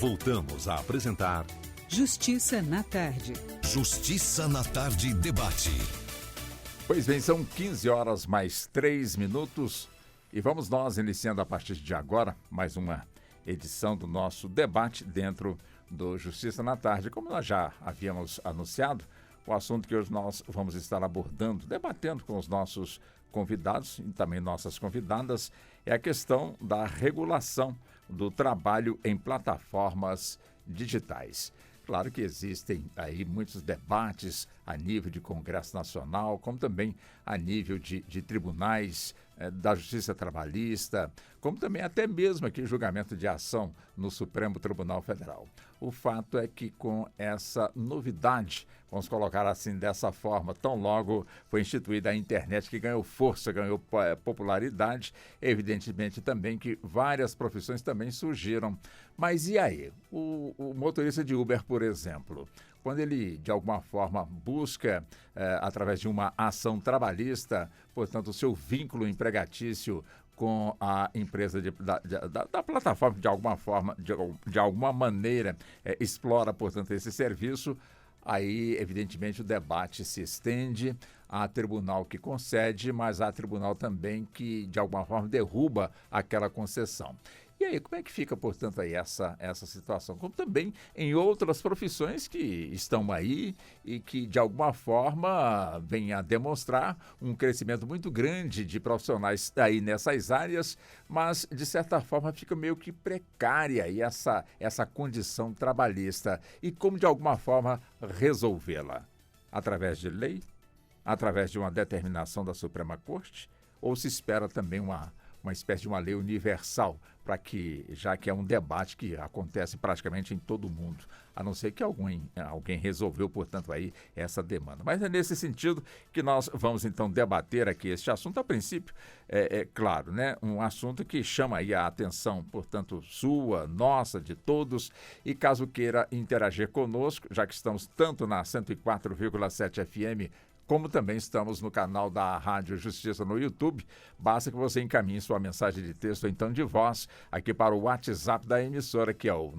Voltamos a apresentar Justiça na Tarde. Justiça na Tarde Debate. Pois bem, são 15 horas mais 3 minutos e vamos nós iniciando a partir de agora mais uma edição do nosso debate dentro do Justiça na Tarde. Como nós já havíamos anunciado, o assunto que hoje nós vamos estar abordando, debatendo com os nossos convidados e também nossas convidadas, é a questão da regulação do trabalho em plataformas digitais. Claro que existem aí muitos debates a nível de Congresso Nacional, como também a nível de tribunais da Justiça Trabalhista, como também até mesmo aqui julgamento de ação no Supremo Tribunal Federal. O fato é que com essa novidade, vamos colocar assim dessa forma, tão logo foi instituída a internet que ganhou força, ganhou popularidade, evidentemente também que várias profissões também surgiram. Mas e aí? O motorista de Uber, por exemplo, quando ele, de alguma forma, busca, através de uma ação trabalhista, portanto, o seu vínculo empregatício com a empresa da plataforma, de alguma forma, de alguma maneira, explora, portanto, esse serviço, aí, evidentemente, o debate se estende. Há tribunal que concede, mas há tribunal também que, de alguma forma, derruba aquela concessão. E aí, como é que fica, portanto, aí essa situação? Como também em outras profissões que estão aí e que, de alguma forma, vêm a demonstrar um crescimento muito grande de profissionais aí nessas áreas, mas, de certa forma, fica meio que precária aí essa condição trabalhista. E como, de alguma forma, resolvê-la? Através de lei? Através de uma determinação da Suprema Corte? Ou se espera também uma espécie de uma lei universal, para que, já que é um debate que acontece praticamente em todo o mundo, a não ser que alguém resolveu, portanto, aí essa demanda. Mas é nesse sentido que nós vamos, então, debater aqui este assunto. A princípio, claro, né, um assunto que chama aí a atenção, portanto, sua, nossa, de todos, e caso queira interagir conosco, já que estamos tanto na 104,7 FM, como também estamos no canal da Rádio Justiça no YouTube, basta que você encaminhe sua mensagem de texto ou então de voz aqui para o WhatsApp da emissora, que é o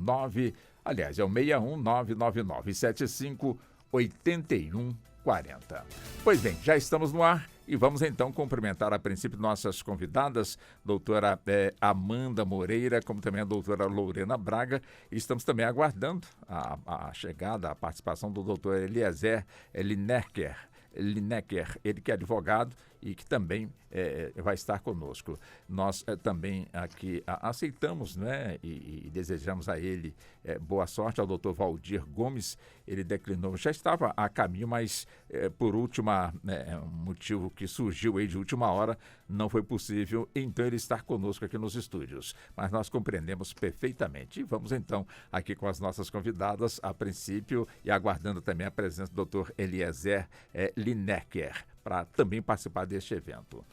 61999758140. Pois bem, já estamos no ar e vamos então cumprimentar a princípio nossas convidadas, doutora Amanda Moreira, como também a doutora Lorena Braga. E estamos também aguardando a chegada, a participação do doutor Eliezer Lineker, ele que é advogado e que também vai estar conosco. Nós também aqui aceitamos, né, e desejamos a ele boa sorte, ao doutor Valdir Gomes. Ele declinou, já estava a caminho, mas por um motivo que surgiu aí de última hora, não foi possível, então ele estar conosco aqui nos estúdios. Mas nós compreendemos perfeitamente. E vamos então aqui com as nossas convidadas, a princípio, e aguardando também a presença do doutor Eliezer Lineker, para também participar deste evento.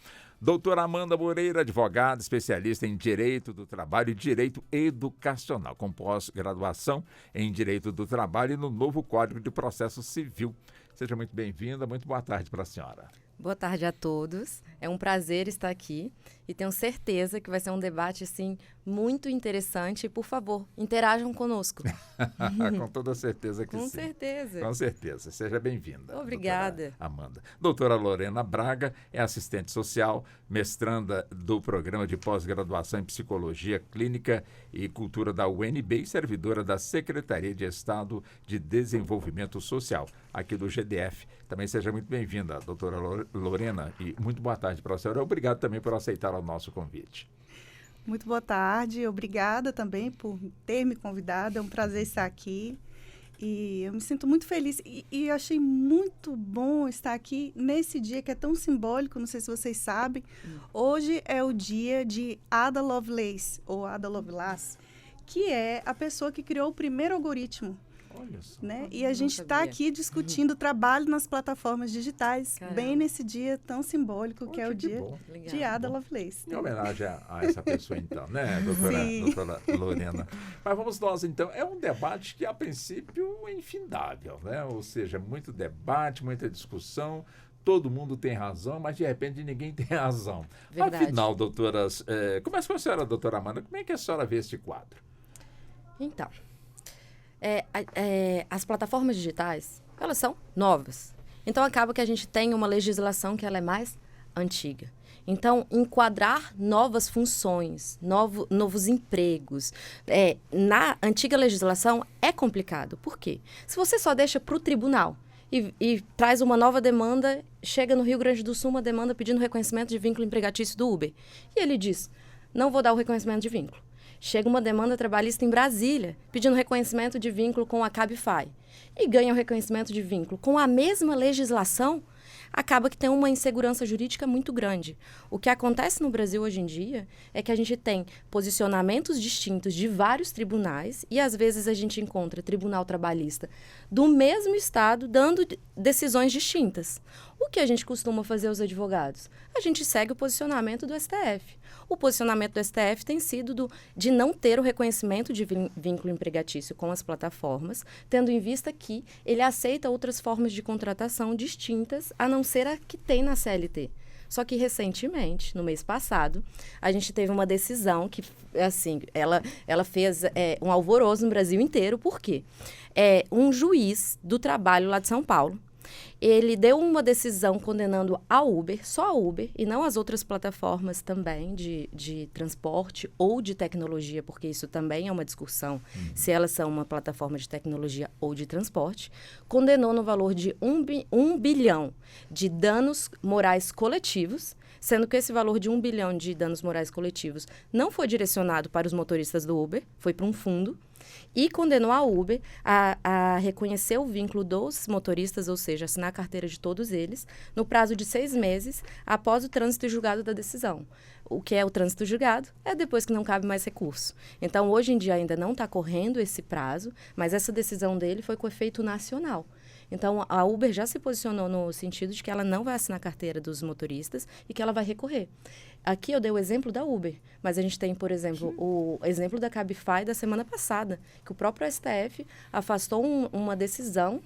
Doutora Amanda Moreira, advogada, especialista em Direito do Trabalho e Direito Educacional, com pós-graduação em Direito do Trabalho e no novo Código de Processo Civil. Seja muito bem-vinda, muito boa tarde para a senhora. Boa tarde a todos, é um prazer estar aqui e tenho certeza que vai ser um debate, assim, muito interessante. Por favor, interajam conosco. Com toda certeza que Com sim. certeza. Com certeza, seja bem-vinda. Obrigada. Amanda. Doutora Lorena Braga é assistente social, mestranda do Programa de Pós-Graduação em Psicologia Clínica e Cultura da UNB e servidora da Secretaria de Estado de Desenvolvimento Social, aqui do GDF. Também seja muito bem-vinda, doutora Lorena, e muito boa tarde para a senhora. Obrigado também por aceitar o nosso convite. Muito boa tarde, obrigada também por ter me convidado, é um prazer estar aqui e eu me sinto muito feliz e achei muito bom estar aqui nesse dia que é tão simbólico, não sei se vocês sabem, hoje é o dia de Ada Lovelace, ou Ada Lovelace, que é a pessoa que criou o primeiro algoritmo. Olha só. Né? E a gente está aqui discutindo trabalho nas plataformas digitais, bem nesse dia tão simbólico que é o dia de Ada Lovelace. Em homenagem a essa pessoa, então, né, doutora Lorena? Mas vamos nós, então. É um debate que, a princípio, é infindável, né? Ou seja, muito debate, muita discussão. Todo mundo tem razão, mas de repente ninguém tem razão. Verdade. Afinal, doutoras, começa com a senhora, doutora Amanda, como é que a senhora vê este quadro? Então, as plataformas digitais, elas são novas. Então, acaba que a gente tem uma legislação que ela é mais antiga. Então, enquadrar novas funções, novos empregos, na antiga legislação é complicado. Por quê? Se você só deixa para o tribunal e traz uma nova demanda, chega no Rio Grande do Sul uma demanda pedindo reconhecimento de vínculo empregatício do Uber. E ele diz, não vou dar o reconhecimento de vínculo. Chega uma demanda trabalhista em Brasília, pedindo reconhecimento de vínculo com a Cabify. E ganha o reconhecimento de vínculo com a mesma legislação, acaba que tem uma insegurança jurídica muito grande. O que acontece no Brasil hoje em dia é que a gente tem posicionamentos distintos de vários tribunais e, às vezes, a gente encontra tribunal trabalhista do mesmo estado dando decisões distintas. O que a gente costuma fazer, os advogados? A gente segue o posicionamento do STF. O posicionamento do STF tem sido de não ter o reconhecimento de vínculo empregatício com as plataformas, tendo em vista que ele aceita outras formas de contratação distintas, a não ser a que tem na CLT. Só que, recentemente, no mês passado, a gente teve uma decisão que, assim, ela fez um alvoroço no Brasil inteiro. Por quê? Um juiz do trabalho lá de São Paulo, ele deu uma decisão condenando a Uber, só a Uber, e não as outras plataformas também de transporte ou de tecnologia, porque isso também é uma discussão, se elas são uma plataforma de tecnologia ou de transporte, condenou no valor de 1 bilhão de danos morais coletivos, sendo que esse valor de 1 bilhão de danos morais coletivos não foi direcionado para os motoristas do Uber, foi para um fundo, e condenou a Uber a reconhecer o vínculo dos motoristas, ou seja, assinar a carteira de todos eles, no prazo de 6 meses após o trânsito julgado da decisão. O que é o trânsito julgado? É depois que não cabe mais recurso. Então, hoje em dia ainda não está correndo esse prazo, mas essa decisão dele foi com efeito nacional. Então, a Uber já se posicionou no sentido de que ela não vai assinar a carteira dos motoristas e que ela vai recorrer. Aqui eu dei o exemplo da Uber, mas a gente tem, por exemplo, o exemplo da Cabify da semana passada, que o próprio STF afastou uma decisão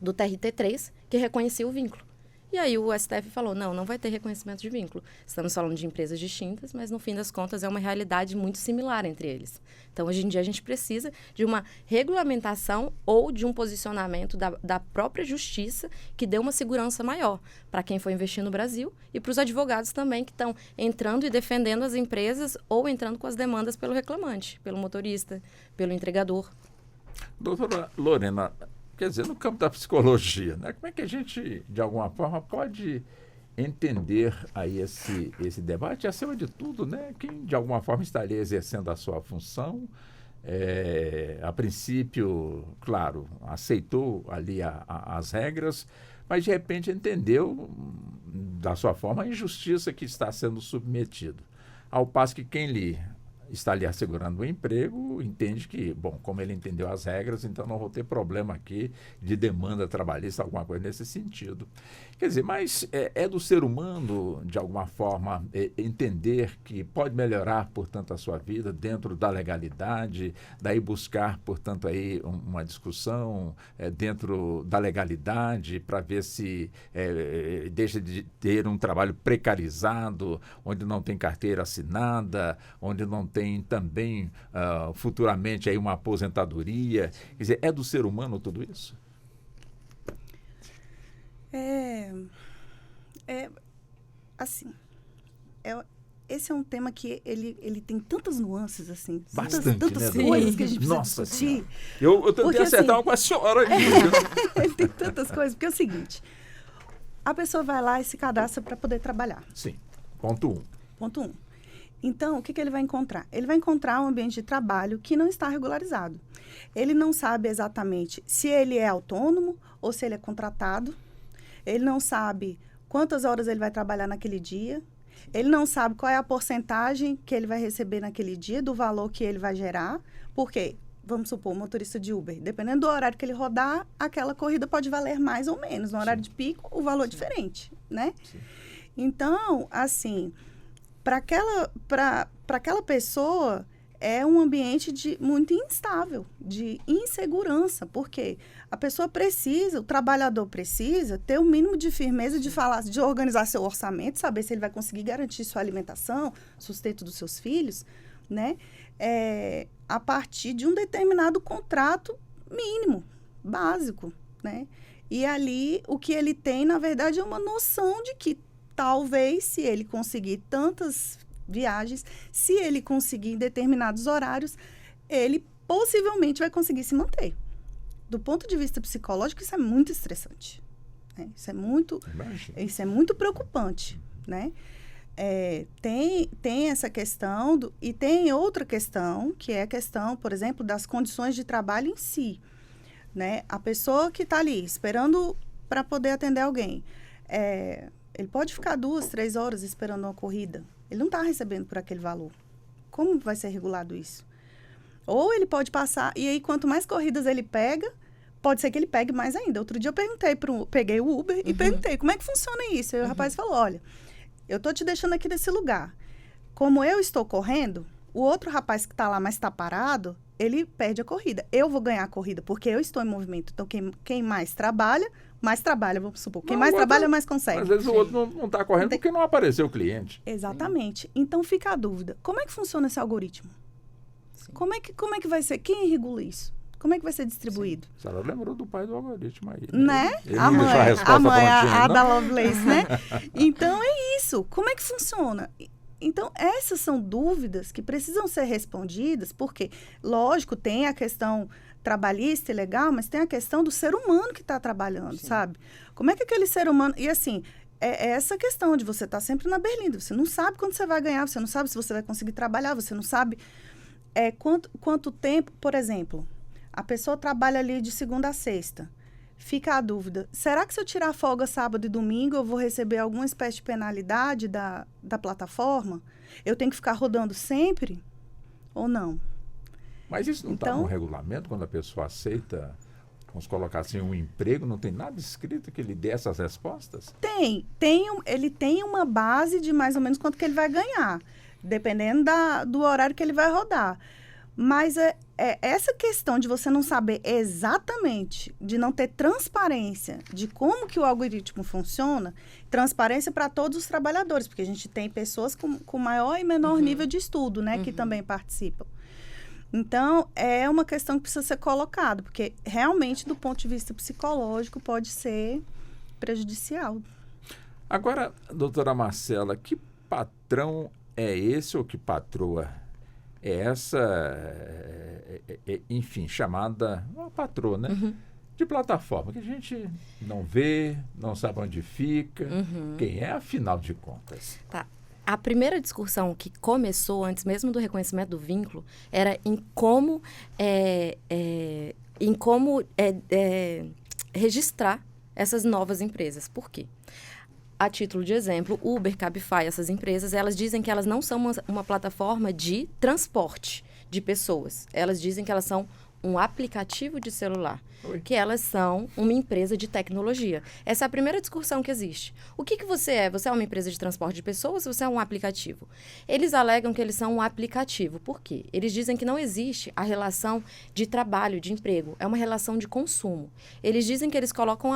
do TRT3 que reconhecia o vínculo. E aí o STF falou, não vai ter reconhecimento de vínculo. Estamos falando de empresas distintas, mas no fim das contas é uma realidade muito similar entre eles. Então, hoje em dia, a gente precisa de uma regulamentação ou de um posicionamento da própria justiça que dê uma segurança maior para quem for investir no Brasil e para os advogados também que estão entrando e defendendo as empresas ou entrando com as demandas pelo reclamante, pelo motorista, pelo entregador. Doutora Lorena, quer dizer, no campo da psicologia, né? Como é que a gente, de alguma forma, pode entender aí esse debate? E, acima de tudo, né, quem, de alguma forma, estaria exercendo a sua função, a princípio, claro, aceitou ali as regras, mas, de repente, entendeu, da sua forma, a injustiça que está sendo submetido. Ao passo que quem está lhe assegurando o emprego, entende que, bom, como ele entendeu as regras, então não vou ter problema aqui de demanda trabalhista, alguma coisa nesse sentido. Quer dizer, mas é do ser humano, de alguma forma, entender que pode melhorar, portanto, a sua vida dentro da legalidade, daí buscar, portanto, aí uma discussão dentro da legalidade para ver se deixa de ter um trabalho precarizado, onde não tem carteira assinada, onde não tem também futuramente aí uma aposentadoria. Quer dizer, é do ser humano tudo isso? Assim, esse é um tema que ele tem tantas nuances, assim, bastante, tantas né, coisas que a gente precisa Nossa discutir. Eu tentei porque, acertar assim, com a senhora aqui. Ele tem tantas coisas, porque é o seguinte, a pessoa vai lá e se cadastra para poder trabalhar. Sim, ponto 1. Ponto 1. Então, o que ele vai encontrar? Ele vai encontrar um ambiente de trabalho que não está regularizado. Ele não sabe exatamente se ele é autônomo ou se ele é contratado. Ele não sabe quantas horas ele vai trabalhar naquele dia. Ele não sabe qual é a porcentagem que ele vai receber naquele dia, do valor que ele vai gerar. Por quê? Vamos supor, motorista de Uber. Dependendo do horário que ele rodar, aquela corrida pode valer mais ou menos. No horário de pico, o valor é diferente, né? Sim. Então, assim, para aquela pessoa, é um ambiente muito instável, de insegurança, porque a pessoa precisa, o trabalhador precisa ter o mínimo de firmeza de falar, de organizar seu orçamento, saber se ele vai conseguir garantir sua alimentação, sustento dos seus filhos, né? A partir de um determinado contrato mínimo, básico, né? E ali, o que ele tem, na verdade, é uma noção de que talvez, se ele conseguir tantas viagens, se ele conseguir em determinados horários, ele possivelmente vai conseguir se manter. Do ponto de vista psicológico, isso é muito estressante, né? Isso é muito preocupante, né? Tem essa questão, e tem outra questão, que é a questão, por exemplo, das condições de trabalho em si, né? A pessoa que está ali esperando para poder atender alguém, ele pode ficar 2, 3 horas esperando uma corrida. Ele não está recebendo por aquele valor. Como vai ser regulado isso? Ou ele pode passar, e aí quanto mais corridas ele pega, pode ser que ele pegue mais ainda. Outro dia eu peguei o Uber e perguntei, como é que funciona isso? E o rapaz falou, olha, eu estou te deixando aqui nesse lugar. Como eu estou correndo, o outro rapaz que está lá, mas está parado, ele perde a corrida. Eu vou ganhar a corrida, porque eu estou em movimento. Então, quem mais trabalha, vamos supor. Quem mais trabalha, mais consegue. Às vezes o outro não está correndo porque não apareceu o cliente. Exatamente. Então, fica a dúvida. Como é que funciona esse algoritmo? Como é que vai ser? Quem regula isso? Como é que vai ser distribuído? Sim. A senhora lembrou do pai do algoritmo aí. Né? Ele a não deixou a resposta mãe, prontinha, a da Lovelace, né? Então, é isso. Como é que funciona? Então, essas são dúvidas que precisam ser respondidas, porque, lógico, tem a questão trabalhista e legal, mas tem a questão do ser humano que está trabalhando, sabe? Como é que aquele ser humano... E, assim, é essa questão de você estar sempre na berlinda. Você não sabe quando você vai ganhar, você não sabe se você vai conseguir trabalhar, você não sabe quanto tempo... Por exemplo, a pessoa trabalha ali de segunda a sexta. Fica a dúvida, será que se eu tirar folga sábado e domingo, eu vou receber alguma espécie de penalidade da plataforma? Eu tenho que ficar rodando sempre ou não? Mas isso não está no regulamento, quando a pessoa aceita, vamos colocar assim, um emprego, não tem nada escrito que ele dê essas respostas? Ele tem uma base de mais ou menos quanto que ele vai ganhar, dependendo do horário que ele vai rodar. Mas essa questão de você não saber exatamente, de não ter transparência de como que o algoritmo funciona, transparência para todos os trabalhadores, porque a gente tem pessoas com maior e menor nível de estudo, né, que também participam. Então, é uma questão que precisa ser colocada, porque realmente, do ponto de vista psicológico, pode ser prejudicial. Agora, doutora Marcela, que patrão é esse ou que patroa é essa, enfim, chamada uma patroa, né? De plataforma, que a gente não vê, não sabe onde fica, quem é, afinal de contas. Tá. A primeira discussão que começou, antes mesmo do reconhecimento do vínculo, era em como registrar essas novas empresas. Por quê? A título de exemplo, Uber, Cabify, essas empresas, elas dizem que elas não são uma plataforma de transporte de pessoas. Elas dizem que elas são um aplicativo de celular, que elas são uma empresa de tecnologia. Essa é a primeira discussão que existe. O que você é? Você é uma empresa de transporte de pessoas ou você é um aplicativo? Eles alegam que eles são um aplicativo. Por quê? Eles dizem que não existe a relação de trabalho, de emprego. É uma relação de consumo. Eles dizem que eles colocam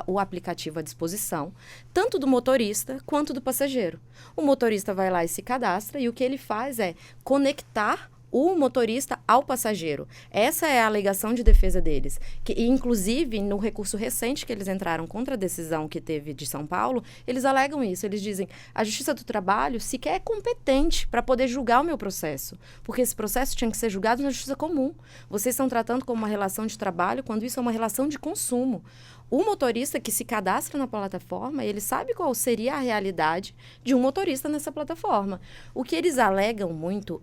o aplicativo à disposição, tanto do motorista quanto do passageiro. O motorista vai lá e se cadastra e o que ele faz é conectar o motorista ao passageiro. Essa é a alegação de defesa deles. E, inclusive, no recurso recente que eles entraram contra a decisão que teve de São Paulo, eles alegam isso. Eles dizem, a Justiça do Trabalho sequer é competente para poder julgar o meu processo, porque esse processo tinha que ser julgado na Justiça Comum. Vocês estão tratando como uma relação de trabalho, quando isso é uma relação de consumo. O motorista que se cadastra na plataforma, ele sabe qual seria a realidade de um motorista nessa plataforma. O que eles alegam muito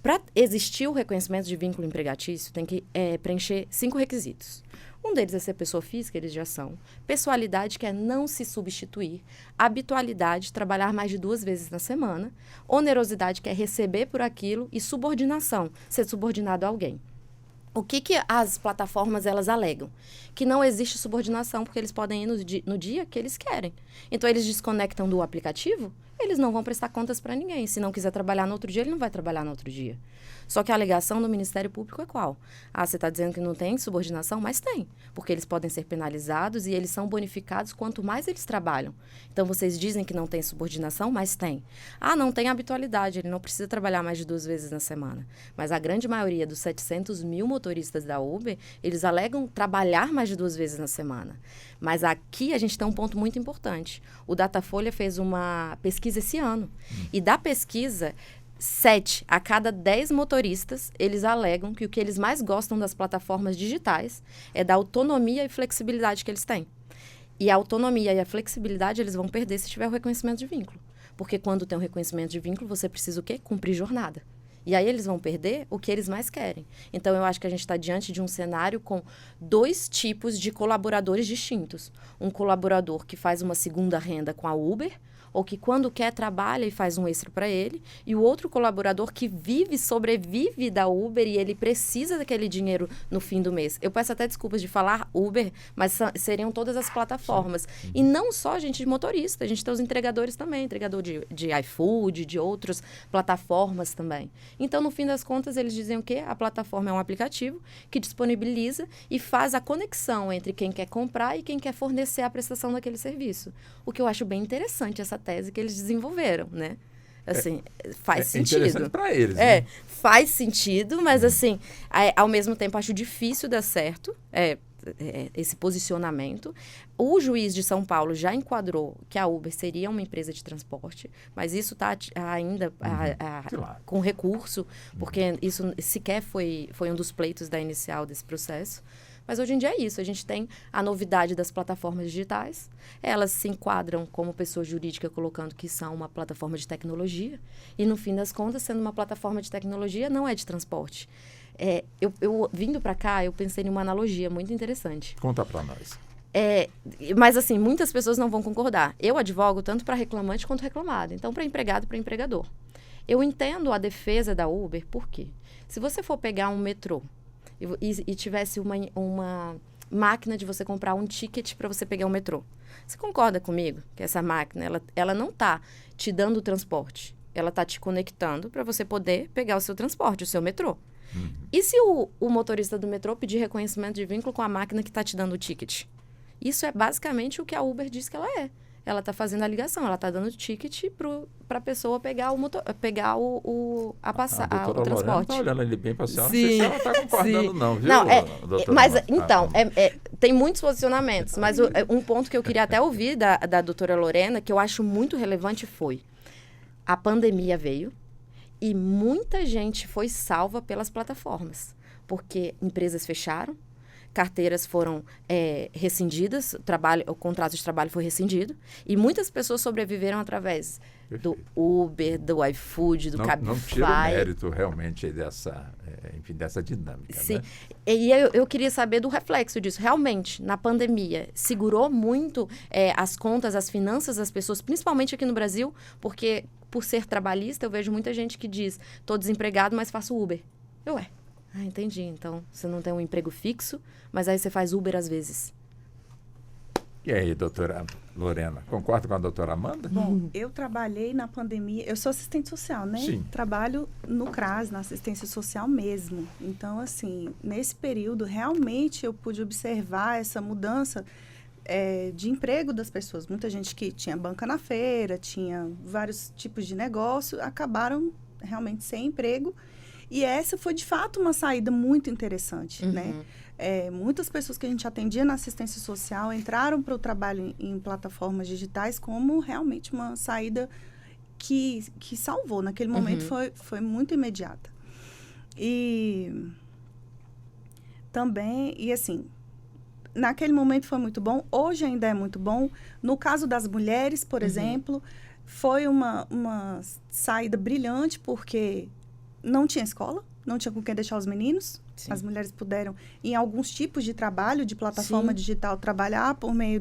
para existir o reconhecimento de vínculo empregatício, tem que preencher 5 requisitos. Um deles é ser pessoa física, eles já são. Pessoalidade, que é não se substituir. Habitualidade, trabalhar mais de 2 vezes na semana. Onerosidade, que é receber por aquilo. E subordinação, ser subordinado a alguém. O que as plataformas elas alegam? Que não existe subordinação, porque eles podem ir no dia que eles querem. Então, eles desconectam do aplicativo, eles não vão prestar contas para ninguém. Se não quiser trabalhar no outro dia, ele não vai trabalhar no outro dia. Só que a alegação do Ministério Público é qual? Ah, você está dizendo que não tem subordinação? Mas tem, porque eles podem ser penalizados e eles são bonificados quanto mais eles trabalham. Então, vocês dizem que não tem subordinação, mas tem. Ah, não tem habitualidade, ele não precisa trabalhar mais de 2 vezes na semana. Mas a grande maioria dos 700 mil motoristas da Uber, eles alegam trabalhar mais de 2 vezes na semana. Mas aqui a gente tem um ponto muito importante. O Datafolha fez uma pesquisa esse ano. E da pesquisa, 7 a cada 10 motoristas, eles alegam que o que eles mais gostam das plataformas digitais é da autonomia e flexibilidade que eles têm. E a autonomia e a flexibilidade eles vão perder se tiver o reconhecimento de vínculo. Porque quando tem o reconhecimento de vínculo, você precisa o quê? Cumprir jornada. E aí eles vão perder o que eles mais querem. Então, eu acho que a gente está diante de um cenário com 2 tipos de colaboradores distintos. Um colaborador que faz uma segunda renda com a Uber, ou que quando quer trabalha e faz um extra para ele, e o outro colaborador que sobrevive da Uber e ele precisa daquele dinheiro no fim do mês. Eu peço até desculpas de falar Uber, mas seriam todas as plataformas. E não só gente de motorista, a gente tem os entregadores também, entregador de iFood, de outras plataformas também. Então, no fim das contas, eles dizem o quê? A plataforma é um aplicativo que disponibiliza e faz a conexão entre quem quer comprar e quem quer fornecer a prestação daquele serviço. O que eu acho bem interessante, essa tese que eles desenvolveram, né? Assim, faz sentido. Interessante para eles, né? Faz sentido, mas assim, ao mesmo tempo acho difícil dar certo esse posicionamento. O juiz de São Paulo já enquadrou que a Uber seria uma empresa de transporte, mas isso está ainda com recurso, porque isso sequer foi um dos pleitos da inicial desse processo. Mas hoje em dia é isso, a gente tem a novidade das plataformas digitais, elas se enquadram como pessoa jurídica colocando que são uma plataforma de tecnologia, e no fim das contas, sendo uma plataforma de tecnologia, não é de transporte. Eu vindo para cá, eu pensei em uma analogia muito interessante. Conta para nós. Mas assim, muitas pessoas não vão concordar. Eu advogo tanto para reclamante quanto reclamado, então para empregado e para empregador. Eu entendo a defesa da Uber, por quê? Se você for pegar um metrô, e tivesse uma máquina de você comprar um ticket para você pegar um metrô. Você concorda comigo que essa máquina, ela não está te dando o transporte, ela está te conectando para você poder pegar o seu transporte, o seu metrô. E se o motorista do metrô pedir reconhecimento de vínculo com a máquina que está te dando o ticket? Isso é basicamente o que a Uber diz que ela é. Ela está fazendo a ligação, ela está dando o ticket para a pessoa pegar o transporte. Está olhando ali bem para a senhora, não sei se ela está concordando não, viu, doutora? Mas, então, tem muitos posicionamentos, mas um ponto que eu queria até ouvir da doutora Lorena, que eu acho muito relevante foi, a pandemia veio e muita gente foi salva pelas plataformas, porque empresas fecharam, carteiras foram rescindidas, o contrato de trabalho foi rescindido e muitas pessoas sobreviveram através do Uber, do iFood, do Cabify. Não tira o mérito realmente dessa dinâmica. Sim, né? E eu queria saber do reflexo disso. Realmente, na pandemia, segurou muito as contas, as finanças das pessoas, principalmente aqui no Brasil, porque por ser trabalhista, eu vejo muita gente que diz, estou desempregado, mas faço Uber. Entendi. Então, você não tem um emprego fixo, mas aí você faz Uber às vezes. E aí, doutora Lorena, concorda com a doutora Amanda? Bom, eu trabalhei na pandemia, eu sou assistente social, né? Sim. Trabalho no CRAS, na assistência social mesmo. Então, assim, nesse período, realmente eu pude observar essa mudança de emprego das pessoas. Muita gente que tinha banca na feira, tinha vários tipos de negócio, acabaram realmente sem emprego. E essa foi, de fato, uma saída muito interessante, né? Muitas pessoas que a gente atendia na assistência social entraram para o trabalho em plataformas digitais como realmente uma saída que salvou. Naquele momento foi muito imediata. E também, naquele momento foi muito bom, hoje ainda é muito bom. No caso das mulheres, por exemplo, foi uma saída brilhante, porque não tinha escola, não tinha com quem deixar os meninos. Sim. As mulheres puderam, em alguns tipos de trabalho, de plataforma digital, trabalhar por meio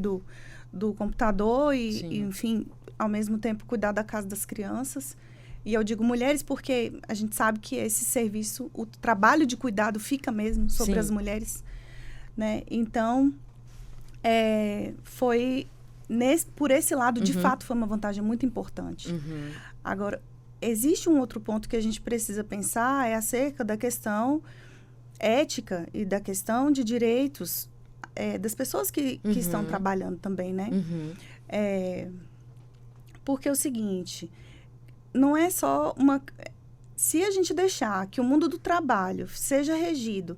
do computador e, enfim, ao mesmo tempo cuidar da casa das crianças. E eu digo mulheres porque a gente sabe que esse serviço, o trabalho de cuidado fica mesmo sobre as mulheres, né? Então, foi por esse lado, de fato, foi uma vantagem muito importante. Agora, existe um outro ponto que a gente precisa pensar, é acerca da questão ética e da questão de direitos das pessoas que estão trabalhando também, né? Porque é o seguinte, não é só uma... Se a gente deixar que o mundo do trabalho seja regido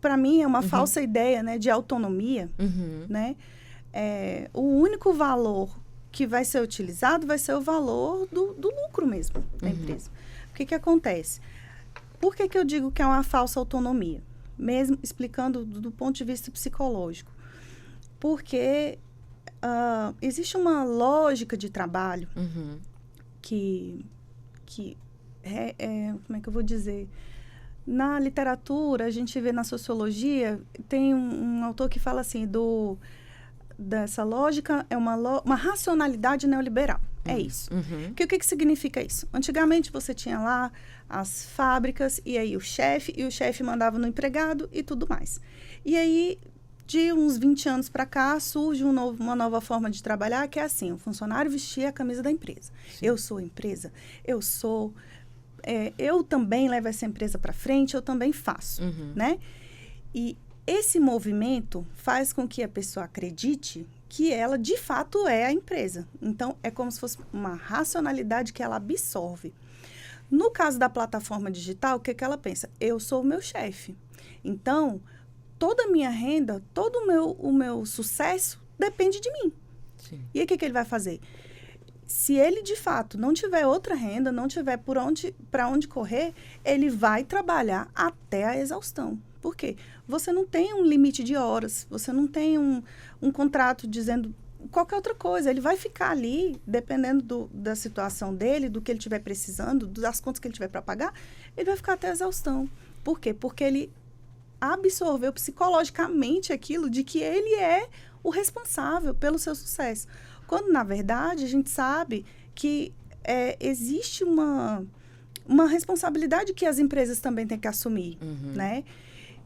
para mim, é uma falsa ideia, né, de autonomia, né? O único valor que vai ser utilizado vai ser o valor do lucro mesmo da empresa. O que acontece? Por que eu digo que é uma falsa autonomia? Mesmo explicando do ponto de vista psicológico. Porque existe uma lógica de trabalho que como é que eu vou dizer? Na literatura, a gente vê na sociologia, tem um autor que fala assim, dessa lógica é uma racionalidade neoliberal. É isso. O que significa isso? Antigamente, você tinha lá as fábricas, e aí o chefe mandava no empregado e tudo mais. E aí, de uns 20 anos para cá, surge uma nova forma de trabalhar, que é assim, o funcionário vestia a camisa da empresa. Sim. Eu sou empresa, eu também levo essa empresa para frente, eu também faço, né? E esse movimento faz com que a pessoa acredite que ela, de fato, é a empresa. Então, é como se fosse uma racionalidade que ela absorve. No caso da plataforma digital, o que ela pensa? Eu sou o meu chefe. Então, toda a minha renda, todo o meu sucesso depende de mim. Sim. E aí, o que ele vai fazer? Se ele, de fato, não tiver outra renda, não tiver para onde correr, ele vai trabalhar até a exaustão. Por quê? Você não tem um limite de horas, você não tem um contrato dizendo qualquer outra coisa. Ele vai ficar ali, dependendo da situação dele, do que ele estiver precisando, das contas que ele tiver para pagar, ele vai ficar até a exaustão. Por quê? Porque ele absorveu psicologicamente aquilo de que ele é o responsável pelo seu sucesso. Quando, na verdade, a gente sabe que existe uma responsabilidade que as empresas também têm que assumir, né?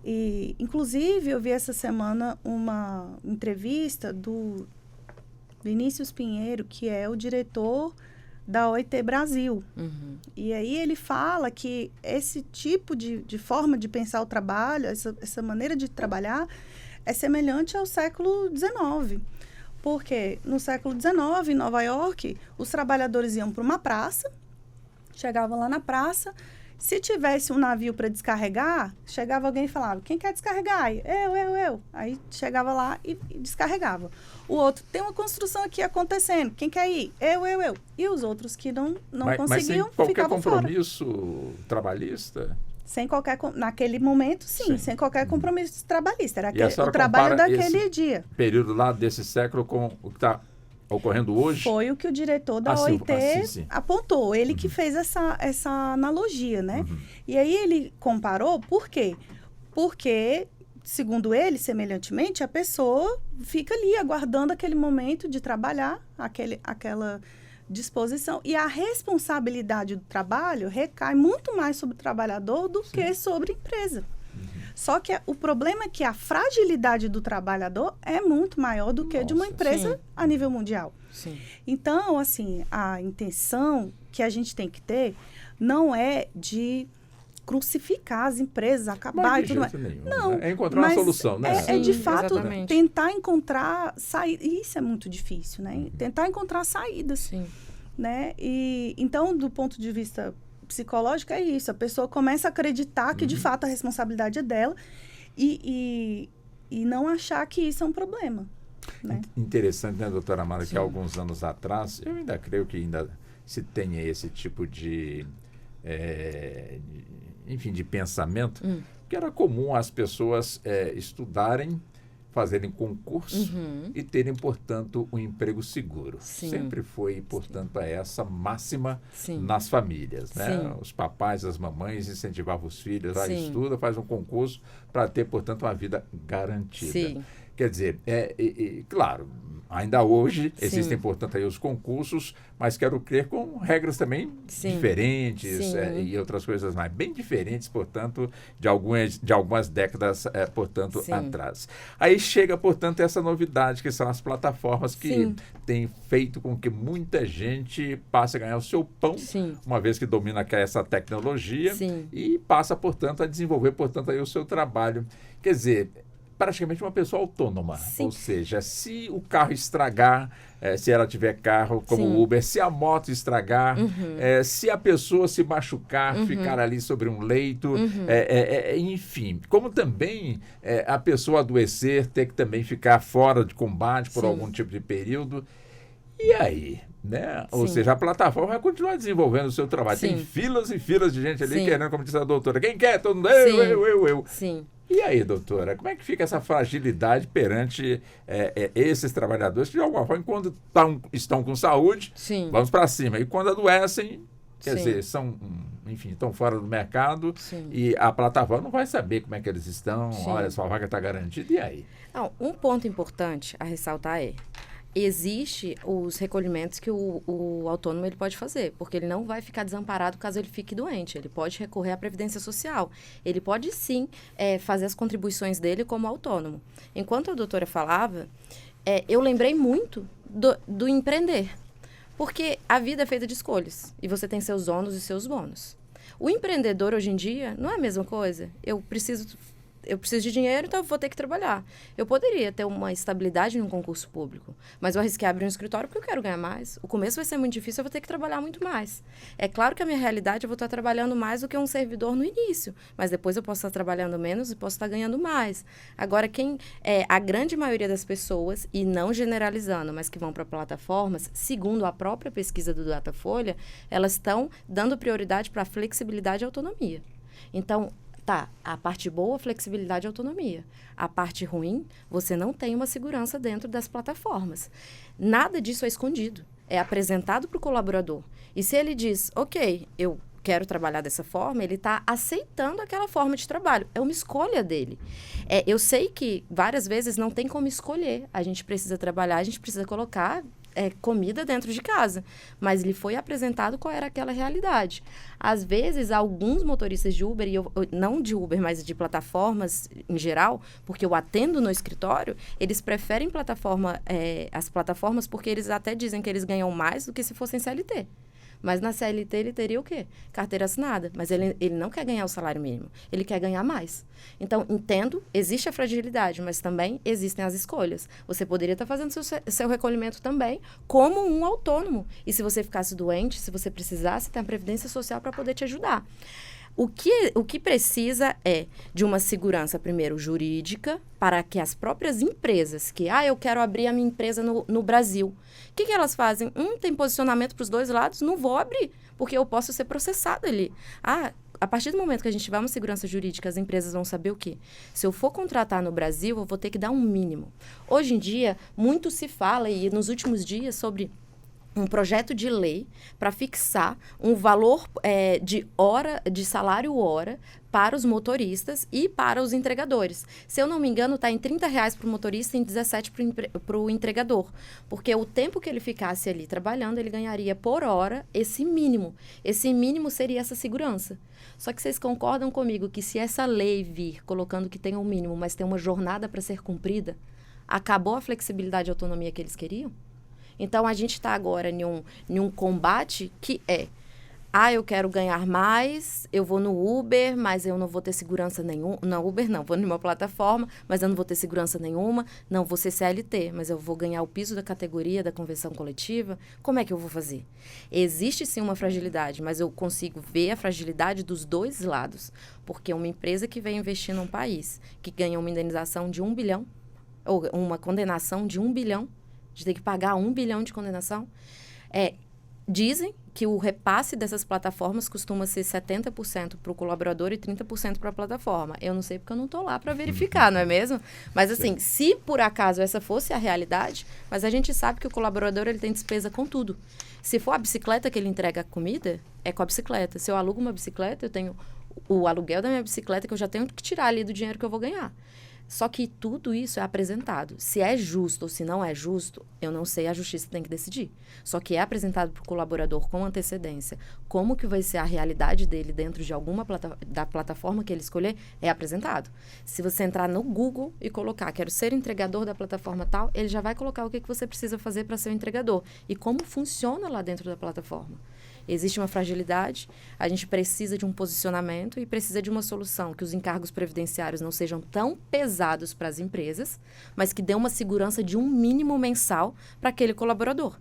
E, inclusive, eu vi essa semana uma entrevista do Vinícius Pinheiro, que é o diretor da OIT Brasil. E aí ele fala que esse tipo de forma de pensar o trabalho, essa maneira de trabalhar, é semelhante ao século XIX. Porque no século XIX, em Nova York, os trabalhadores iam para uma praça, chegavam lá na praça, se tivesse um navio para descarregar, chegava alguém e falava, quem quer descarregar? Eu. Aí chegava lá e descarregava. O outro, tem uma construção aqui acontecendo, quem quer ir? Eu. E os outros que não conseguiam, mas sem ficavam fora. qualquer compromisso trabalhista? Naquele momento, sim, sem qualquer compromisso trabalhista. Era o compara trabalho daquele dia. Período lá desse século com o que está ocorrendo hoje? Foi o que o diretor da OIT apontou. Ele que fez essa analogia, né? E aí ele comparou, por quê? Porque, segundo ele, semelhantemente, a pessoa fica ali aguardando aquele momento de trabalhar, aquela disposição. E a responsabilidade do trabalho recai muito mais sobre o trabalhador do que sobre a empresa. Só que o problema é que a fragilidade do trabalhador é muito maior do que de uma empresa a nível mundial. Sim. Então, assim, a intenção que a gente tem que ter não é de crucificar as empresas, acabar e tudo mais. Não, é encontrar uma solução, né? É de fato tentar encontrar saídas. Isso é muito difícil, né? Tentar encontrar saídas. Sim. Né? E, então, do ponto de vista psicológico, é isso. A pessoa começa a acreditar que, de fato, a responsabilidade é dela e não achar que isso é um problema. Né? Interessante, né, doutora Amara, que há alguns anos atrás, eu ainda creio que ainda se tenha esse tipo de pensamento, que era comum as pessoas estudarem, fazerem concurso e terem, portanto, um emprego seguro. Sim. Sempre foi, portanto, essa máxima nas famílias. Né? Os papais, as mamães incentivavam os filhos, estuda, faz um concurso para ter, portanto, uma vida garantida. Sim. Quer dizer, claro, ainda hoje Sim. existem, portanto, aí os concursos, mas quero crer com regras também Sim. diferentes Sim. e outras coisas mais, bem diferentes, portanto, de algumas décadas, portanto, Sim. atrás. Aí chega, portanto, essa novidade, que são as plataformas que Sim. têm feito com que muita gente passe a ganhar o seu pão, Sim. uma vez que domina essa tecnologia Sim. e passa, portanto, a desenvolver, portanto, aí o seu trabalho. Quer dizer, praticamente uma pessoa autônoma. Sim. Ou seja, se o carro estragar, se ela tiver carro como Sim. Uber, se a moto estragar, se a pessoa se machucar, ficar ali sobre um leito, enfim. Como também a pessoa adoecer, ter que também ficar fora de combate por Sim. algum tipo de período. E aí? Né? Ou Sim. seja, a plataforma vai continuar desenvolvendo o seu trabalho. Sim. Tem filas e filas de gente ali Sim. querendo, como disse a doutora, quem quer? Todo mundo, Sim. eu. Sim. E aí, doutora, como é que fica essa fragilidade perante esses trabalhadores que, de alguma forma, quando estão com saúde, Sim. vamos para cima. E quando adoecem, quer Sim. dizer, estão fora do mercado Sim. e a plataforma não vai saber como é que eles estão. Sim. Olha, sua vaga está garantida. E aí? Não, um ponto importante a ressaltar existe os recolhimentos que o autônomo ele pode fazer, porque ele não vai ficar desamparado caso ele fique doente. Ele pode recorrer à Previdência Social. Ele pode, sim, fazer as contribuições dele como autônomo. Enquanto a doutora falava, eu lembrei muito do empreender, porque a vida é feita de escolhas e você tem seus ônus e seus bônus. O empreendedor, hoje em dia, não é a mesma coisa. Eu preciso de dinheiro, então eu vou ter que trabalhar. Eu poderia ter uma estabilidade num concurso público, mas eu arrisquei abrir um escritório porque eu quero ganhar mais. O começo vai ser muito difícil, eu vou ter que trabalhar muito mais. É claro que a minha realidade, eu vou estar trabalhando mais do que um servidor no início, mas depois eu posso estar trabalhando menos e posso estar ganhando mais. Agora, a grande maioria das pessoas, e não generalizando, mas que vão para plataformas, segundo a própria pesquisa do Datafolha, elas estão dando prioridade para a flexibilidade e autonomia. Então, a parte boa, flexibilidade e autonomia. A parte ruim, você não tem uma segurança dentro das plataformas. Nada disso é escondido. É apresentado para o colaborador. E se ele diz, ok, eu quero trabalhar dessa forma, ele está aceitando aquela forma de trabalho. É uma escolha dele. Eu sei que várias vezes não tem como escolher. A gente precisa trabalhar, a gente precisa colocar comida dentro de casa, mas lhe foi apresentado qual era aquela realidade. Às vezes, alguns motoristas de Uber, não de Uber, mas de plataformas em geral, porque eu atendo no escritório, eles preferem as plataformas porque eles até dizem que eles ganham mais do que se fossem CLT. Mas na CLT ele teria o quê? Carteira assinada. Mas ele não quer ganhar o salário mínimo. Ele quer ganhar mais. Então, entendo, existe a fragilidade, mas também existem as escolhas. Você poderia estar fazendo seu recolhimento também como um autônomo. E se você ficasse doente, se você precisasse, tem a Previdência Social para poder te ajudar. O que precisa é de uma segurança, primeiro, jurídica, para que as próprias empresas, eu quero abrir a minha empresa no Brasil. O que elas fazem? Tem posicionamento para os dois lados? Não vou abrir, porque eu posso ser processada ali. A partir do momento que a gente tiver uma segurança jurídica, as empresas vão saber o quê? Se eu for contratar no Brasil, eu vou ter que dar um mínimo. Hoje em dia, muito se fala, e nos últimos dias, sobre um projeto de lei para fixar um valor de salário hora para os motoristas e para os entregadores. Se eu não me engano, está em R$30 para o motorista e em 17 para o entregador. Porque o tempo que ele ficasse ali trabalhando, ele ganharia por hora esse mínimo. Esse mínimo seria essa segurança. Só que vocês concordam comigo que se essa lei vir colocando que tem um mínimo, mas tem uma jornada para ser cumprida, acabou a flexibilidade e autonomia que eles queriam? Então, a gente está agora em um combate que eu quero ganhar mais, eu vou no Uber, mas eu não vou ter segurança nenhuma. Na Uber, não, vou numa plataforma, mas eu não vou ter segurança nenhuma. Não vou ser CLT, mas eu vou ganhar o piso da categoria da convenção coletiva. Como é que eu vou fazer? Existe, sim, uma fragilidade, mas eu consigo ver a fragilidade dos dois lados. Porque uma empresa que vem investir num país, que ganha uma indenização de 1 bilhão, ou uma condenação de 1 bilhão, de ter que pagar 1 bilhão de condenação. Dizem que o repasse dessas plataformas costuma ser 70% para o colaborador e 30% para a plataforma. Eu não sei porque eu não estou lá para verificar, não é mesmo? Mas, assim, se por acaso essa fosse a realidade, mas a gente sabe que o colaborador ele tem despesa com tudo. Se for a bicicleta que ele entrega a comida, é com a bicicleta. Se eu alugo uma bicicleta, eu tenho o aluguel da minha bicicleta que eu já tenho que tirar ali do dinheiro que eu vou ganhar. Só que tudo isso é apresentado. Se é justo ou se não é justo, eu não sei, a justiça tem que decidir. Só que é apresentado para o colaborador com antecedência como que vai ser a realidade dele dentro de alguma da plataforma que ele escolher, é apresentado. Se você entrar no Google e colocar, quero ser entregador da plataforma tal, ele já vai colocar o que você precisa fazer para ser o entregador e como funciona lá dentro da plataforma. Existe uma fragilidade, a gente precisa de um posicionamento e precisa de uma solução, que os encargos previdenciários não sejam tão pesados para as empresas, mas que dê uma segurança de um mínimo mensal para aquele colaborador.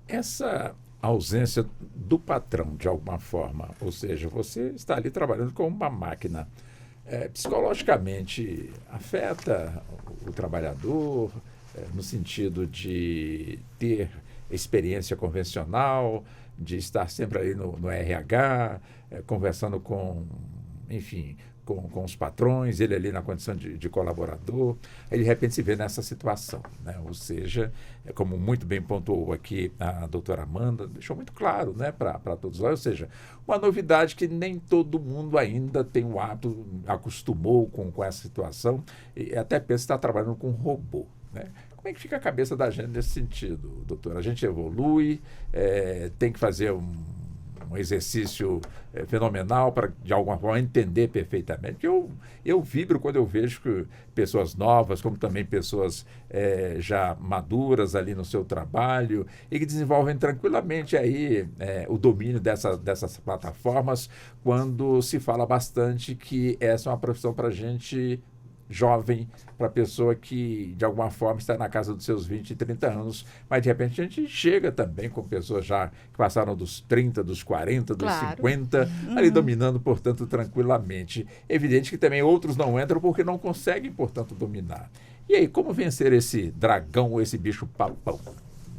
Essa ausência do patrão, de alguma forma, ou seja, você está ali trabalhando com uma máquina, psicologicamente afeta o trabalhador, no sentido de ter experiência convencional, de estar sempre ali no RH, conversando com, enfim, com os patrões, ele ali na condição de colaborador, aí de repente se vê nessa situação, né? Ou seja, como muito bem pontuou aqui a doutora Amanda, deixou muito claro, né, para todos nós, ou seja, uma novidade que nem todo mundo ainda tem o hábito, acostumou com essa situação, e até pensa que está trabalhando com um robô, né? Como é que fica a cabeça da gente nesse sentido, doutor? A gente evolui, tem que fazer um exercício fenomenal para, de alguma forma, entender perfeitamente. Eu vibro quando eu vejo que pessoas novas, como também pessoas já maduras ali no seu trabalho e que desenvolvem tranquilamente aí o domínio dessas plataformas, quando se fala bastante que essa é uma profissão para gente jovem, para a pessoa que, de alguma forma, está na casa dos seus 20 e 30 anos, mas, de repente, a gente chega também com pessoas já que passaram dos 30, dos 40, dos 50, ali dominando, portanto, tranquilamente. Evidente que também outros não entram porque não conseguem, portanto, dominar. E aí, como vencer esse dragão ou esse bicho papão,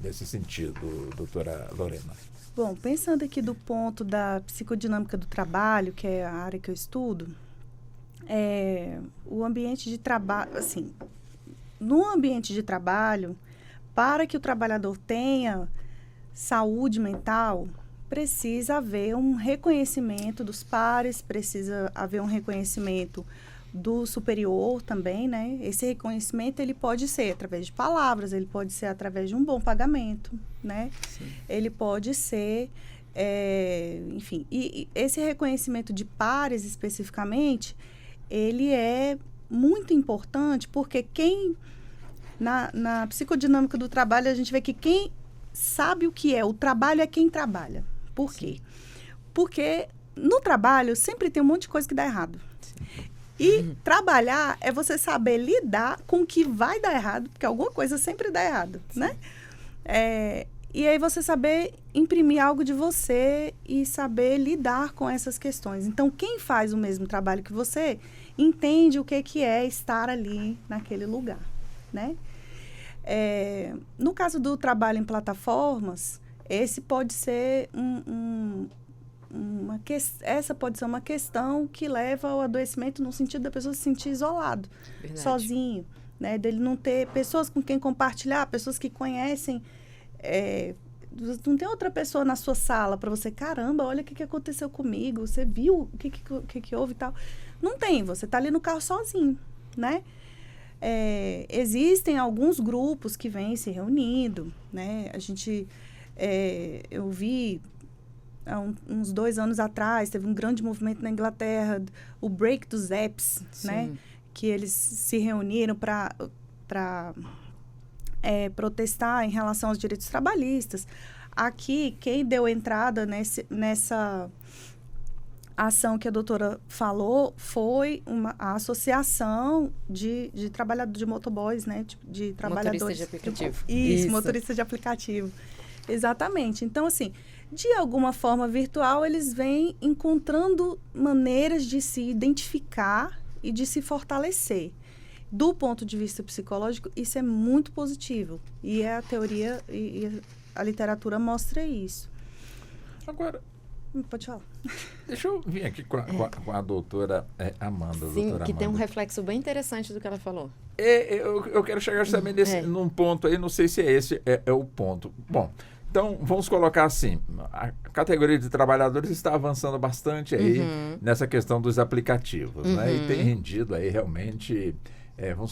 nesse sentido, doutora Lorena? Bom, pensando aqui do ponto da psicodinâmica do trabalho, que é a área que eu estudo, o ambiente de trabalho, assim, no ambiente de trabalho, para que o trabalhador tenha saúde mental, precisa haver um reconhecimento dos pares, precisa haver um reconhecimento do superior também, né? Esse reconhecimento, ele pode ser através de palavras, ele pode ser através de um bom pagamento, né? Sim. Ele pode ser, enfim, e esse reconhecimento de pares especificamente, ele é muito importante porque na psicodinâmica do trabalho, a gente vê que quem sabe o que é o trabalho é quem trabalha. Por quê? Sim. Porque no trabalho sempre tem um monte de coisa que dá errado. Sim. E trabalhar é você saber lidar com o que vai dar errado, porque alguma coisa sempre dá errado, sim, né? E aí você saber imprimir algo de você e saber lidar com essas questões. Então, quem faz o mesmo trabalho que você entende o que é estar ali naquele lugar, né? No caso do trabalho em plataformas, esse pode ser essa pode ser uma questão que leva ao adoecimento no sentido da pessoa se sentir isolado, verdade, sozinho, né? Dele não ter pessoas com quem compartilhar, pessoas que conhecem. Não tem outra pessoa na sua sala para você, caramba, olha o que aconteceu comigo, você viu o que houve e tal. Não tem, você está ali no carro sozinho, né? Existem alguns grupos que vêm se reunindo, né? A gente, eu vi há uns 2 anos atrás, teve um grande movimento na Inglaterra, o Break dos Apps, né? Que eles se reuniram para protestar em relação aos direitos trabalhistas. Aqui, quem deu entrada nessa ação que a doutora falou foi a associação de trabalhadores de motoboys, né? De trabalhadores... Motorista de aplicativo. Isso, motorista de aplicativo. Exatamente. Então, assim, de alguma forma virtual, eles vêm encontrando maneiras de se identificar e de se fortalecer. Do ponto de vista psicológico, isso é muito positivo. E a teoria e a literatura mostra isso. Agora... Pode falar. Deixa eu vir aqui com a doutora Amanda. Sim, doutora que Amanda. tem um reflexo bem interessante do que ela falou. Eu quero chegar justamente num ponto aí, não sei se esse é o ponto. Bom, Então, vamos colocar assim, a categoria de trabalhadores está avançando bastante aí nessa questão dos aplicativos, né? E tem rendido aí realmente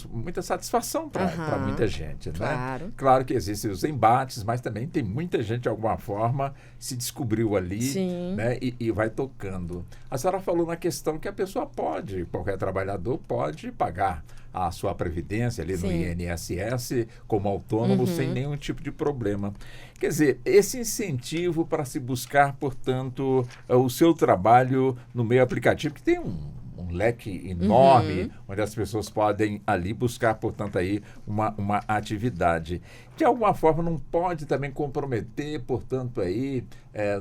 muita satisfação para muita gente, né? Claro. Claro que existem os embates, mas também tem muita gente, de alguma forma, se descobriu ali, Sim. né? E vai tocando. A senhora falou na questão que a pessoa pode, qualquer trabalhador pode pagar a sua previdência ali no Sim. INSS como autônomo sem nenhum tipo de problema. Quer dizer, esse incentivo para se buscar, portanto, o seu trabalho no meio aplicativo, que tem um leque enorme, onde as pessoas podem ali buscar, portanto, aí uma atividade. De alguma forma não pode também comprometer, portanto, aí,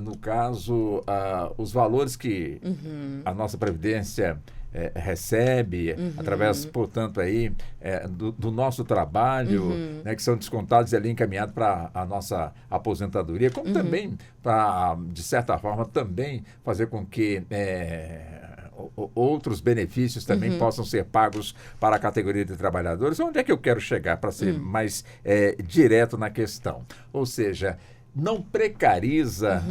no caso, os valores que a nossa Previdência recebe, através, portanto, aí, do nosso trabalho, né, que são descontados e ali encaminhados para a nossa aposentadoria, como também para, de certa forma, também fazer com que outros benefícios também possam ser pagos para a categoria de trabalhadores. Onde é que eu quero chegar para ser mais direto na questão? Ou seja, não precariza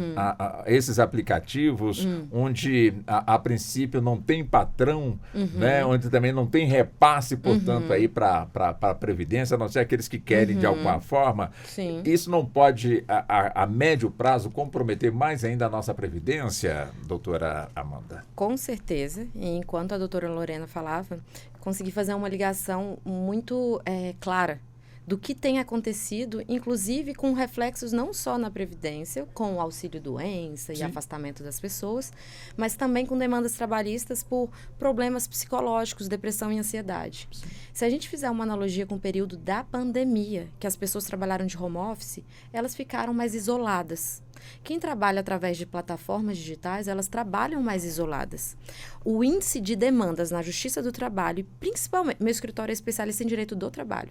esses aplicativos onde a princípio não tem patrão, né? Onde também não tem repasse, portanto, aí para a Previdência, a não ser aqueles que querem de alguma forma. Sim. Isso não pode, a médio prazo, comprometer mais ainda a nossa Previdência, doutora Amanda? Com certeza. E enquanto a doutora Lorena falava, consegui fazer uma ligação muito clara do que tem acontecido, inclusive com reflexos não só na Previdência, com o auxílio-doença e afastamento das pessoas, mas também com demandas trabalhistas por problemas psicológicos, depressão e ansiedade. Sim. Se a gente fizer uma analogia com o período da pandemia, que as pessoas trabalharam de home office, elas ficaram mais isoladas. Quem trabalha através de plataformas digitais, elas trabalham mais isoladas. O índice de demandas na Justiça do Trabalho, e principalmente, meu escritório é especialista em direito do trabalho,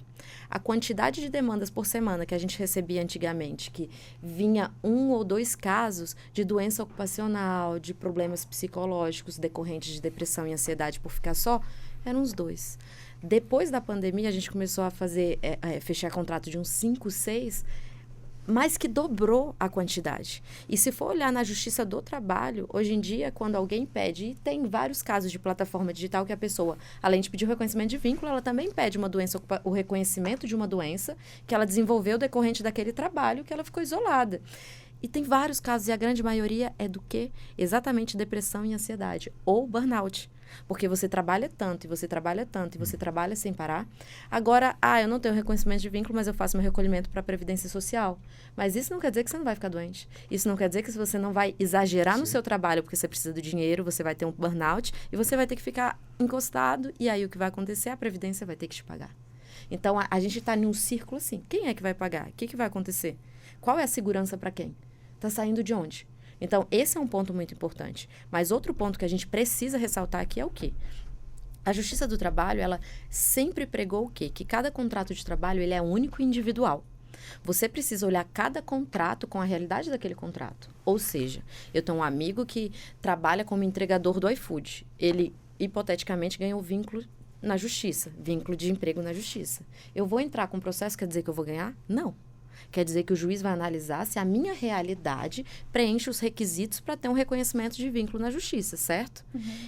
a quantidade de demandas por semana que a gente recebia antigamente, que vinha 1 ou 2 casos de doença ocupacional, de problemas psicológicos decorrentes de depressão e ansiedade por ficar só, eram uns 2. Depois da pandemia, a gente começou a fechar contrato de uns 5, 6, mais que dobrou a quantidade. E se for olhar na Justiça do Trabalho, hoje em dia, quando alguém pede, e tem vários casos de plataforma digital que a pessoa, além de pedir o reconhecimento de vínculo, ela também pede uma doença, o reconhecimento de uma doença que ela desenvolveu decorrente daquele trabalho, que ela ficou isolada. E tem vários casos, e a grande maioria é do quê? Exatamente depressão e ansiedade, ou burnout. Porque você trabalha tanto, e você trabalha tanto, e você trabalha sem parar. Agora, eu não tenho reconhecimento de vínculo, mas eu faço meu recolhimento para a Previdência Social. Mas isso não quer dizer que você não vai ficar doente. Isso não quer dizer que você não vai exagerar no seu trabalho, porque você precisa do dinheiro, você vai ter um burnout, e você vai ter que ficar encostado, e aí o que vai acontecer? A Previdência vai ter que te pagar. Então, a gente está num círculo assim. Quem é que vai pagar? O que vai acontecer? Qual é a segurança para quem? Está saindo de onde? Então, esse é um ponto muito importante. Mas outro ponto que a gente precisa ressaltar aqui é o quê? A Justiça do Trabalho, ela sempre pregou o quê? Que cada contrato de trabalho, ele é único e individual. Você precisa olhar cada contrato com a realidade daquele contrato. Ou seja, eu tenho um amigo que trabalha como entregador do iFood. Ele, hipoteticamente, ganhou vínculo na Justiça, vínculo de emprego na Justiça. Eu vou entrar com um processo, quer dizer que eu vou ganhar? Não. Quer dizer que o juiz vai analisar se a minha realidade preenche os requisitos para ter um reconhecimento de vínculo na Justiça, certo?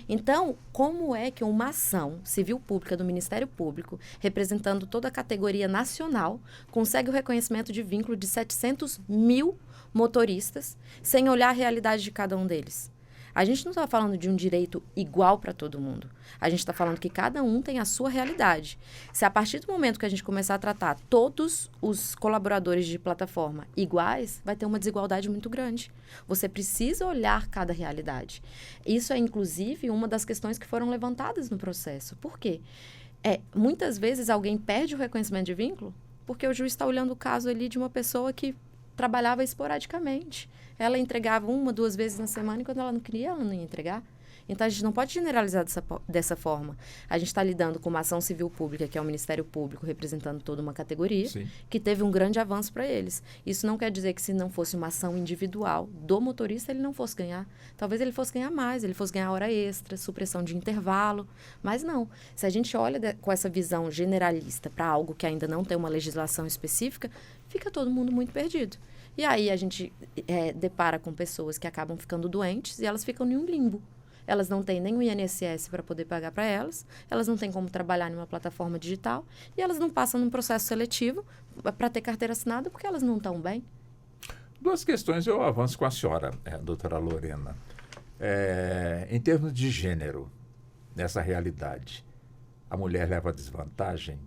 Então, como é que uma ação civil pública do Ministério Público, representando toda a categoria nacional, consegue o reconhecimento de vínculo de 700 mil motoristas, sem olhar a realidade de cada um deles? A gente não está falando de um direito igual para todo mundo. A gente está falando que cada um tem a sua realidade. Se a partir do momento que a gente começar a tratar todos os colaboradores de plataforma iguais, vai ter uma desigualdade muito grande. Você precisa olhar cada realidade. Isso é, inclusive, uma das questões que foram levantadas no processo. Por quê? Muitas vezes alguém perde o reconhecimento de vínculo porque o juiz está olhando o caso ali de uma pessoa que trabalhava esporadicamente. Ela entregava 1, 2 vezes na semana e quando ela não queria, ela não ia entregar. Então, a gente não pode generalizar dessa forma. A gente está lidando com uma ação civil pública, que é o Ministério Público, representando toda uma categoria, Sim. que teve um grande avanço para eles. Isso não quer dizer que se não fosse uma ação individual do motorista, ele não fosse ganhar. Talvez ele fosse ganhar mais, ele fosse ganhar hora extra, supressão de intervalo. Mas não. Se a gente olha com essa visão generalista para algo que ainda não tem uma legislação específica, fica todo mundo muito perdido. E aí a gente depara com pessoas que acabam ficando doentes e elas ficam em um limbo. Elas não têm nem o INSS para poder pagar para elas, elas não têm como trabalhar em uma plataforma digital e elas não passam num processo seletivo para ter carteira assinada porque elas não estão bem. Duas questões eu avanço com a senhora, doutora Lorena. Em termos de gênero, nessa realidade, a mulher leva desvantagem?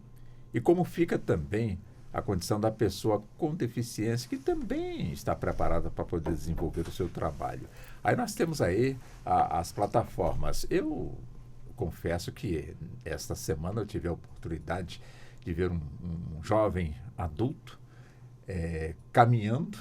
E como fica também a condição da pessoa com deficiência que também está preparada para poder desenvolver o seu trabalho? Aí nós temos aí as plataformas. Eu confesso que esta semana eu tive a oportunidade de ver um jovem adulto caminhando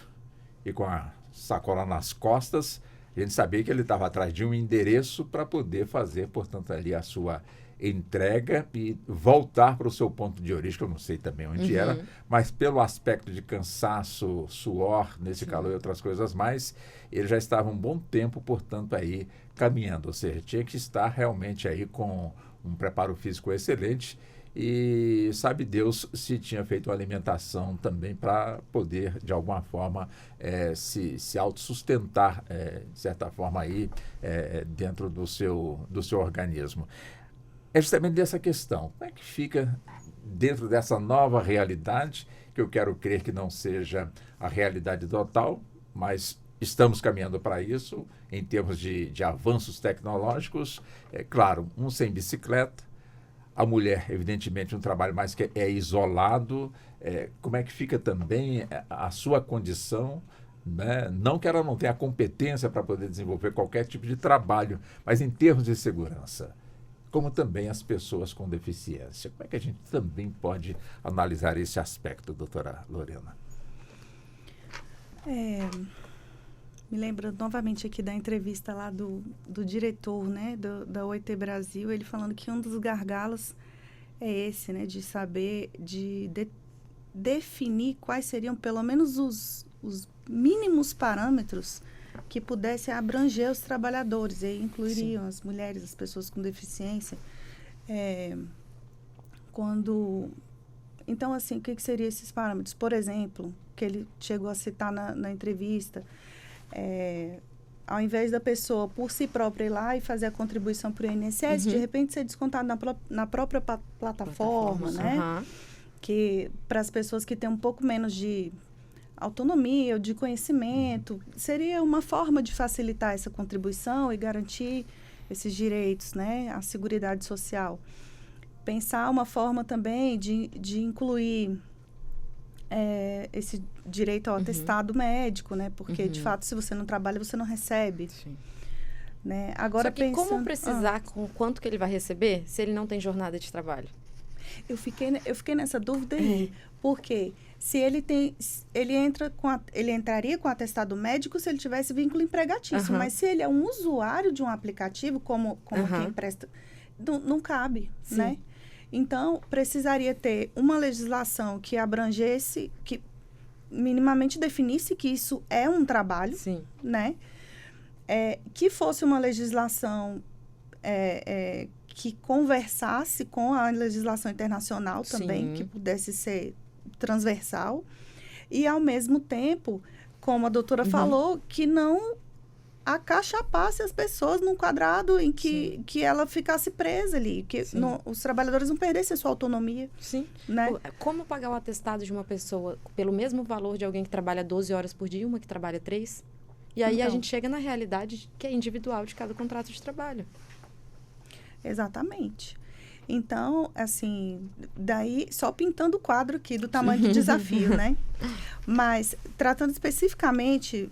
e com a sacola nas costas. A gente sabia que ele estava atrás de um endereço para poder fazer, portanto, ali a sua entrega e voltar para o seu ponto de origem, que eu não sei também onde era, mas pelo aspecto de cansaço, suor, nesse calor e outras coisas mais, ele já estava um bom tempo, portanto, aí caminhando, ou seja, tinha que estar realmente aí com um preparo físico excelente e sabe Deus se tinha feito uma alimentação também para poder, de alguma forma, se autossustentar, de certa forma, aí, dentro do seu organismo. É justamente dessa questão. Como é que fica dentro dessa nova realidade, que eu quero crer que não seja a realidade total, mas estamos caminhando para isso, em termos de avanços tecnológicos. Claro, um sem bicicleta, a mulher, evidentemente, um trabalho mais que é isolado. Como é que fica também a sua condição, né? Não que ela não tenha a competência para poder desenvolver qualquer tipo de trabalho, mas em termos de segurança, como também as pessoas com deficiência. Como é que a gente também pode analisar esse aspecto, doutora Lorena? Me lembrando novamente aqui da entrevista lá do diretor, né, da OIT Brasil, ele falando que um dos gargalos é esse, né, de saber, definir quais seriam pelo menos os mínimos parâmetros que pudessem abranger os trabalhadores, e aí incluiriam as mulheres, as pessoas com deficiência. Então, assim, o que seriam esses parâmetros? Por exemplo, que ele chegou a citar na entrevista, ao invés da pessoa, por si própria, ir lá e fazer a contribuição para o INSS, de repente ser descontado na própria plataforma, né? Que para as pessoas que têm um pouco menos de autonomia ou de conhecimento, seria uma forma de facilitar essa contribuição e garantir esses direitos, né, a Seguridade Social. Pensar uma forma também de incluir esse direito ao atestado médico, né, porque, de fato, se você não trabalha, você não recebe. Sim. Né? Agora, só que como precisar com quanto que ele vai receber se ele não tem jornada de trabalho? Eu fiquei nessa dúvida aí, porque se ele ele entraria com atestado médico se ele tivesse vínculo empregatício, mas se ele é um usuário de um aplicativo, como quem presta, não cabe, né? Então, precisaria ter uma legislação que abrangesse, que minimamente definisse que isso é um trabalho, né? Que fosse uma legislação que conversasse com a legislação internacional também, que pudesse ser transversal, e, ao mesmo tempo, como a doutora falou, que não acachapasse as pessoas num quadrado em que ela ficasse presa ali, que os trabalhadores não perdessem a sua autonomia. Né? Como pagar o atestado de uma pessoa pelo mesmo valor de alguém que trabalha 12 horas por dia e uma que trabalha 3? E aí a gente chega na realidade que é individual de cada contrato de trabalho. Exatamente. Então, assim, daí só pintando o quadro aqui do tamanho do desafio, né? Mas, tratando especificamente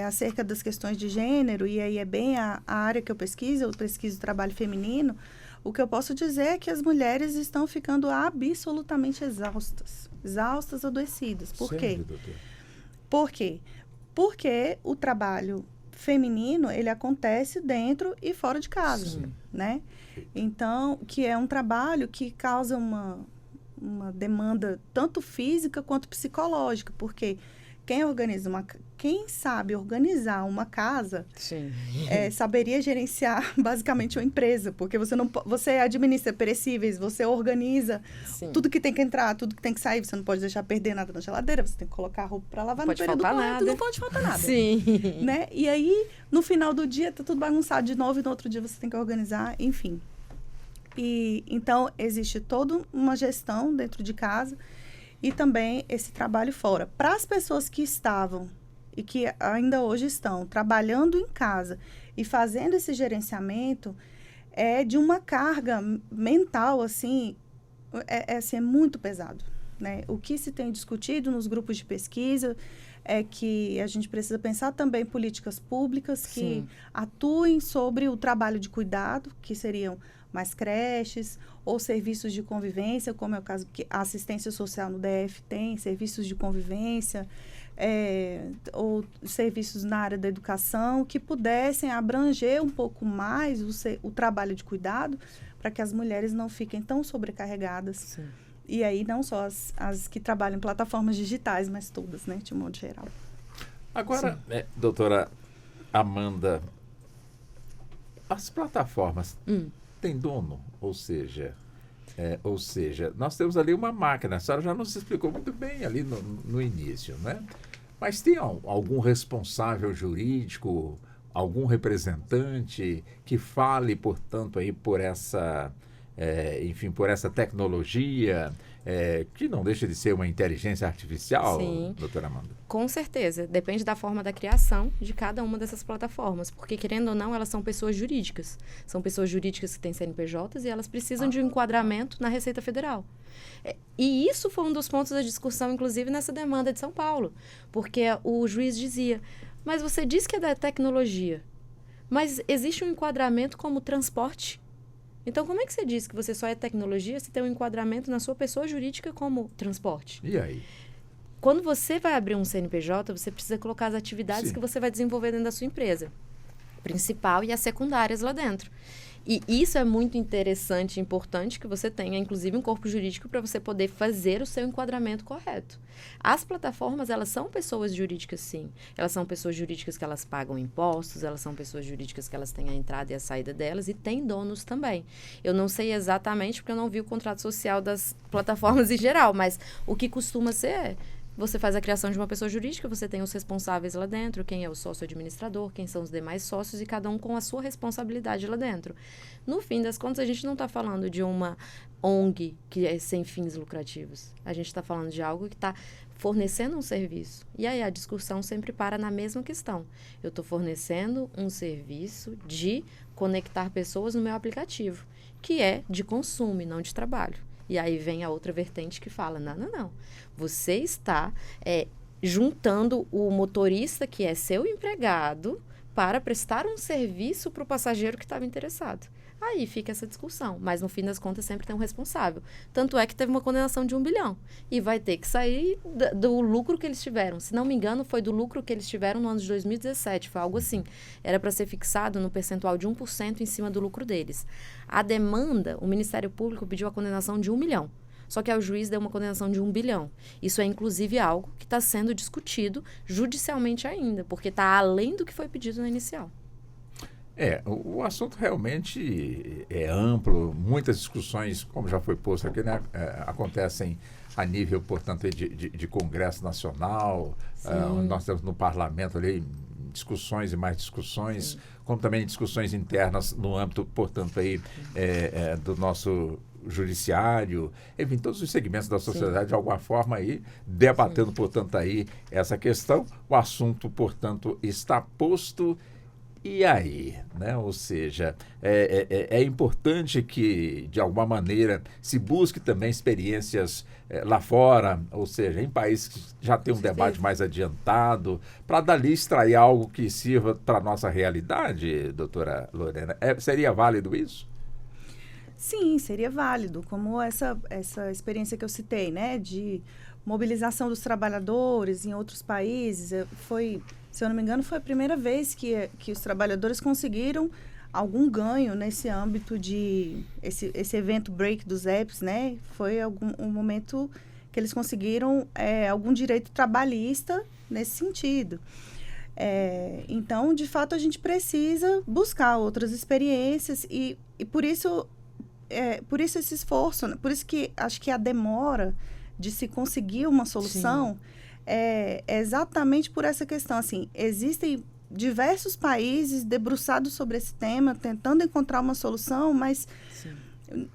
acerca das questões de gênero, e aí é bem a área que eu pesquiso trabalho feminino, o que eu posso dizer é que as mulheres estão ficando absolutamente exaustas, adoecidas. Por quê? Por quê? Porque o trabalho feminino, ele acontece dentro e fora de casa, né? Então, que é um trabalho que causa uma demanda tanto física quanto psicológica, porque quem sabe organizar uma casa Sim. saberia gerenciar basicamente uma empresa, porque você administra perecíveis, você organiza Sim. tudo que tem que entrar, tudo que tem que sair, você não pode deixar perder nada na geladeira, você tem que colocar a roupa para lavar no período correto, não pode faltar nada. Sim. Né? E aí, no final do dia, tá tudo bagunçado de novo e no outro dia você tem que organizar, enfim. E então existe toda uma gestão dentro de casa e também esse trabalho fora. Para as pessoas que estavam e que ainda hoje estão trabalhando em casa e fazendo esse gerenciamento, é de uma carga mental, assim, é muito pesado, né? O que se tem discutido nos grupos de pesquisa é que a gente precisa pensar também políticas públicas que Sim. atuem sobre o trabalho de cuidado, que seriam mais creches ou serviços de convivência, como é o caso que a assistência social no DF tem, serviços de convivência, ou serviços na área da educação, que pudessem abranger um pouco mais o trabalho de cuidado, para que as mulheres não fiquem tão sobrecarregadas. Sim. E aí não só as que trabalham em plataformas digitais, mas todas, né, de um modo geral. Agora, doutora Amanda, as plataformas têm dono? Ou seja, nós temos ali uma máquina, a senhora já nos explicou muito bem ali no início, né? Mas tem algum responsável jurídico, algum representante que fale, portanto, aí por essa, por essa tecnologia, que não deixa de ser uma inteligência artificial, Sim. doutora Amanda? Com certeza. Depende da forma da criação de cada uma dessas plataformas. Porque, querendo ou não, elas são pessoas jurídicas. São pessoas jurídicas que têm CNPJs e elas precisam de um enquadramento na Receita Federal. E isso foi um dos pontos da discussão, inclusive, nessa demanda de São Paulo. Porque o juiz dizia, mas você diz que é da tecnologia, mas existe um enquadramento como transporte. Então, como é que você diz que você só é tecnologia se tem um enquadramento na sua pessoa jurídica como transporte? E aí? Quando você vai abrir um CNPJ, você precisa colocar as atividades Sim. que você vai desenvolver dentro da sua empresa. Principal e as secundárias lá dentro. E isso é muito interessante e importante que você tenha, inclusive, um corpo jurídico para você poder fazer o seu enquadramento correto. As plataformas, elas são pessoas jurídicas, sim. Elas são pessoas jurídicas que elas pagam impostos, elas são pessoas jurídicas que elas têm a entrada e a saída delas e têm donos também. Eu não sei exatamente porque eu não vi o contrato social das plataformas em geral, mas o que costuma ser você faz a criação de uma pessoa jurídica, você tem os responsáveis lá dentro, quem é o sócio administrador, quem são os demais sócios e cada um com a sua responsabilidade lá dentro. No fim das contas, a gente não está falando de uma ONG que é sem fins lucrativos. A gente está falando de algo que está fornecendo um serviço. E aí a discussão sempre para na mesma questão. Eu estou fornecendo um serviço de conectar pessoas no meu aplicativo, que é de consumo e não de trabalho. E aí vem a outra vertente que fala, não. Você está juntando o motorista, que é seu empregado, para prestar um serviço para o passageiro que estava interessado. Aí fica essa discussão, mas no fim das contas sempre tem um responsável. Tanto é que teve uma condenação de 1 bilhão e vai ter que sair do lucro que eles tiveram. Se não me engano, foi do lucro que eles tiveram no ano de 2017, foi algo assim. Era para ser fixado no percentual de 1% em cima do lucro deles. A demanda, o Ministério Público pediu a condenação de 1 milhão. Só que o juiz deu uma condenação de 1 bilhão. Isso é, inclusive, algo que está sendo discutido judicialmente ainda, porque está além do que foi pedido na inicial. O assunto realmente é amplo, muitas discussões, como já foi posto aqui, né, acontecem a nível, portanto, de Congresso Nacional, nós temos no Parlamento ali discussões e mais discussões, como também discussões internas no âmbito, portanto, aí, do nosso judiciário, enfim, todos os segmentos da sociedade, de alguma forma, aí, debatendo, portanto, aí essa questão. O assunto, portanto, está posto. E aí, né? Ou seja, é importante que, de alguma maneira, se busque também experiências lá fora, ou seja, em países que já tem um debate mais adiantado, para dali extrair algo que sirva para a nossa realidade, doutora Lorena. Seria válido isso? Sim, seria válido, como essa experiência que eu citei, né, de mobilização dos trabalhadores em outros países. Se eu não me engano, foi a primeira vez que os trabalhadores conseguiram algum ganho nesse âmbito de esse evento break dos apps, né? Foi um momento que que eles conseguiram algum direito trabalhista nesse sentido. Então, de fato, a gente precisa buscar outras experiências e por isso esse esforço, né? Por isso que acho que a demora de se conseguir uma solução é exatamente por essa questão. Assim, existem diversos países debruçados sobre esse tema, tentando encontrar uma solução, mas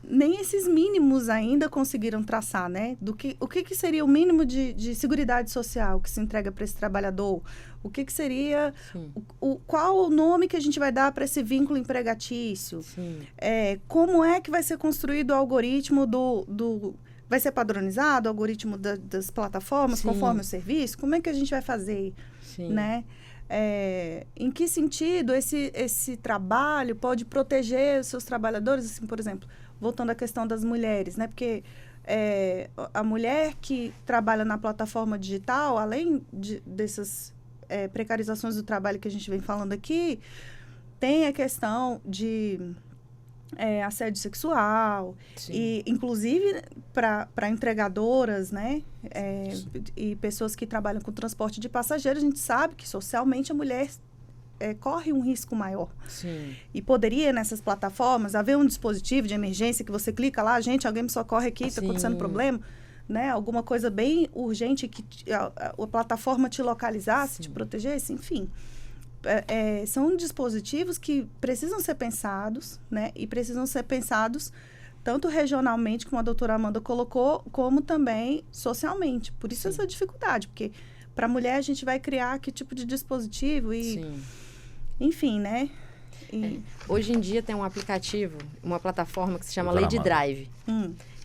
nem esses mínimos ainda conseguiram traçar, né? O que seria o mínimo de seguridade social que se entrega para esse trabalhador? O que seria... qual o nome que a gente vai dar para esse vínculo empregatício? Como é que vai ser construído o algoritmo vai ser padronizado o algoritmo das plataformas conforme o serviço? Como é que a gente vai fazer? Né? Em que sentido esse trabalho pode proteger os seus trabalhadores? Assim, por exemplo, voltando à questão das mulheres, né? Porque a mulher que trabalha na plataforma digital, além dessas precarizações do trabalho que a gente vem falando aqui, tem a questão de assédio sexual, e inclusive para entregadoras, né? E pessoas que trabalham com transporte de passageiros, a gente sabe que socialmente a mulher corre um risco maior. E poderia, nessas plataformas, haver um dispositivo de emergência que você clica lá, gente, alguém me socorre aqui, está acontecendo problema, né? Alguma coisa bem urgente que a plataforma te localizasse, te protegesse, enfim. São dispositivos que precisam ser pensados, né? E precisam ser pensados tanto regionalmente, como a doutora Amanda colocou, como também socialmente. Por isso essa dificuldade, porque para a mulher a gente vai criar que tipo de dispositivo e... Enfim, né? Hoje em dia tem um aplicativo, uma plataforma que se chama Doutora Lady Amanda. Drive.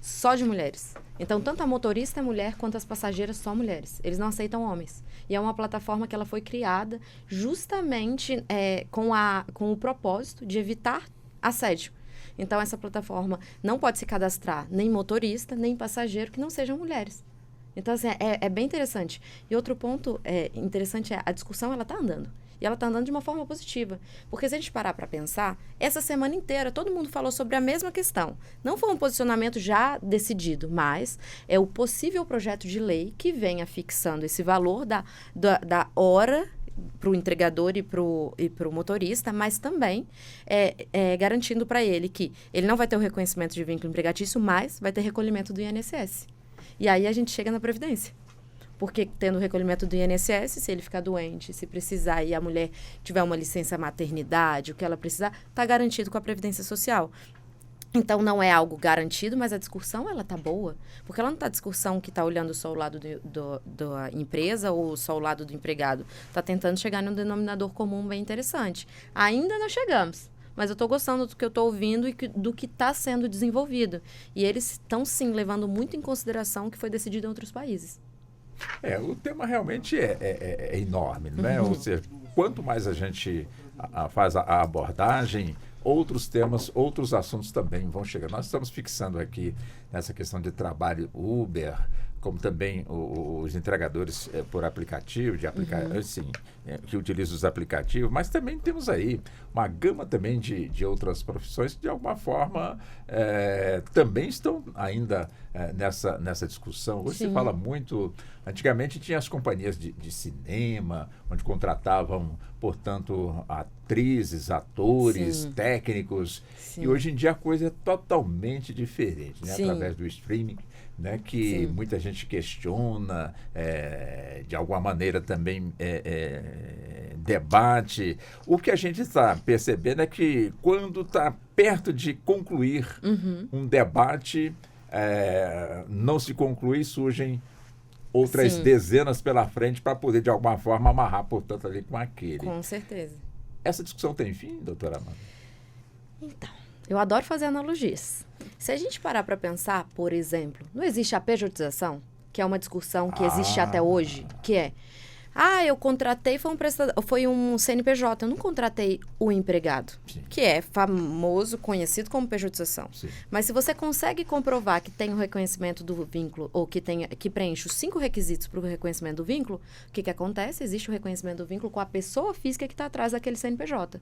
Só de mulheres. Então, tanto a motorista é mulher, quanto as passageiras só mulheres. Eles não aceitam homens. E é uma plataforma que ela foi criada justamente com o propósito de evitar assédio. Então, essa plataforma não pode se cadastrar nem motorista, nem passageiro que não sejam mulheres. Então, assim, é bem interessante. E outro ponto interessante a discussão, ela está andando. E ela está andando de uma forma positiva. Porque se a gente parar para pensar, essa semana inteira todo mundo falou sobre a mesma questão. Não foi um posicionamento já decidido, mas é o possível projeto de lei que venha fixando esse valor da hora para o entregador e para o motorista, mas também garantindo para ele que ele não vai ter o reconhecimento de vínculo empregatício, mas vai ter recolhimento do INSS. E aí a gente chega na Previdência. Porque tendo o recolhimento do INSS, se ele ficar doente, se precisar e a mulher tiver uma licença maternidade, o que ela precisar, está garantido com a Previdência Social. Então, não é algo garantido, mas a discussão, ela tá boa. Porque ela não tá discussão que está olhando só o lado da empresa ou só o lado do empregado. Está tentando chegar num denominador comum bem interessante. Ainda não chegamos. Mas eu estou gostando do que eu estou ouvindo e do que está sendo desenvolvido. E eles estão, sim, levando muito em consideração o que foi decidido em outros países. O tema realmente é enorme, né? Ou seja, quanto mais a gente faz a abordagem, outros temas, outros assuntos também vão chegar. Nós estamos fixando aqui nessa questão de trabalho Uber, como também os entregadores por aplicativo, assim, que utilizam os aplicativos, mas também temos aí uma gama também de outras profissões que, de alguma forma, também estão ainda nessa discussão. Hoje se fala muito... Antigamente tinha as companhias de cinema, onde contratavam, portanto, atrizes, atores, técnicos, e hoje em dia a coisa é totalmente diferente, né? Através do streaming, né? Que muita gente questiona, de alguma maneira também debate. O que a gente está percebendo é que quando está perto de concluir um debate, não se conclui, surgem outras dezenas pela frente para poder, de alguma forma, amarrar, portanto, ali com aquele. Com certeza. Essa discussão tem fim, doutora Amanda? Então, eu adoro fazer analogias. Se a gente parar para pensar, por exemplo, não existe a pejotização, que é uma discussão que existe até hoje, que é... eu contratei, foi um CNPJ, eu não contratei o empregado, que é famoso, conhecido como pejotização. Mas se você consegue comprovar que tem o reconhecimento do vínculo, ou que preenche os 5 requisitos para o reconhecimento do vínculo, o que acontece? Existe o reconhecimento do vínculo com a pessoa física que está atrás daquele CNPJ.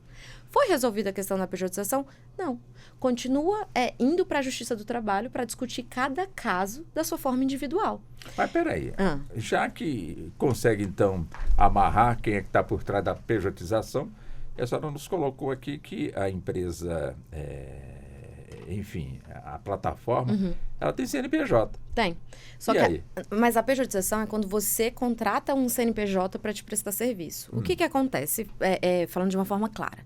Foi resolvida a questão da pejotização? Não. Continua indo para a Justiça do Trabalho para discutir cada caso da sua forma individual. Mas peraí, já que consegue então amarrar quem é que está por trás da pejotização, a senhora nos colocou aqui que a empresa, enfim, a plataforma, ela tem CNPJ. Tem. Só E que aí? mas a pejotização é quando você contrata um CNPJ para te prestar serviço. O que acontece? Falando de uma forma clara.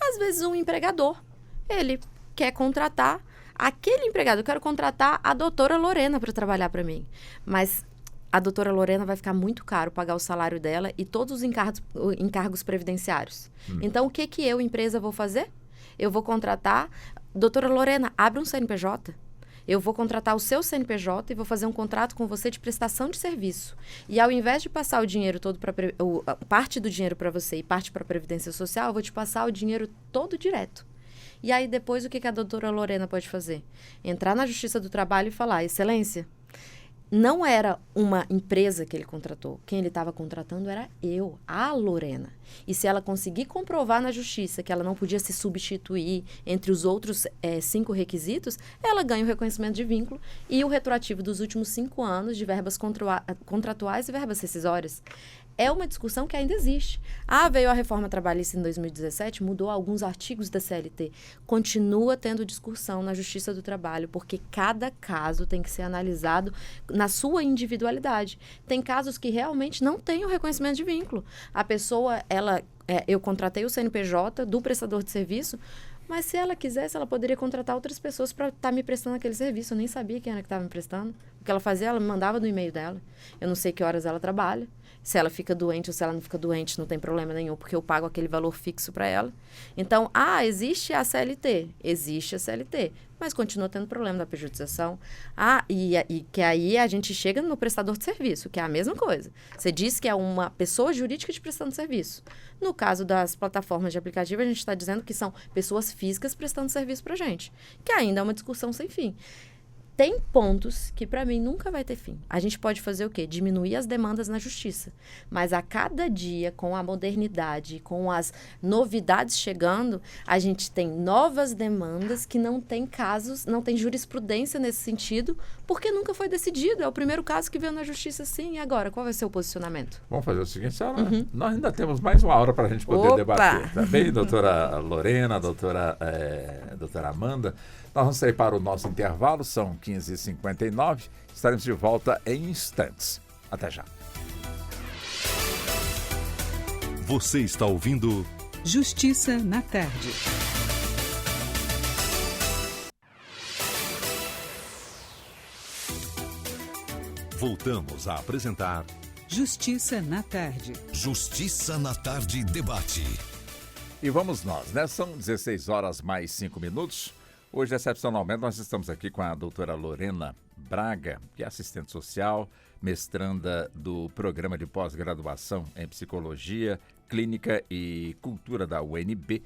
Às vezes um empregador, ele quer contratar aquele empregado. Eu quero contratar a doutora Lorena para trabalhar para mim. Mas a doutora Lorena vai ficar muito caro pagar o salário dela e todos os encargos previdenciários. Então, o que eu, empresa, vou fazer? Eu vou contratar... Doutora Lorena, abre um CNPJ. Eu vou contratar o seu CNPJ e vou fazer um contrato com você de prestação de serviço. E ao invés de passar o dinheiro todo para parte do dinheiro para você e parte para a Previdência Social, eu vou te passar o dinheiro todo direto. E aí depois o que a doutora Lorena pode fazer? Entrar na Justiça do Trabalho e falar, Excelência, não era uma empresa que ele contratou. Quem ele estava contratando era eu, a Lorena. E se ela conseguir comprovar na justiça que ela não podia se substituir entre os outros 5 requisitos, ela ganha o reconhecimento de vínculo e o retroativo dos últimos 5 anos de verbas contratuais e verbas rescisórias. É uma discussão que ainda existe. Veio a reforma trabalhista em 2017, mudou alguns artigos da CLT. Continua tendo discussão na Justiça do Trabalho, porque cada caso tem que ser analisado na sua individualidade. Tem casos que realmente não têm o reconhecimento de vínculo. A pessoa, eu contratei o CNPJ do prestador de serviço, mas se ela quisesse, ela poderia contratar outras pessoas para estar me prestando aquele serviço. Eu nem sabia quem era que estava me prestando. O que ela fazia, ela me mandava no e-mail dela. Eu não sei que horas ela trabalha. Se ela fica doente ou se ela não fica doente, não tem problema nenhum, porque eu pago aquele valor fixo para ela. Então, existe a CLT. Existe a CLT. Mas continua tendo problema da pejotização. E que aí a gente chega no prestador de serviço, que é a mesma coisa. Você diz que é uma pessoa jurídica te prestando serviço. No caso das plataformas de aplicativo, a gente está dizendo que são pessoas físicas prestando serviço para a gente. Que ainda é uma discussão sem fim. Tem pontos que, para mim, nunca vai ter fim. A gente pode fazer o quê? Diminuir as demandas na justiça. Mas a cada dia, com a modernidade, com as novidades chegando, a gente tem novas demandas que não tem casos, não tem jurisprudência nesse sentido, porque nunca foi decidido. É o primeiro caso que veio na justiça, sim. E agora, qual vai ser o posicionamento? Vamos fazer o seguinte, senhora, nós ainda temos mais uma hora para a gente poder debater. Tá bem, doutora Lorena, doutora Amanda? Nós vamos sair para o nosso intervalo, são 15h59, estaremos de volta em instantes. Até já. Você está ouvindo Justiça na Tarde. Voltamos a apresentar Justiça na Tarde. Justiça na Tarde Debate. E vamos nós, né? São 16 horas mais 5 minutos. Hoje, excepcionalmente, nós estamos aqui com a doutora Lorena Braga, que é assistente social, mestranda do Programa de Pós-Graduação em Psicologia, Clínica e Cultura da UNB,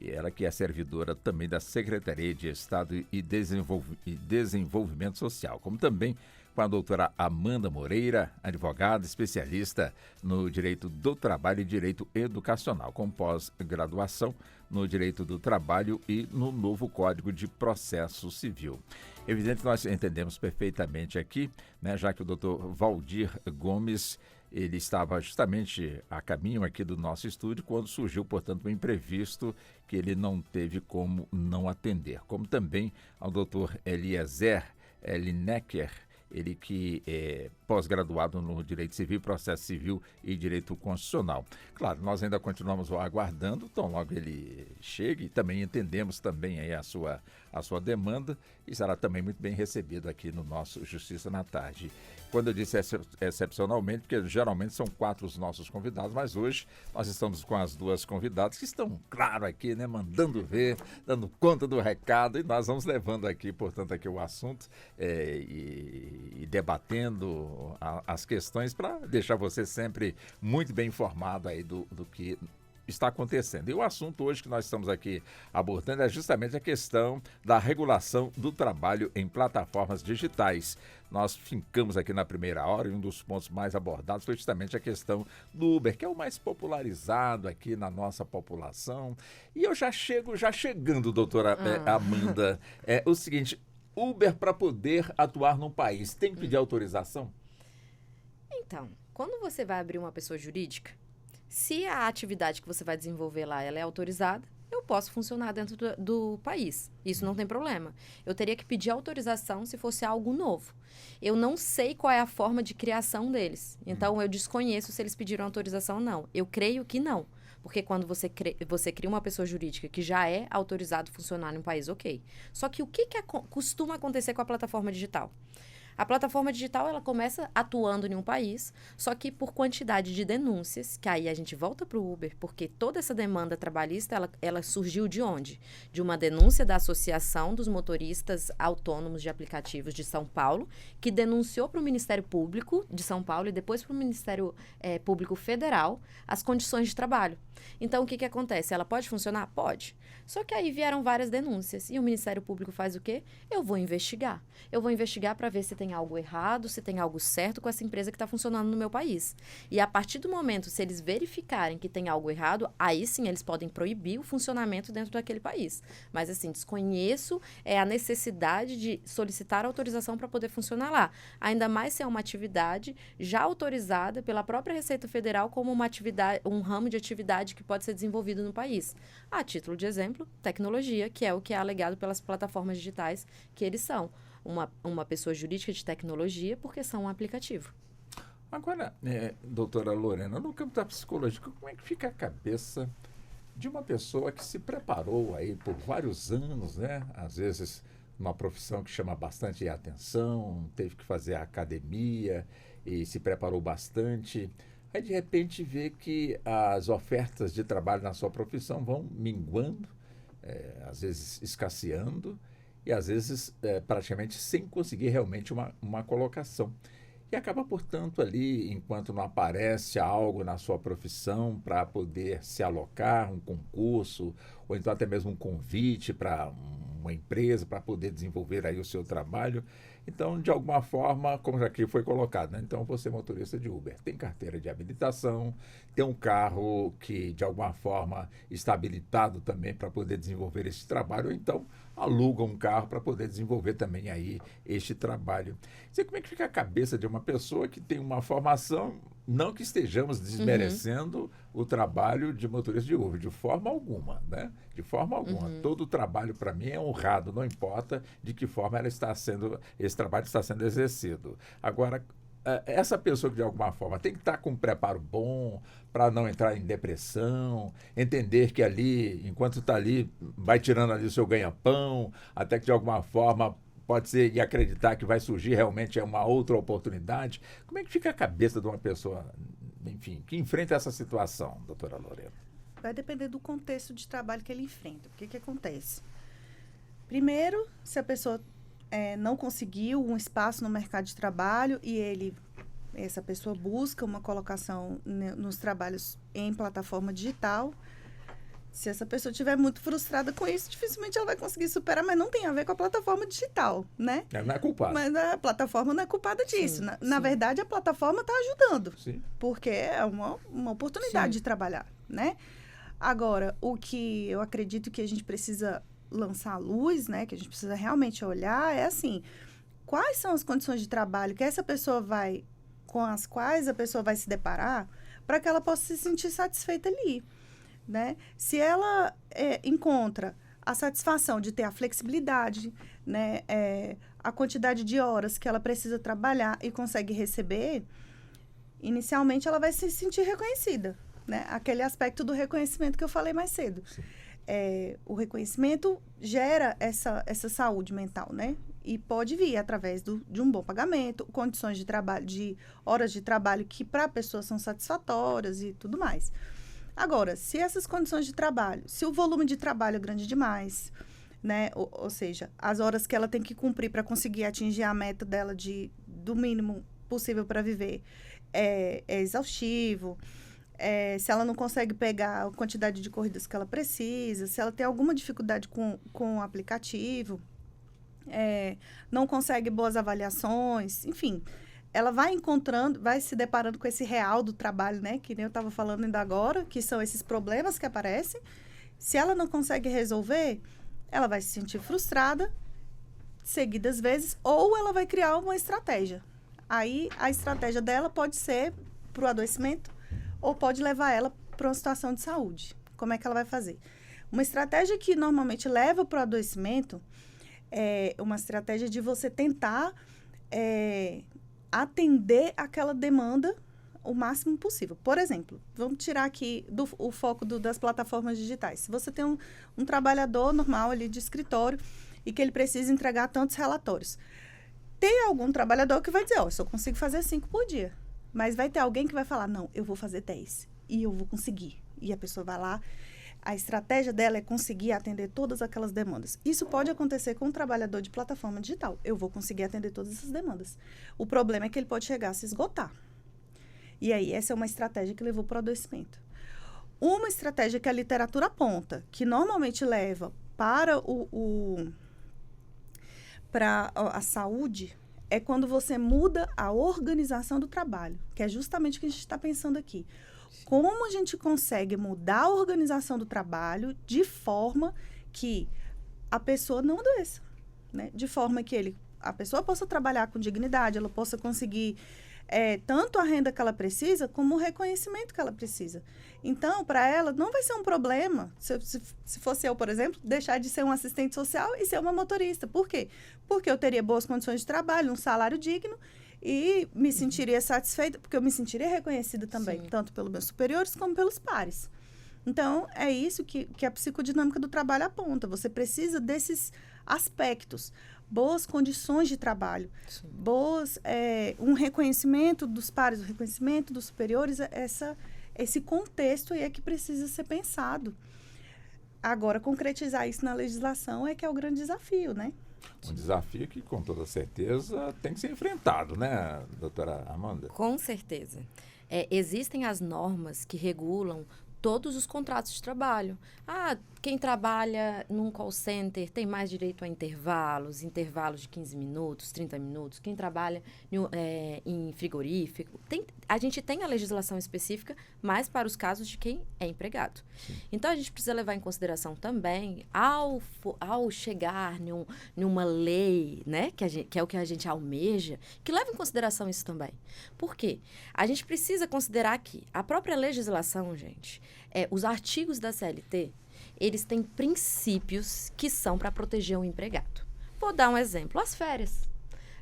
e ela que é servidora também da Secretaria de Estado e Desenvolvimento Social, como também com a doutora Amanda Moreira, advogada especialista no Direito do Trabalho e Direito Educacional, com pós-graduação no Direito do Trabalho e no novo Código de Processo Civil. Evidente que nós entendemos perfeitamente aqui, né, já que o doutor Valdir Gomes, ele estava justamente a caminho aqui do nosso estúdio quando surgiu, portanto, um imprevisto que ele não teve como não atender. Como também ao doutor Eliezer Lineker, ele que é pós-graduado no Direito Civil, Processo Civil e Direito Constitucional. Claro, nós ainda continuamos aguardando, então logo ele chegue, e também entendemos também aí a sua demanda e será também muito bem recebido aqui no nosso Justiça na Tarde. Quando eu disse excepcionalmente, porque geralmente são 4 os nossos convidados, mas hoje nós estamos com as 2 convidadas que estão, claro, aqui, né, mandando ver, dando conta do recado, e nós vamos levando aqui, portanto, aqui o assunto e debatendo as questões para deixar você sempre muito bem informado aí do que está acontecendo. E o assunto hoje que nós estamos aqui abordando é justamente a questão da regulação do trabalho em plataformas digitais. Nós fincamos aqui na primeira hora e um dos pontos mais abordados foi justamente a questão do Uber, que é o mais popularizado aqui na nossa população. E eu já chegando, doutora Amanda, o seguinte, Uber, para poder atuar no país, tem que pedir autorização? Então, quando você vai abrir uma pessoa jurídica, se a atividade que você vai desenvolver lá ela é autorizada, eu posso funcionar dentro do país. Isso não tem problema. Eu teria que pedir autorização se fosse algo novo. Eu não sei qual é a forma de criação deles. Então, eu desconheço se eles pediram autorização ou não. Eu creio que não. Porque quando você cria uma pessoa jurídica que já é autorizado a funcionar em um país, ok. Só que o que costuma acontecer com a plataforma digital? A plataforma digital, ela começa atuando em um país, só que por quantidade de denúncias, que aí a gente volta para o Uber, porque toda essa demanda trabalhista, ela surgiu de onde? De uma denúncia da Associação dos Motoristas Autônomos de Aplicativos de São Paulo, que denunciou para o Ministério Público de São Paulo e depois para o Ministério Público Federal as condições de trabalho. Então, o que acontece? Ela pode funcionar? Pode. Só que aí vieram várias denúncias. E o Ministério Público faz o quê? Eu vou investigar. Eu vou investigar para ver se tem algo errado, se tem algo certo com essa empresa que está funcionando no meu país. E a partir do momento, se eles verificarem que tem algo errado, aí sim eles podem proibir o funcionamento dentro daquele país. Mas assim, desconheço a necessidade de solicitar autorização para poder funcionar lá. Ainda mais se é uma atividade já autorizada pela própria Receita Federal como uma atividade, um ramo de atividade que pode ser desenvolvido no país. A título de exemplo, tecnologia, que é o que é alegado pelas plataformas digitais que eles são. Uma pessoa jurídica de tecnologia, porque são um aplicativo. Agora, doutora Lorena, no campo da psicologia, como é que fica a cabeça de uma pessoa que se preparou aí por vários anos, né? Às vezes, uma profissão que chama bastante atenção, teve que fazer a academia e se preparou bastante. Aí, de repente, vê que as ofertas de trabalho na sua profissão vão minguando, às vezes escasseando, e às vezes praticamente sem conseguir realmente uma colocação. E acaba, portanto, ali, enquanto não aparece algo na sua profissão para poder se alocar, um concurso, ou então até mesmo um convite para uma empresa para poder desenvolver aí o seu trabalho. Então, de alguma forma, como aqui foi colocado, né? Então, você é motorista de Uber, tem carteira de habilitação, tem um carro que, de alguma forma, está habilitado também para poder desenvolver esse trabalho, ou então aluga um carro para poder desenvolver também aí este trabalho. Sei como é que fica a cabeça de uma pessoa que tem uma formação, não que estejamos desmerecendo o trabalho de motorista de Uber, de forma alguma, né? De forma alguma. Todo trabalho, para mim, é honrado, não importa de que forma esse trabalho está sendo exercido. Agora, essa pessoa que, de alguma forma, tem que estar com um preparo bom para não entrar em depressão, entender que ali, enquanto está ali, vai tirando ali o seu ganha-pão, até que, de alguma forma, pode ser, e acreditar que vai surgir realmente uma outra oportunidade. Como é que fica a cabeça de uma pessoa, enfim, que enfrenta essa situação, doutora Lorena? Vai depender do contexto de trabalho que ele enfrenta. O que acontece? Primeiro, se a pessoa não conseguiu um espaço no mercado de trabalho e essa pessoa busca uma colocação nos trabalhos em plataforma digital, se essa pessoa estiver muito frustrada com isso, dificilmente ela vai conseguir superar, mas não tem a ver com a plataforma digital, né? Não é culpada. Mas a plataforma não é culpada disso. Sim, Na verdade, a plataforma está ajudando, Sim. porque é uma oportunidade de trabalhar, né? Agora, o que eu acredito que a gente precisa lançar à luz, né, que a gente precisa realmente olhar, é assim, quais são as condições de trabalho que essa pessoa com as quais a pessoa vai se deparar para que ela possa se sentir satisfeita ali, né? Se ela encontra a satisfação de ter a flexibilidade, né, a quantidade de horas que ela precisa trabalhar e consegue receber, inicialmente ela vai se sentir reconhecida, né? Aquele aspecto do reconhecimento que eu falei mais cedo. O reconhecimento gera essa saúde mental, né? E pode vir através de um bom pagamento, condições de trabalho, de horas de trabalho que para a pessoa são satisfatórias e tudo mais. Agora, se essas condições de trabalho, se o volume de trabalho é grande demais, né? Ou seja, as horas que ela tem que cumprir para conseguir atingir a meta dela do mínimo possível para viver é exaustivo. Se ela não consegue pegar a quantidade de corridas que ela precisa, se ela tem alguma dificuldade com o aplicativo, não consegue boas avaliações, enfim, ela vai se deparando com esse real do trabalho, né? Que nem eu estava falando ainda agora, que são esses problemas que aparecem. Se ela não consegue resolver, ela vai se sentir frustrada, seguidas vezes, ou ela vai criar uma estratégia. Aí a estratégia dela pode ser para o adoecimento ou pode levar ela para uma situação de saúde. Como é que ela vai fazer? Uma estratégia que normalmente leva para o adoecimento é uma estratégia de você tentar atender aquela demanda o máximo possível. Por exemplo, vamos tirar aqui o foco das plataformas digitais. Se você tem um trabalhador normal ali de escritório e que ele precisa entregar tantos relatórios, tem algum trabalhador que vai dizer, eu só consigo fazer 5 por dia. Mas vai ter alguém que vai falar, não, eu vou fazer 10 e eu vou conseguir. E a pessoa vai lá, a estratégia dela é conseguir atender todas aquelas demandas. Isso pode acontecer com um trabalhador de plataforma digital. Eu vou conseguir atender todas essas demandas. O problema é que ele pode chegar a se esgotar. E aí, essa é uma estratégia que levou para o adoecimento. Uma estratégia que a literatura aponta, que normalmente leva para para a saúde, é quando você muda a organização do trabalho, que é justamente o que a gente está pensando aqui. Como a gente consegue mudar a organização do trabalho de forma que a pessoa não adoeça, né? De forma que a pessoa possa trabalhar com dignidade, ela possa conseguir tanto a renda que ela precisa, como o reconhecimento que ela precisa. Então, para ela, não vai ser um problema, se fosse eu, por exemplo, deixar de ser um assistente social e ser uma motorista. Por quê? Porque eu teria boas condições de trabalho, um salário digno e me sentiria satisfeita, porque eu me sentiria reconhecida também, tanto pelos meus superiores como pelos pares. Então, é isso que a psicodinâmica do trabalho aponta. Você precisa desses aspectos. Boas condições de trabalho, um reconhecimento dos pares, um reconhecimento dos superiores, esse contexto aí é que precisa ser pensado. Agora, concretizar isso na legislação é que é o grande desafio, né? Um desafio que, com toda certeza, tem que ser enfrentado, né, doutora Amanda? Com certeza. Existem as normas que regulam todos os contratos de trabalho. Quem trabalha num call center tem mais direito a intervalos de 15 minutos, 30 minutos. Quem trabalha em frigorífico. A gente tem a legislação específica, mas para os casos de quem é empregado. Sim. Então, a gente precisa levar em consideração também, ao chegar numa lei, né, que é o que a gente almeja, que leva em consideração isso também. Por quê? A gente precisa considerar que a própria legislação, gente, os artigos da CLT, eles têm princípios que são para proteger o empregado. Vou dar um exemplo. As férias.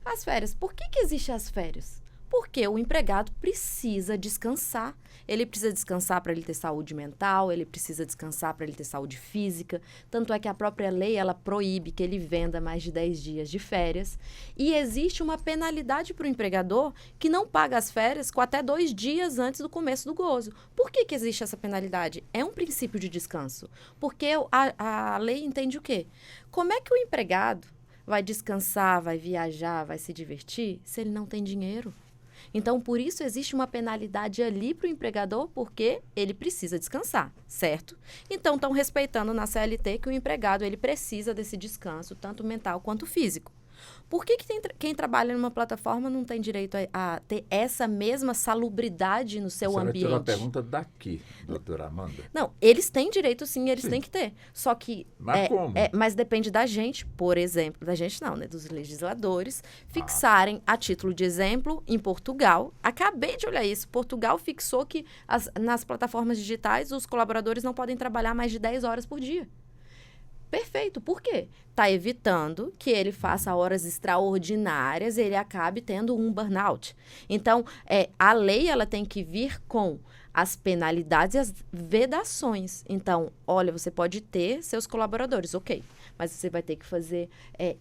As férias. Por que existem as férias? Porque o empregado precisa descansar. Ele precisa descansar para ele ter saúde mental, ele precisa descansar para ele ter saúde física. Tanto é que a própria lei, ela proíbe que ele venda mais de 10 dias de férias. E existe uma penalidade para o empregador que não paga as férias com até 2 dias antes do começo do gozo. Por que existe essa penalidade? É um princípio de descanso. Porque a lei entende o quê? Como é que o empregado vai descansar, vai viajar, vai se divertir se ele não tem dinheiro? Então, por isso, existe uma penalidade ali para o empregador, porque ele precisa descansar, certo? Então, estão respeitando na CLT que o empregado ele precisa desse descanso, tanto mental quanto físico. Por que quem trabalha numa plataforma não tem direito a ter essa mesma salubridade no seu ambiente? Tirou a pergunta daqui, doutora Amanda. Não, eles têm direito sim, eles têm que ter. Só que... Mas como? Mas depende da gente, por exemplo, da gente não, né? Dos legisladores, fixarem, a título de exemplo, em Portugal. Acabei de olhar isso. Portugal fixou que nas plataformas digitais os colaboradores não podem trabalhar mais de 10 horas por dia. Perfeito. Por quê? Está evitando que ele faça horas extraordinárias e ele acabe tendo um burnout. Então, a lei ela tem que vir com as penalidades e as vedações. Então, olha, você pode ter seus colaboradores, ok, mas você vai ter que fazer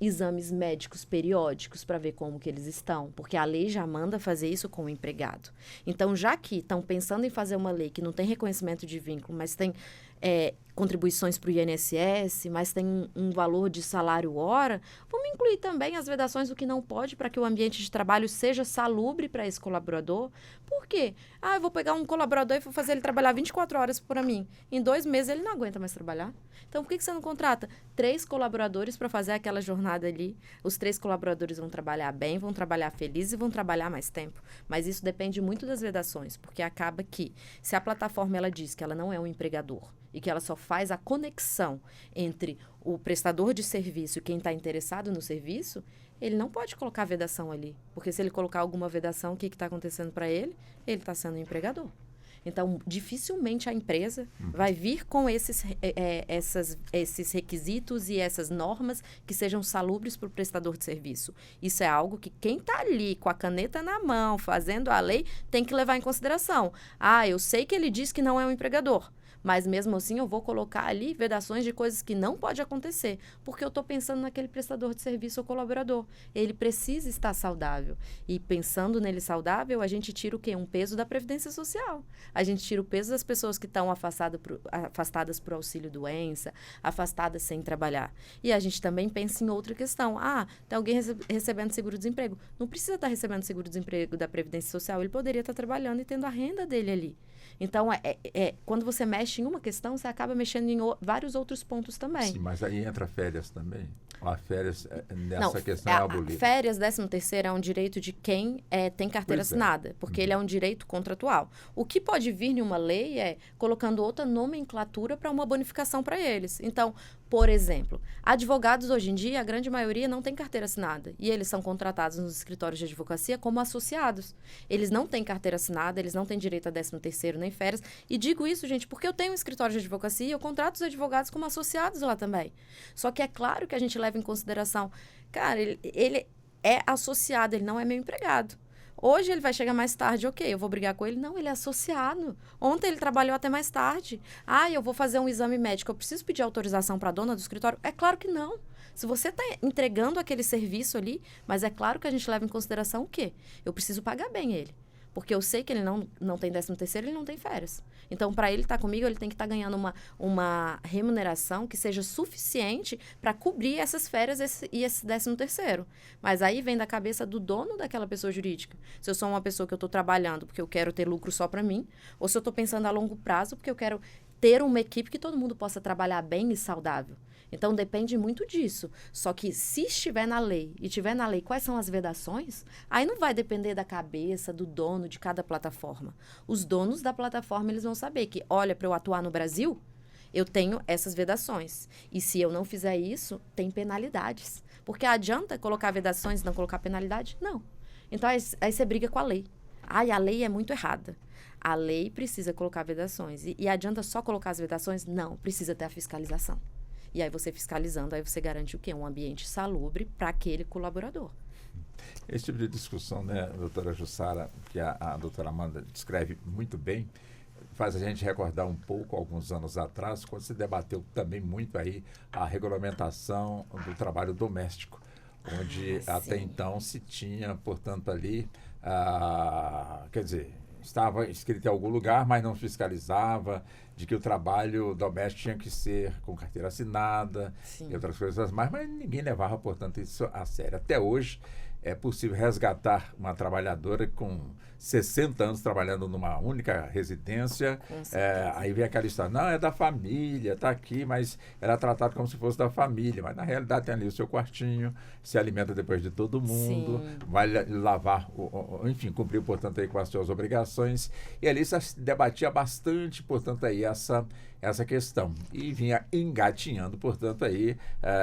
exames médicos periódicos para ver como que eles estão, porque a lei já manda fazer isso com o empregado. Então, já que estão pensando em fazer uma lei que não tem reconhecimento de vínculo, mas tem contribuições para o INSS, mas tem um valor de salário hora, vamos incluir também as vedações do que não pode para que o ambiente de trabalho seja salubre para esse colaborador. Por quê? Eu vou pegar um colaborador e vou fazer ele trabalhar 24 horas para mim. Em 2 meses ele não aguenta mais trabalhar. Então, por que você não contrata 3 colaboradores para fazer aquela jornada ali? Os 3 colaboradores vão trabalhar bem, vão trabalhar felizes e vão trabalhar mais tempo. Mas isso depende muito das vedações, porque acaba que, se a plataforma ela diz que ela não é um empregador e que ela só faz a conexão entre o prestador de serviço e quem está interessado no serviço, ele não pode colocar vedação ali. Porque se ele colocar alguma vedação, o que está acontecendo para ele? Ele está sendo um empregador. Então, dificilmente a empresa vai vir com esses requisitos e essas normas que sejam salubres para o prestador de serviço. Isso é algo que quem está ali com a caneta na mão, fazendo a lei, tem que levar em consideração. Ah, eu sei que ele diz que não é um empregador, mas mesmo assim eu vou colocar ali vedações de coisas que não pode acontecer, porque eu estou pensando naquele prestador de serviço ou colaborador. Ele precisa estar saudável. E pensando nele saudável, a gente tira o quê? Um peso da Previdência Social. A gente tira o peso das pessoas que estão afastadas por auxílio-doença, afastadas sem trabalhar. E a gente também pensa em outra questão. Ah, tem alguém recebendo seguro-desemprego. Não precisa estar recebendo seguro-desemprego da Previdência Social, ele poderia estar trabalhando e tendo a renda dele ali. Então, quando você mexe em uma questão, você acaba mexendo em vários outros pontos também. Sim, mas aí entra férias também? A férias nessa questão é abolida? Férias, 13º é um direito de quem tem carteira assinada, porque ele é um direito contratual. O que pode vir em uma lei é colocando outra nomenclatura para uma bonificação para eles. Então, por exemplo, advogados hoje em dia, a grande maioria não tem carteira assinada e eles são contratados nos escritórios de advocacia como associados. Eles não têm carteira assinada, eles não têm direito a 13º nem férias. E digo isso, gente, porque eu tenho um escritório de advocacia e eu contrato os advogados como associados lá também. Só que é claro que a gente leva em consideração, cara, ele é associado, ele não é meu empregado. Hoje ele vai chegar mais tarde, ok, eu vou brigar com ele. Não, ele é associado. Ontem ele trabalhou até mais tarde. Ah, eu vou fazer um exame médico, eu preciso pedir autorização para a dona do escritório? É claro que não. Se você está entregando aquele serviço ali, mas é claro que a gente leva em consideração o quê? Eu preciso pagar bem ele. Porque eu sei que ele não tem 13º, ele não tem férias. Então, para ele estar comigo, ele tem que estar ganhando uma remuneração que seja suficiente para cobrir essas férias e esse 13º. Mas aí vem da cabeça do dono daquela pessoa jurídica. Se eu sou uma pessoa que eu estou trabalhando porque eu quero ter lucro só para mim, ou se eu estou pensando a longo prazo porque eu quero ter uma equipe que todo mundo possa trabalhar bem e saudável. Então, depende muito disso. Só que se estiver na lei, e tiver na lei quais são as vedações, aí não vai depender da cabeça, do dono de cada plataforma. Os donos da plataforma, eles vão saber que, olha, para eu atuar no Brasil, eu tenho essas vedações. E se eu não fizer isso, tem penalidades. Porque adianta colocar vedações e não colocar penalidade? Não. Então, aí você briga com a lei. Ai, a lei é muito errada. A lei precisa colocar vedações. E adianta só colocar as vedações? Não, precisa ter a fiscalização. E aí você fiscalizando, aí você garante o quê? Um ambiente salubre para aquele colaborador. Esse tipo de discussão, né, doutora Jussara, que a doutora Amanda descreve muito bem, faz a gente recordar um pouco, alguns anos atrás, quando se debateu também muito aí a regulamentação do trabalho doméstico, onde até então se tinha, portanto, ali, quer dizer, estava escrito em algum lugar, mas não fiscalizava, de que o trabalho doméstico tinha que ser com carteira assinada. Sim. E outras coisas mais, mas ninguém levava, portanto, isso a sério. Até hoje é possível resgatar uma trabalhadora com 60 anos trabalhando numa única residência. Aí vem aquela história, não, é da família, está aqui, mas era tratado como se fosse da família, mas na realidade tem ali o seu quartinho, se alimenta depois de todo mundo, sim, vai lavar, enfim, cumpriu, portanto, aí com as suas obrigações. E ali se debatia bastante, portanto, aí essa questão. E vinha engatinhando, portanto, aí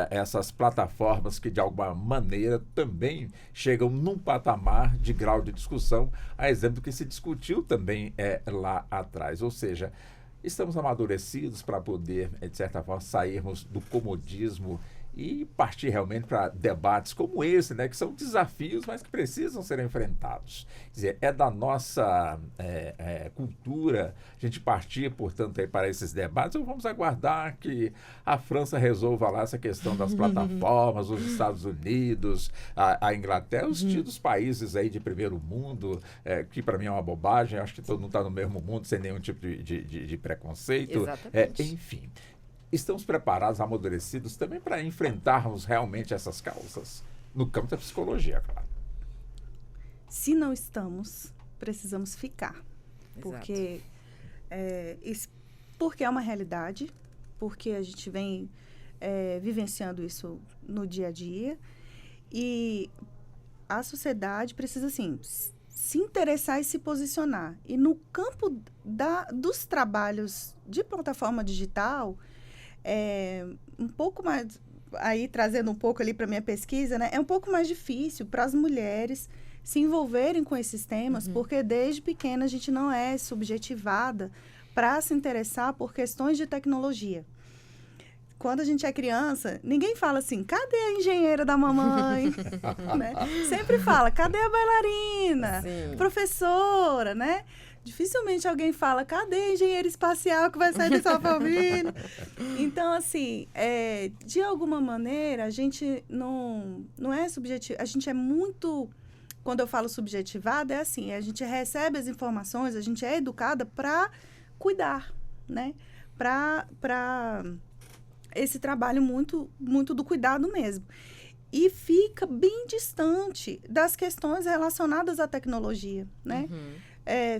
essas plataformas que, de alguma maneira, também chegam num patamar de grau de discussão, a exemplo do que se discutiu também lá atrás. Ou seja, estamos amadurecidos para poder, de certa forma, sairmos do comodismo e partir realmente para debates como esse, né, que são desafios, mas que precisam ser enfrentados. Quer dizer, é da nossa cultura a gente partir, portanto, aí para esses debates, ou vamos aguardar que a França resolva lá essa questão das plataformas, os Estados Unidos, a Inglaterra, os tidos países aí de primeiro mundo, que para mim é uma bobagem, acho que todo mundo está no mesmo mundo sem nenhum tipo de preconceito. Exatamente. Enfim. Estamos preparados, amadurecidos também para enfrentarmos realmente essas causas no campo da psicologia, claro. Se não estamos, precisamos ficar. Exato. Porque é uma realidade, porque a gente vem vivenciando isso no dia a dia e a sociedade precisa, assim, se interessar e se posicionar. E no campo dos trabalhos de plataforma digital, um pouco mais, aí trazendo um pouco ali para a minha pesquisa, né, é um pouco mais difícil para as mulheres se envolverem com esses temas, porque desde pequena a gente não é subjetivada para se interessar por questões de tecnologia. Quando a gente é criança, ninguém fala assim, cadê a engenheira da mamãe? Né? Sempre fala, cadê a bailarina? Sim. Professora, né? Dificilmente alguém fala, cadê a engenheira espacial que vai sair da sua família? Então, assim, de alguma maneira, a gente não é subjetivo, a gente é muito... Quando eu falo subjetivada, é assim, a gente recebe as informações, a gente é educada para cuidar, né? Para esse trabalho muito, muito do cuidado mesmo. E fica bem distante das questões relacionadas à tecnologia, né?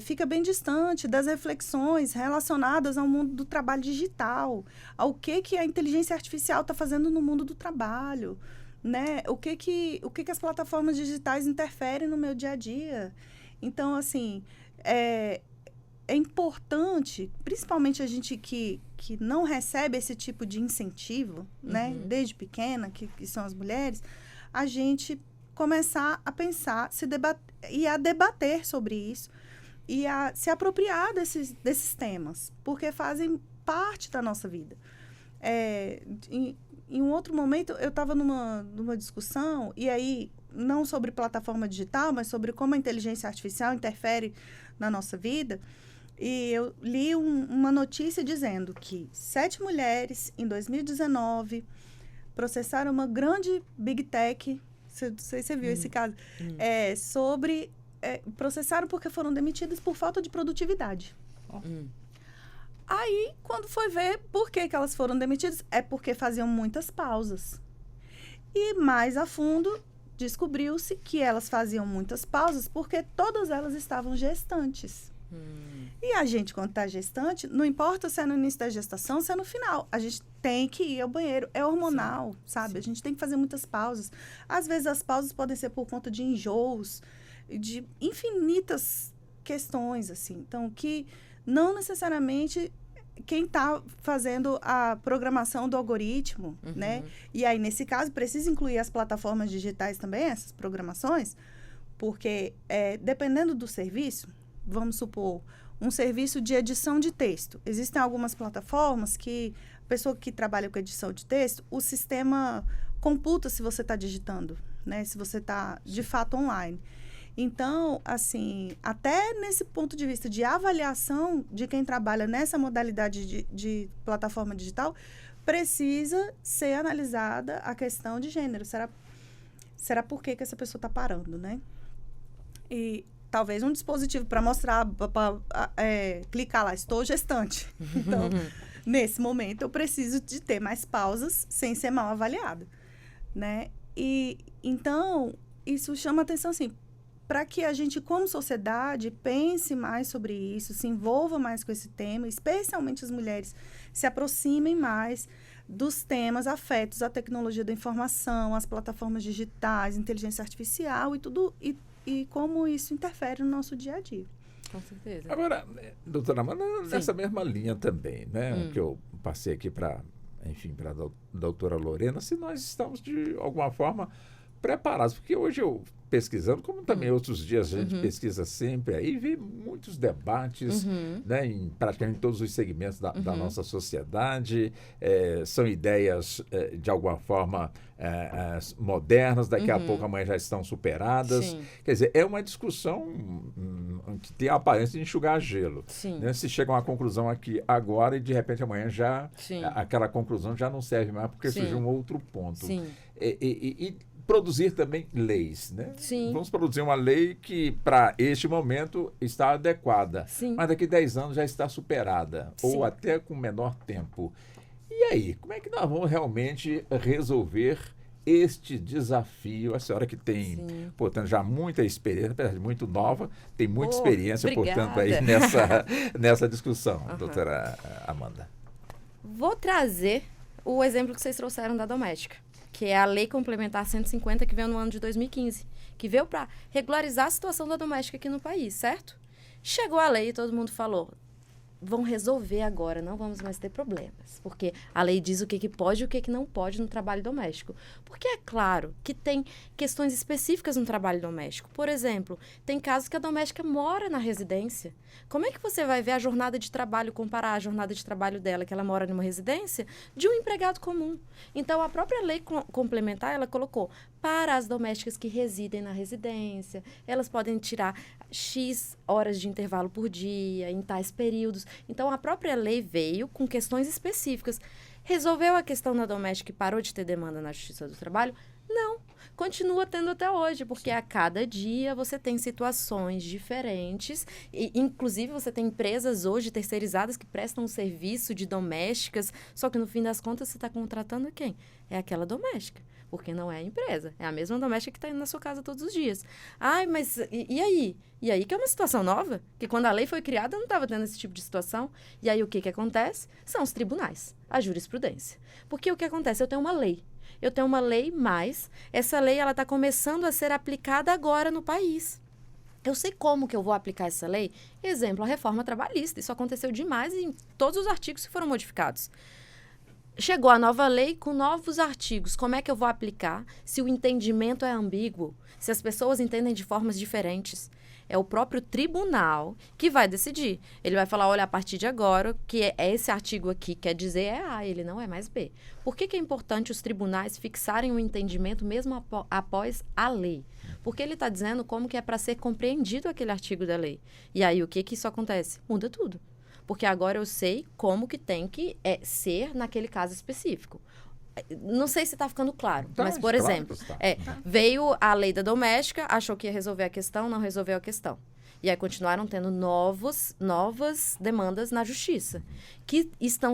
Fica bem distante das reflexões relacionadas ao mundo do trabalho digital, ao que a inteligência artificial está fazendo no mundo do trabalho, né? O que as plataformas digitais interferem no meu dia a dia. Então, assim, é importante, principalmente a gente que não recebe esse tipo de incentivo, né? Desde pequena, que são as mulheres, a gente começar a pensar e a debater sobre isso e a se apropriar desses temas, porque fazem parte da nossa vida. Em um outro momento, eu estava numa discussão, e aí, não sobre plataforma digital, mas sobre como a inteligência artificial interfere na nossa vida, e eu li uma notícia dizendo que 7 mulheres, em 2019, processaram uma grande Big Tech, não sei se você viu esse caso, processaram porque foram demitidas por falta de produtividade. Aí, quando foi ver por que elas foram demitidas, é porque faziam muitas pausas. E mais a fundo, descobriu-se que elas faziam muitas pausas porque todas elas estavam gestantes. E a gente, quando está gestante, não importa se é no início da gestação, se é no final. A gente tem que ir ao banheiro. É hormonal, sabe? Sim. A gente tem que fazer muitas pausas. Às vezes, as pausas podem ser por conta de enjoos, de infinitas questões, assim. Então, que não necessariamente quem está fazendo a programação do algoritmo, né? E aí, nesse caso, precisa incluir as plataformas digitais também, essas programações, porque dependendo do serviço, vamos supor, um serviço de edição de texto. Existem algumas plataformas que a pessoa que trabalha com edição de texto, o sistema computa se você está digitando, né? Se você está, de fato, online. Então, assim, até nesse ponto de vista de avaliação de quem trabalha nessa modalidade de plataforma digital, precisa ser analisada a questão de gênero. Será por que essa pessoa está parando, né? E talvez um dispositivo para mostrar, clicar lá, estou gestante. Então, nesse momento, eu preciso de ter mais pausas sem ser mal avaliada, né? E, então, isso chama atenção, assim, para que a gente, como sociedade, pense mais sobre isso, se envolva mais com esse tema, especialmente as mulheres, se aproximem mais dos temas afetos à tecnologia da informação, às plataformas digitais, inteligência artificial e tudo, e como isso interfere no nosso dia a dia. Com certeza. Agora, doutora Amanda, nessa mesma linha também, né, que eu passei aqui para a doutora Lorena, se nós estamos, de alguma forma, preparados, porque hoje eu pesquisando, como também outros dias a gente pesquisa sempre, aí vê muitos debates, né, em praticamente todos os segmentos da nossa sociedade, são ideias, de alguma forma, modernas, daqui a pouco amanhã já estão superadas. Sim. Quer dizer, é uma discussão que tem a aparência de enxugar gelo. Né? Se chega a uma conclusão aqui agora e de repente amanhã já aquela conclusão já não serve mais porque surgiu um outro ponto. E produzir também leis, né? Sim. Vamos produzir uma lei que, para este momento, está adequada, mas daqui a 10 anos já está superada, ou até com menor tempo. E aí, como é que nós vamos realmente resolver este desafio? A senhora que tem, portanto, já muita experiência, apesar de muito nova, tem muita experiência, obrigada. Portanto, aí nessa discussão, doutora Amanda. Vou trazer o exemplo que vocês trouxeram da doméstica. que é a Lei Complementar 150, que veio no ano de 2015, que veio para regularizar a situação da doméstica aqui no país, certo? Chegou a lei e todo mundo falou, vão resolver agora, não vamos mais ter problemas. Porque a lei diz o que pode e o que não pode no trabalho doméstico. Porque é claro que tem questões específicas no trabalho doméstico. Por exemplo, tem casos que a doméstica mora na residência. Como é que você vai ver a jornada de trabalho, comparar a jornada de trabalho dela, que ela mora numa residência, de um empregado comum? Então, a própria lei complementar, ela colocou para as domésticas que residem na residência, elas podem tirar X horas de intervalo por dia, em tais períodos. Então, a própria lei veio com questões específicas. Resolveu a questão da doméstica e parou de ter demanda na Justiça do Trabalho? Não. Continua tendo até hoje, porque a cada dia você tem situações diferentes. E, inclusive, você tem empresas hoje terceirizadas que prestam um serviço de domésticas, só que no fim das contas você está contratando quem? É aquela doméstica. Porque não é a empresa, é a mesma doméstica que está indo na sua casa todos os dias. Ai, mas e aí? E aí que é uma situação nova? Que quando a lei foi criada não estava tendo esse tipo de situação. E aí o que acontece? São os tribunais, a jurisprudência. Porque o que acontece? Eu tenho uma lei, mas essa lei ela está começando a ser aplicada agora no país. Eu sei como que eu vou aplicar essa lei. Exemplo, a reforma trabalhista. Isso aconteceu demais em todos os artigos que foram modificados. Chegou a nova lei com novos artigos. Como é que eu vou aplicar se o entendimento é ambíguo? Se as pessoas entendem de formas diferentes? É o próprio tribunal que vai decidir. Ele vai falar, olha, a partir de agora, que é esse artigo aqui quer dizer é A, ele não é mais B. Por que é importante os tribunais fixarem o entendimento mesmo após a lei? Porque ele está dizendo como que é para ser compreendido aquele artigo da lei. E aí, o que isso acontece? Muda tudo. Porque agora eu sei como que tem que ser naquele caso específico. Não sei se está ficando claro, mas, por exemplo, veio a lei da doméstica, achou que ia resolver a questão, não resolveu a questão. E aí continuaram tendo novas demandas na justiça, que estão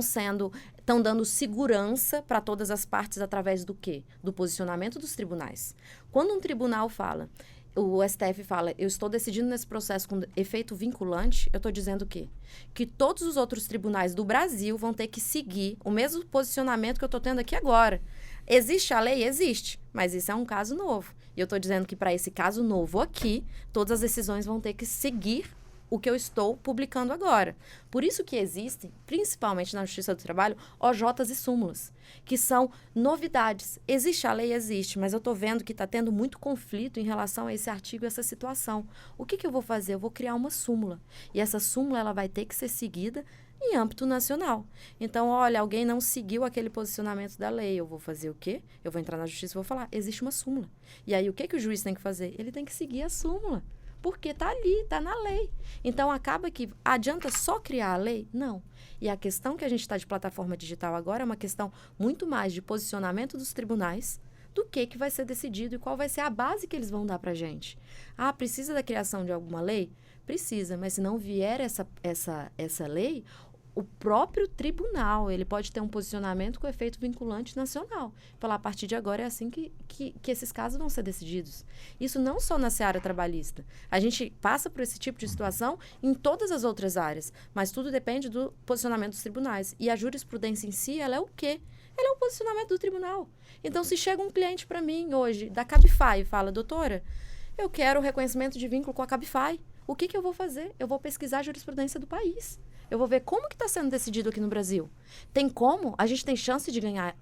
dando segurança para todas as partes através do quê? Do posicionamento dos tribunais. Quando um tribunal fala... O STF fala, eu estou decidindo nesse processo com efeito vinculante, eu estou dizendo o quê? Que todos os outros tribunais do Brasil vão ter que seguir o mesmo posicionamento que eu estou tendo aqui agora. Existe a lei? Existe, mas isso é um caso novo. E eu estou dizendo que para esse caso novo aqui, todas as decisões vão ter que seguir o que eu estou publicando agora. Por isso que existem, principalmente na Justiça do Trabalho, OJs e súmulas, que são novidades. Existe a lei? Existe, mas eu estou vendo que está tendo muito conflito em relação a esse artigo e essa situação. O que eu vou fazer? Eu vou criar uma súmula. E essa súmula ela vai ter que ser seguida em âmbito nacional. Então, olha, alguém não seguiu aquele posicionamento da lei. Eu vou fazer o quê? Eu vou entrar na Justiça e vou falar, existe uma súmula. E aí, o que o juiz tem que fazer? Ele tem que seguir a súmula. Porque está ali, está na lei. Então, acaba que adianta só criar a lei? Não. E a questão que a gente está de plataforma digital agora é uma questão muito mais de posicionamento dos tribunais do que vai ser decidido e qual vai ser a base que eles vão dar para a gente. Ah, precisa da criação de alguma lei? Precisa, mas se não vier essa lei... O próprio tribunal, ele pode ter um posicionamento com efeito vinculante nacional. Falar, a partir de agora é assim que esses casos vão ser decididos. Isso não só na seara trabalhista. A gente passa por esse tipo de situação em todas as outras áreas, mas tudo depende do posicionamento dos tribunais. E a jurisprudência em si, ela é o quê? Ela é o posicionamento do tribunal. Então, se chega um cliente para mim hoje, da Cabify, e fala, doutora, eu quero o reconhecimento de vínculo com a Cabify. O que eu vou fazer? Eu vou pesquisar a jurisprudência do país. Eu vou ver como que está sendo decidido aqui no Brasil. Tem como? A gente tem chance de ganhar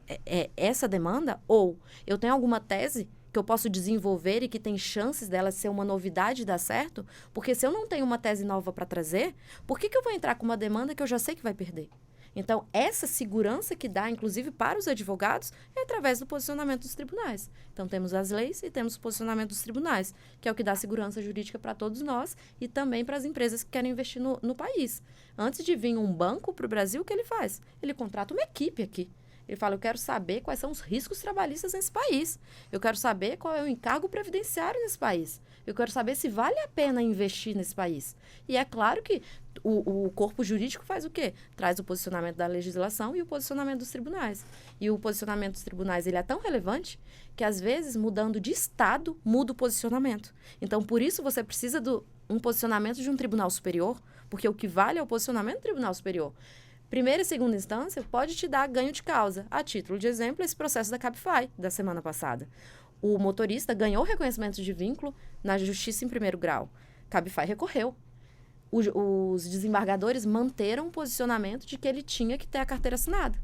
essa demanda? Ou eu tenho alguma tese que eu posso desenvolver e que tem chances dela ser uma novidade e dar certo? Porque se eu não tenho uma tese nova para trazer, por que eu vou entrar com uma demanda que eu já sei que vai perder? Então, essa segurança que dá, inclusive para os advogados, é através do posicionamento dos tribunais. Então, temos as leis e temos o posicionamento dos tribunais, que é o que dá segurança jurídica para todos nós e também para as empresas que querem investir no país. Antes de vir um banco para o Brasil, o que ele faz? Ele contrata uma equipe aqui. Ele fala, eu quero saber quais são os riscos trabalhistas nesse país. Eu quero saber qual é o encargo previdenciário nesse país. Eu quero saber se vale a pena investir nesse país. E é claro que o corpo jurídico faz o quê? Traz o posicionamento da legislação e o posicionamento dos tribunais. E o posicionamento dos tribunais ele é tão relevante que, às vezes, mudando de estado, muda o posicionamento. Então, por isso, você precisa de um posicionamento de um tribunal superior, porque o que vale é o posicionamento do tribunal superior. Primeira e segunda instância pode te dar ganho de causa. A título de exemplo, esse processo da Cabify, da semana passada. O motorista ganhou reconhecimento de vínculo na justiça em primeiro grau. Cabify recorreu. Os desembargadores manteram o posicionamento de que ele tinha que ter a carteira assinada.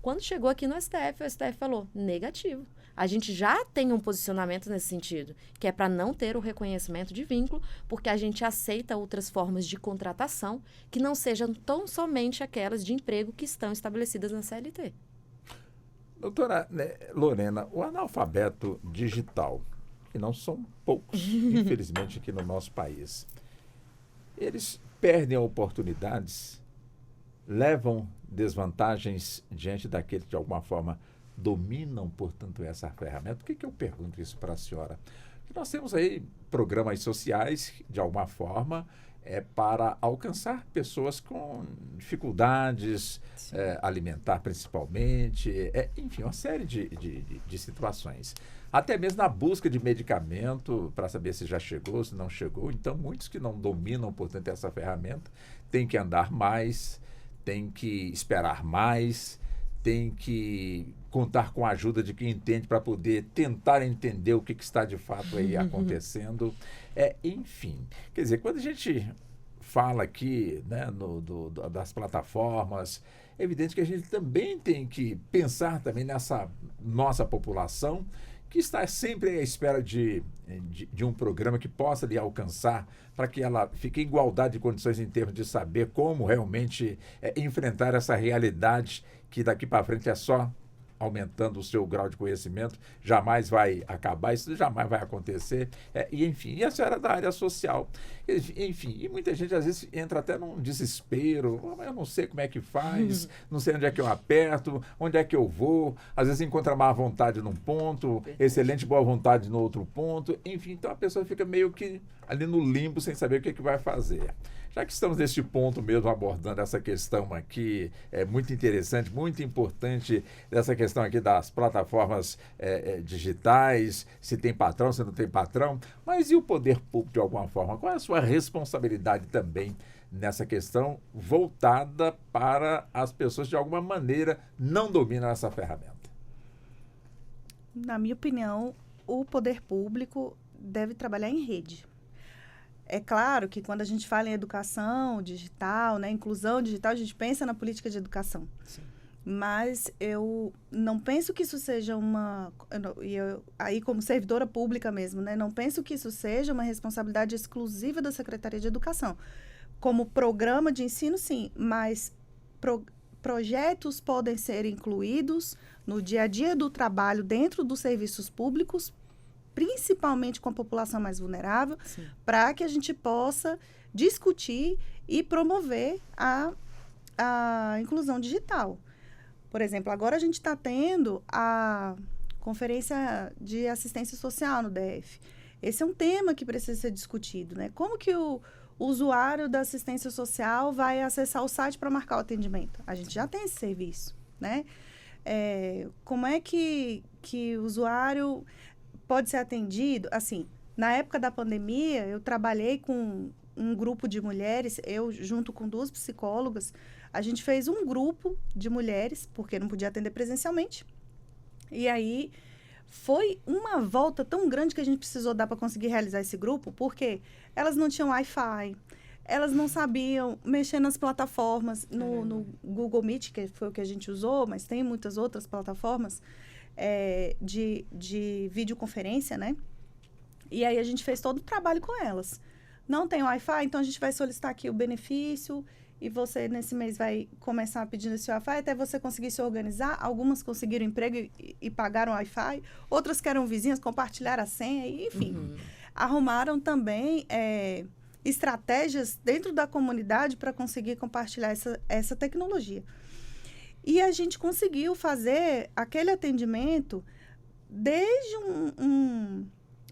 Quando chegou aqui no STF, o STF falou, negativo. A gente já tem um posicionamento nesse sentido, que é para não ter o reconhecimento de vínculo, porque a gente aceita outras formas de contratação que não sejam tão somente aquelas de emprego que estão estabelecidas na CLT. Doutora Lorena, o analfabeto digital, que não são poucos, infelizmente, aqui no nosso país, eles perdem oportunidades, levam desvantagens diante daqueles que, de alguma forma, dominam, portanto, essa ferramenta. Por que eu pergunto isso para a senhora? Porque nós temos aí programas sociais, de alguma forma, para alcançar pessoas com dificuldades alimentar, principalmente, enfim, uma série de situações. Até mesmo na busca de medicamento, para saber se já chegou, se não chegou. Então, muitos que não dominam, portanto, essa ferramenta, têm que andar mais, têm que esperar mais, tem que contar com a ajuda de quem entende para poder tentar entender o que está de fato aí acontecendo. Enfim, quer dizer, quando a gente fala aqui, né, das plataformas, é evidente que a gente também tem que pensar também nessa nossa população que está sempre à espera de um programa que possa lhe alcançar para que ela fique em igualdade de condições em termos de saber como realmente enfrentar essa realidade que daqui para frente é só aumentando o seu grau de conhecimento, jamais vai acabar, isso jamais vai acontecer. Enfim, e a senhora da área social. Enfim, e muita gente às vezes entra até num desespero, eu não sei como é que faz, não sei onde é que eu aperto, onde é que eu vou, às vezes encontra má vontade num ponto, excelente boa vontade no outro ponto, enfim, então a pessoa fica meio que ali no limbo sem saber o que vai fazer. Já que estamos neste ponto mesmo abordando essa questão aqui, é muito interessante, muito importante, essa questão aqui das plataformas digitais, se tem patrão, se não tem patrão, mas e o poder público de alguma forma? Qual é a sua responsabilidade também nessa questão voltada para as pessoas que de alguma maneira não dominam essa ferramenta? Na minha opinião, o poder público deve trabalhar em rede. É claro que quando a gente fala em educação digital, né, inclusão digital, a gente pensa na política de educação. Sim. Mas eu não penso que isso seja aí como servidora pública mesmo, né, não penso que isso seja uma responsabilidade exclusiva da Secretaria de Educação. Como programa de ensino, sim, mas projetos podem ser incluídos no dia a dia do trabalho dentro dos serviços públicos, principalmente com a população mais vulnerável, para que a gente possa discutir e promover a inclusão digital. Por exemplo, agora a gente está tendo a Conferência de Assistência Social no DF. Esse é um tema que precisa ser discutido, né? Como que o usuário da assistência social vai acessar o site para marcar o atendimento? A gente já tem esse serviço, né? Como é que o usuário pode ser atendido? Assim, na época da pandemia, eu trabalhei com um grupo de mulheres, eu junto com 2 psicólogas, a gente fez um grupo de mulheres, porque não podia atender presencialmente. E aí, foi uma volta tão grande que a gente precisou dar para conseguir realizar esse grupo, porque elas não tinham Wi-Fi, elas não sabiam mexer nas plataformas, no Google Meet, que foi o que a gente usou, mas tem muitas outras plataformas de videoconferência, né? E aí a gente fez todo o trabalho com elas. Não tem Wi-Fi, então a gente vai solicitar aqui o benefício e você, nesse mês, vai começar pedindo esse Wi-Fi até você conseguir se organizar. Algumas conseguiram emprego e pagaram Wi-Fi, outras que eram vizinhas, compartilharam a senha, e, enfim. Arrumaram também estratégias dentro da comunidade para conseguir compartilhar essa tecnologia. E a gente conseguiu fazer aquele atendimento desde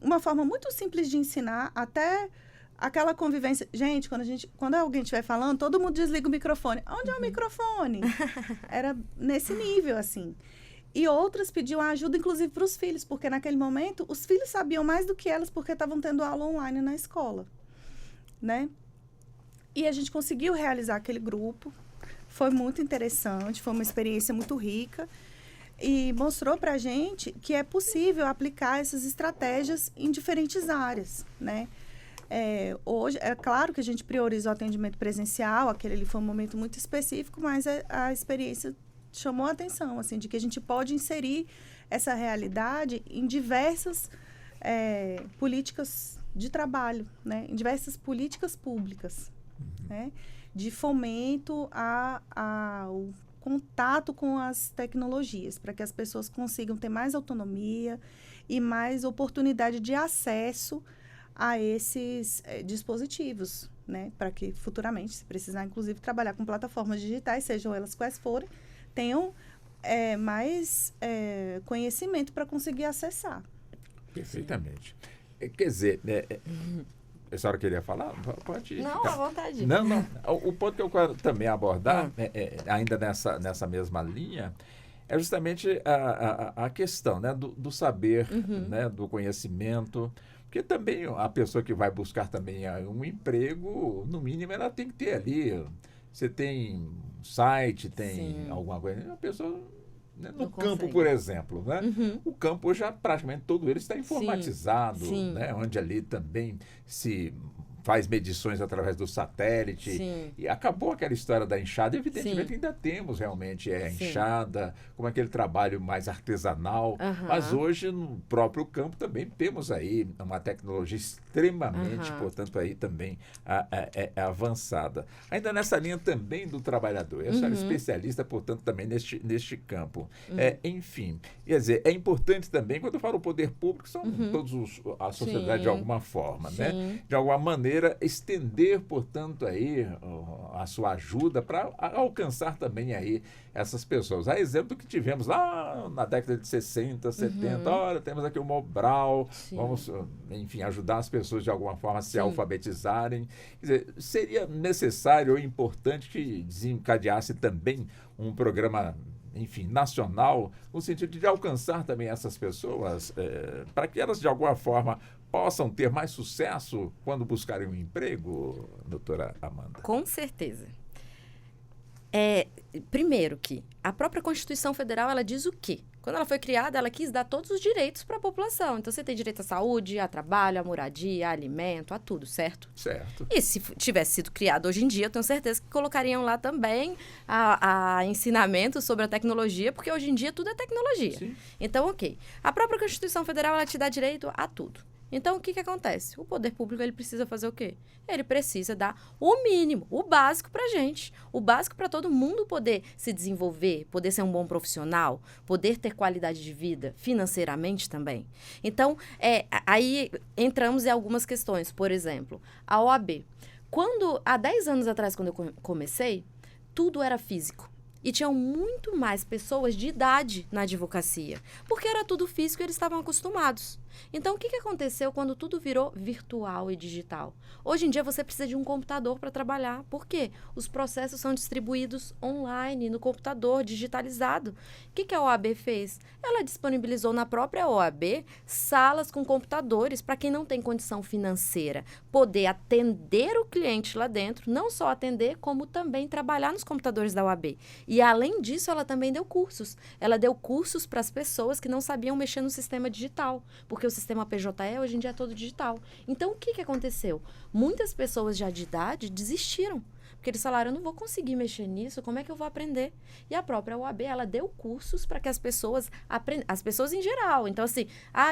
uma forma muito simples de ensinar até aquela convivência. Gente, quando alguém estiver falando, todo mundo desliga o microfone. Onde é o microfone? Era nesse nível, assim. E outras pediam ajuda, inclusive, para os filhos, porque naquele momento os filhos sabiam mais do que elas, porque estavam tendo aula online na escola, né? E a gente conseguiu realizar aquele grupo, Foi muito interessante, foi uma experiência muito rica e mostrou para a gente que é possível aplicar essas estratégias em diferentes áreas, né? Hoje, é claro que a gente prioriza o atendimento presencial, aquele ali foi um momento muito específico, mas a experiência chamou a atenção, assim, de que a gente pode inserir essa realidade em diversas políticas de trabalho, né? Em diversas políticas públicas, né? De fomento ao contato com as tecnologias, para que as pessoas consigam ter mais autonomia e mais oportunidade de acesso a esses dispositivos, né? Para que futuramente, se precisar, inclusive, trabalhar com plataformas digitais, sejam elas quais forem, tenham mais conhecimento para conseguir acessar. Perfeitamente. Quer dizer, a senhora queria falar? Pode ir. Não, à vontade. Não. O ponto que eu quero também abordar, ainda nessa mesma linha, é justamente a questão, né, do saber, né, do conhecimento. Porque também a pessoa que vai buscar também um emprego, no mínimo, ela tem que ter ali. Você tem site, tem alguma coisa. A pessoa, né, no campo, por exemplo, né? O campo já praticamente todo ele está informatizado, né? Onde ali também se faz medições através do satélite. E acabou aquela história da enxada. Evidentemente, ainda temos realmente enxada, como aquele trabalho mais artesanal. Mas hoje, no próprio campo, também temos aí uma tecnologia extremamente, portanto, aí também avançada. Ainda nessa linha também do trabalhador. Eu sou especialista, portanto, também neste campo. Enfim, quer dizer, é importante também, quando eu falo poder público, são todos a sociedade de alguma forma, né? De alguma maneira, estender, portanto, aí a sua ajuda para alcançar também aí essas pessoas. A exemplo do que tivemos lá na década de 60, 70, olha, temos aqui o Mobral, vamos, enfim, ajudar as pessoas de alguma forma a se alfabetizarem. Quer dizer, seria necessário ou importante que desencadeasse também um programa, enfim, nacional, no sentido de alcançar também essas pessoas, para que elas, de alguma forma, possam ter mais sucesso quando buscarem um emprego, doutora Amanda? Com certeza. Primeiro que a própria Constituição Federal, ela diz o quê? Quando ela foi criada, ela quis dar todos os direitos para a população. Então, você tem direito à saúde, a trabalho, a moradia, a alimento, a tudo, certo? Certo. E se tivesse sido criado hoje em dia, eu tenho certeza que colocariam lá também a ensinamento sobre a tecnologia, porque hoje em dia tudo é tecnologia. Sim. Então, ok. A própria Constituição Federal, ela te dá direito a tudo. Então, o que acontece? O poder público, ele precisa fazer o quê? Ele precisa dar o mínimo, o básico para a gente. O básico para todo mundo poder se desenvolver, poder ser um bom profissional, poder ter qualidade de vida, financeiramente também. Então, aí entramos em algumas questões. Por exemplo, a OAB. Há 10 anos atrás, quando eu comecei, tudo era físico. E tinham muito mais pessoas de idade na advocacia, porque era tudo físico e eles estavam acostumados. Então, o que aconteceu quando tudo virou virtual e digital? Hoje em dia, você precisa de um computador para trabalhar. Por quê? Os processos são distribuídos online, no computador, digitalizado. O que a OAB fez? Ela disponibilizou na própria OAB salas com computadores para quem não tem condição financeira poder atender o cliente lá dentro, não só atender, como também trabalhar nos computadores da OAB. E, além disso, ela também deu cursos. Ela deu cursos para as pessoas que não sabiam mexer no sistema digital, porque o sistema PJE hoje em dia é todo digital. Então, o que aconteceu? Muitas pessoas já de idade desistiram, porque eles falaram, eu não vou conseguir mexer nisso, como é que eu vou aprender? E a própria UAB, ela deu cursos para que as pessoas aprendam, as pessoas em geral. Então, assim,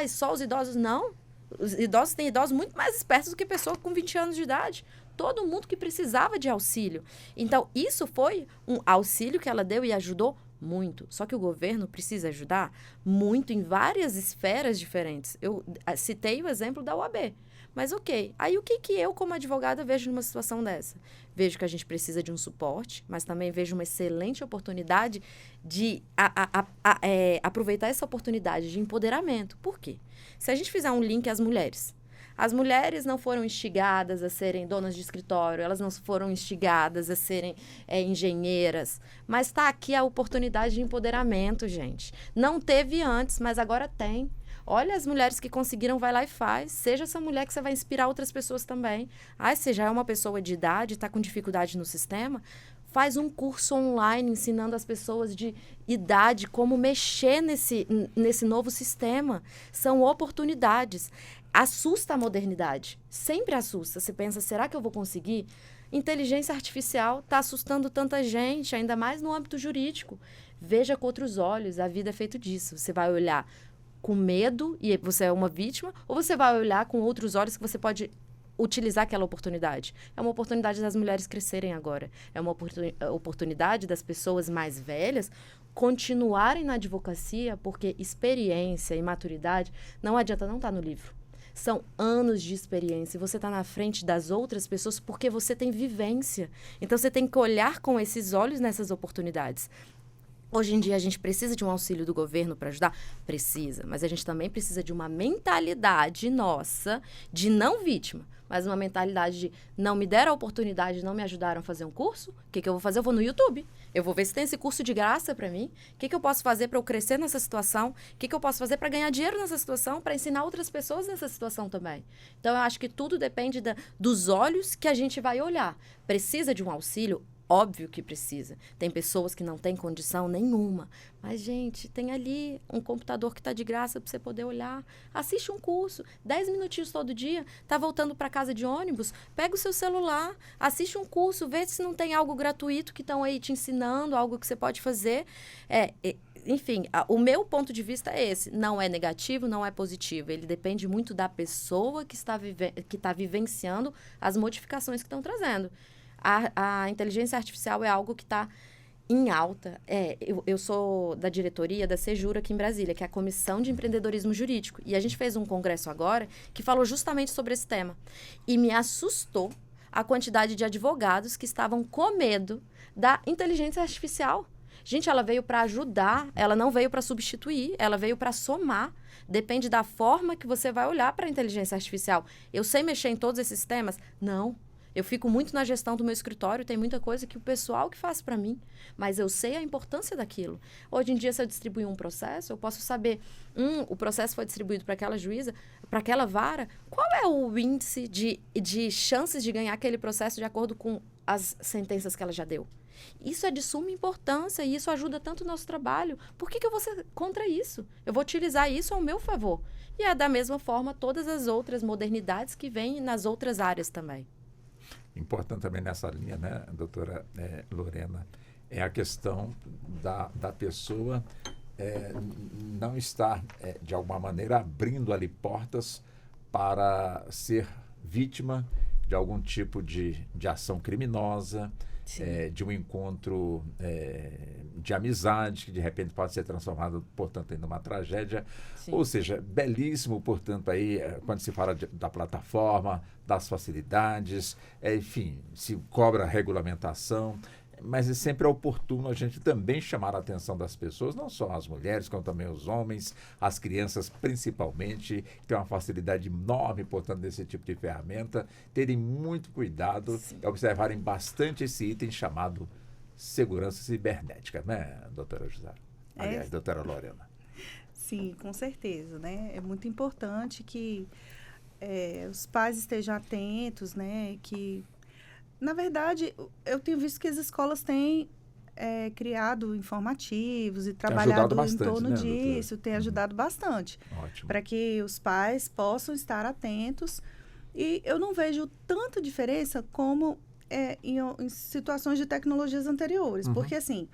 só os idosos? Não. Os idosos têm idosos muito mais espertos do que pessoas com 20 anos de idade. Todo mundo que precisava de auxílio. Então, isso foi um auxílio que ela deu e ajudou muito. Só que o governo precisa ajudar muito em várias esferas diferentes. Eu citei o exemplo da UAB. Mas ok, aí o que eu como advogada vejo numa situação dessa? Vejo que a gente precisa de um suporte, mas também vejo uma excelente oportunidade de aproveitar essa oportunidade de empoderamento. Por quê? Se a gente fizer um link às mulheres não foram instigadas a serem donas de escritório, elas não foram instigadas a serem engenheiras, mas está aqui a oportunidade de empoderamento, gente. Não teve antes, mas agora tem. Olha as mulheres que conseguiram, vai lá e faz. Seja essa mulher que você vai inspirar outras pessoas também. Você já é uma pessoa de idade, está com dificuldade no sistema, Faz um curso online ensinando as pessoas de idade como mexer nesse novo sistema. São oportunidades. Assusta a modernidade. Sempre assusta. Você pensa, será que eu vou conseguir? Inteligência artificial está assustando tanta gente, ainda mais no âmbito jurídico. Veja com outros olhos. A vida é feita disso. Você vai olhar com medo e você é uma vítima, ou você vai olhar com outros olhos que você pode utilizar aquela oportunidade. É uma oportunidade das mulheres crescerem agora. É uma oportunidade das pessoas mais velhas continuarem na advocacia, porque experiência e maturidade não adianta não estar no livro. São anos de experiência. E você está na frente das outras pessoas porque você tem vivência. Então, você tem que olhar com esses olhos nessas oportunidades. Hoje em dia, a gente precisa de um auxílio do governo para ajudar? Precisa. Mas a gente também precisa de uma mentalidade nossa de não vítima, mas uma mentalidade de não me deram a oportunidade, não me ajudaram a fazer um curso. O que eu vou fazer? Eu vou no YouTube. Eu vou ver se tem esse curso de graça para mim. O que eu posso fazer para eu crescer nessa situação? O que eu posso fazer para ganhar dinheiro nessa situação? Para ensinar outras pessoas nessa situação também. Então, eu acho que tudo depende dos olhos que a gente vai olhar. Precisa de um auxílio? Óbvio que precisa. Tem pessoas que não têm condição nenhuma. Mas, gente, tem ali um computador que está de graça para você poder olhar. Assiste um curso, 10 minutinhos todo dia. Está voltando para casa de ônibus? Pega o seu celular, assiste um curso, vê se não tem algo gratuito que estão aí te ensinando, algo que você pode fazer. Enfim, o meu ponto de vista é esse. Não é negativo, não é positivo. Ele depende muito da pessoa que está vivenciando as modificações que estão trazendo. A inteligência artificial é algo que está em alta. Eu sou da diretoria da Sejura aqui em Brasília, que é a Comissão de Empreendedorismo Jurídico. E a gente fez um congresso agora que falou justamente sobre esse tema. E me assustou a quantidade de advogados que estavam com medo da inteligência artificial. Gente, ela veio para ajudar, ela não veio para substituir, ela veio para somar. Depende da forma que você vai olhar para a inteligência artificial. Eu sei mexer em todos esses temas? Não. Eu fico muito na gestão do meu escritório, tem muita coisa que o pessoal que faz para mim, mas eu sei a importância daquilo. Hoje em dia, se eu distribuir um processo, eu posso saber, o processo foi distribuído para aquela juíza, para aquela vara, qual é o índice de chances de ganhar aquele processo de acordo com as sentenças que ela já deu. Isso é de suma importância e isso ajuda tanto o nosso trabalho. Por que eu vou ser contra isso? Eu vou utilizar isso ao meu favor. E é da mesma forma todas as outras modernidades que vêm nas outras áreas também. Importante também nessa linha, né, doutora Lorena, é a questão da pessoa não estar, de alguma maneira, abrindo ali portas para ser vítima de algum tipo de ação criminosa, de um encontro de amizade, que de repente pode ser transformado, portanto, em uma tragédia. Sim. Ou seja, belíssimo, portanto, aí, quando se fala da plataforma, das facilidades, enfim, se cobra regulamentação, mas é sempre oportuno a gente também chamar a atenção das pessoas, não só as mulheres, como também os homens, as crianças principalmente, que têm uma facilidade enorme, portanto, desse tipo de ferramenta, terem muito cuidado e observarem bastante esse item chamado segurança cibernética, né, doutora José? Aliás, doutora Lorena. Sim, com certeza, né? É muito importante que os pais estejam atentos, né? Que, na verdade, eu tenho visto que as escolas têm criado informativos e trabalhado em torno disso, tem ajudado bastante. Para que os pais possam estar atentos. E eu não vejo tanta diferença como em situações de tecnologias anteriores. Porque, assim,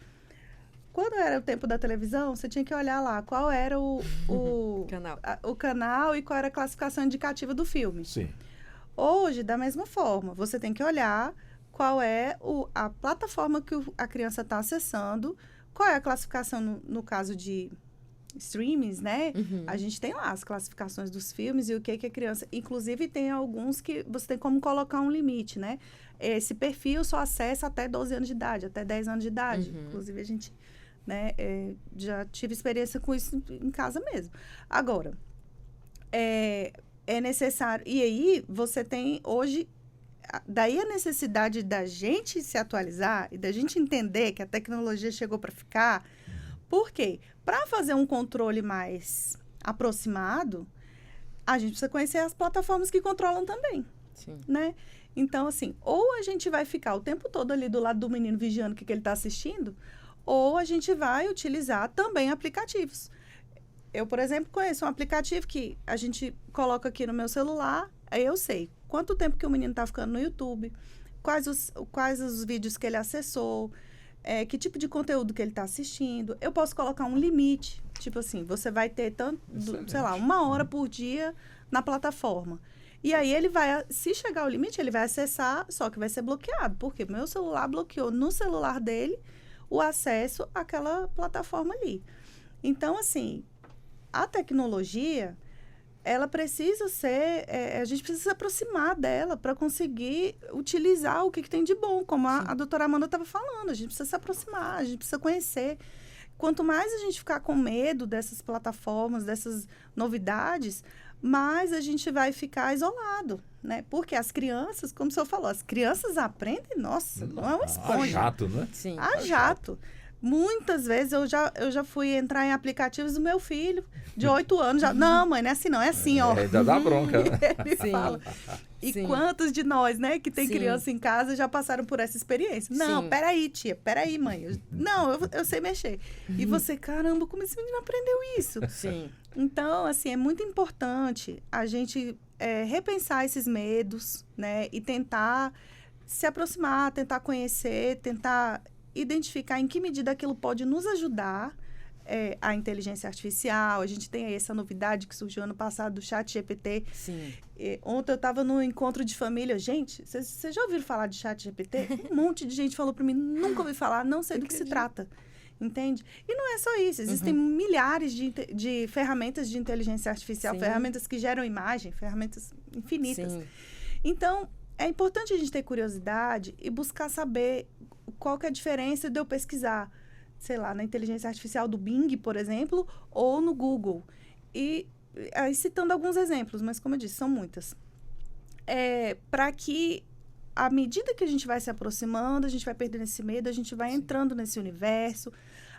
quando era o tempo da televisão, você tinha que olhar lá qual era o canal e qual era a classificação indicativa do filme. Sim. Hoje, da mesma forma, você tem que olhar qual é a plataforma que a criança está acessando, qual é a classificação no caso de streamings, né? A gente tem lá as classificações dos filmes e o que a criança... Inclusive, tem alguns que você tem como colocar um limite, né? Esse perfil só acessa até 12 anos de idade, até 10 anos de idade. Inclusive, a gente já tive experiência com isso em casa mesmo. Agora, é necessário... E aí, você tem hoje... Daí a necessidade da gente se atualizar e da gente entender que a tecnologia chegou para ficar. Por quê? Para fazer um controle mais aproximado, a gente precisa conhecer as plataformas que controlam também. Sim. né? Então, assim, ou a gente vai ficar o tempo todo ali do lado do menino vigiando o que ele está assistindo, ou a gente vai utilizar também aplicativos. Eu, por exemplo, conheço um aplicativo que a gente coloca aqui no meu celular, aí eu sei quanto tempo que o menino está ficando no YouTube, quais os vídeos que ele acessou, que tipo de conteúdo que ele está assistindo. Eu posso colocar um limite, tipo assim, você vai ter sei lá, 1 hora por dia na plataforma. E aí ele vai, se chegar ao limite, ele vai acessar, só que vai ser bloqueado, porque meu celular bloqueou no celular dele o acesso àquela plataforma ali. Então, assim, a tecnologia, ela precisa ser, a gente precisa se aproximar dela para conseguir utilizar o que tem de bom, como a doutora Amanda estava falando, a gente precisa se aproximar, a gente precisa conhecer. Quanto mais a gente ficar com medo dessas plataformas, dessas novidades, mais a gente vai ficar isolado, né? Porque as crianças, como o senhor falou, as crianças aprendem, nossa, não é uma esponja. A jato, né? Sim. A jato. Muitas vezes eu já fui entrar em aplicativos do meu filho, de 8 anos, já, não, mãe, não é assim não, é assim, ó. Ainda dá bronca, né? Ele Sim. fala. E Sim. quantos de nós, né, que tem Sim. criança em casa já passaram por essa experiência? Não, Sim. peraí, tia, peraí, mãe. Não, eu sei mexer. E você, caramba, como esse menino aprendeu isso? Sim. Então, assim, é muito importante a gente repensar esses medos, né, e tentar se aproximar, tentar conhecer, tentar identificar em que medida aquilo pode nos ajudar. A inteligência artificial, a gente tem aí essa novidade que surgiu ano passado do ChatGPT. Sim. Ontem eu estava no encontro de família. Gente, vocês já ouviram falar de ChatGPT? Um monte de gente falou para mim, nunca ouvi falar, não sei do que se trata. Entende? E não é só isso, existem milhares de ferramentas de inteligência artificial, Sim. ferramentas que geram imagem, ferramentas infinitas. Sim. Então, é importante a gente ter curiosidade e buscar saber qual que é a diferença de eu pesquisar, sei lá, na inteligência artificial do Bing, por exemplo, ou no Google. E aí, citando alguns exemplos, mas como eu disse, são muitas. Para que, à medida que a gente vai se aproximando, a gente vai perdendo esse medo, a gente vai entrando nesse universo,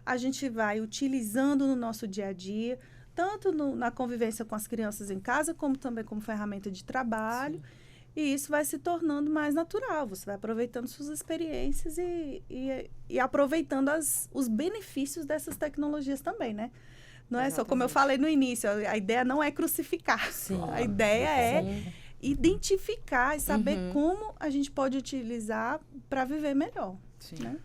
a gente vai utilizando no nosso dia a dia, tanto na convivência com as crianças em casa, como também como ferramenta de trabalho. Sim. E isso vai se tornando mais natural. Você vai aproveitando suas experiências e aproveitando os benefícios dessas tecnologias também, né? Não é só, como eu falei no início, a ideia não é crucificar. Sim. A ideia é identificar e saber como a gente pode utilizar para viver melhor. Sim. Né?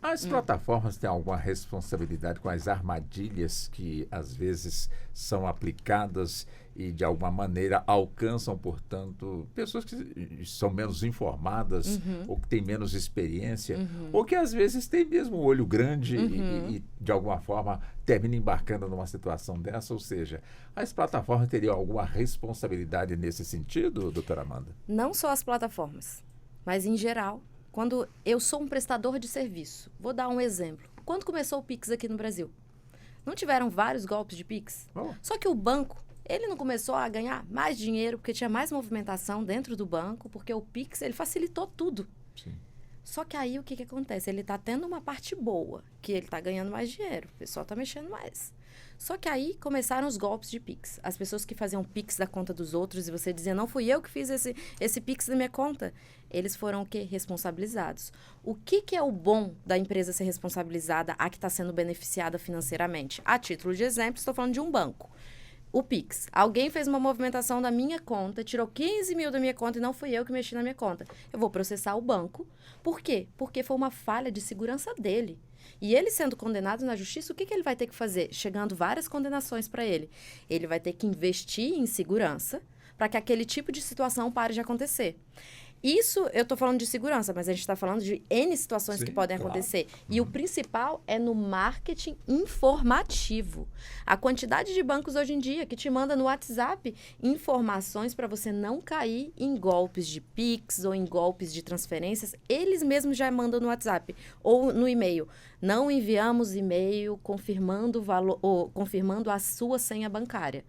As plataformas têm alguma responsabilidade com as armadilhas que, às vezes, são aplicadas e, de alguma maneira, alcançam, portanto, pessoas que são menos informadas ou que têm menos experiência ou que, às vezes, têm mesmo um olho grande e, de alguma forma, terminam embarcando numa situação dessa? Ou seja, as plataformas teriam alguma responsabilidade nesse sentido, doutora Amanda? Não só as plataformas, mas, em geral, quando eu sou um prestador de serviço, vou dar um exemplo. Quando começou o Pix aqui no Brasil? Não tiveram vários golpes de Pix? Oh. Só que o banco, ele não começou a ganhar mais dinheiro porque tinha mais movimentação dentro do banco, porque o Pix, ele facilitou tudo. Sim. Só que aí, o que acontece? Ele está tendo uma parte boa, que ele está ganhando mais dinheiro, o pessoal está mexendo mais. Só que aí começaram os golpes de Pix. As pessoas que faziam Pix da conta dos outros e você dizia, não fui eu que fiz esse Pix da minha conta. Eles foram o quê? Responsabilizados. O que é o bom da empresa ser responsabilizada, a que está sendo beneficiada financeiramente? A título de exemplo, estou falando de um banco. O Pix. Alguém fez uma movimentação da minha conta, tirou 15 mil da minha conta e não fui eu que mexi na minha conta. Eu vou processar o banco. Por quê? Porque foi uma falha de segurança dele. E ele sendo condenado na justiça, o que ele vai ter que fazer? Chegando várias condenações para ele. Ele vai ter que investir em segurança para que aquele tipo de situação pare de acontecer. Isso, eu estou falando de segurança, mas a gente está falando de N situações que podem acontecer. E o principal é no marketing informativo. A quantidade de bancos hoje em dia que te manda no WhatsApp informações para você não cair em golpes de Pix ou em golpes de transferências. Eles mesmos já mandam no WhatsApp ou no e-mail. Não enviamos e-mail confirmando a sua senha bancária.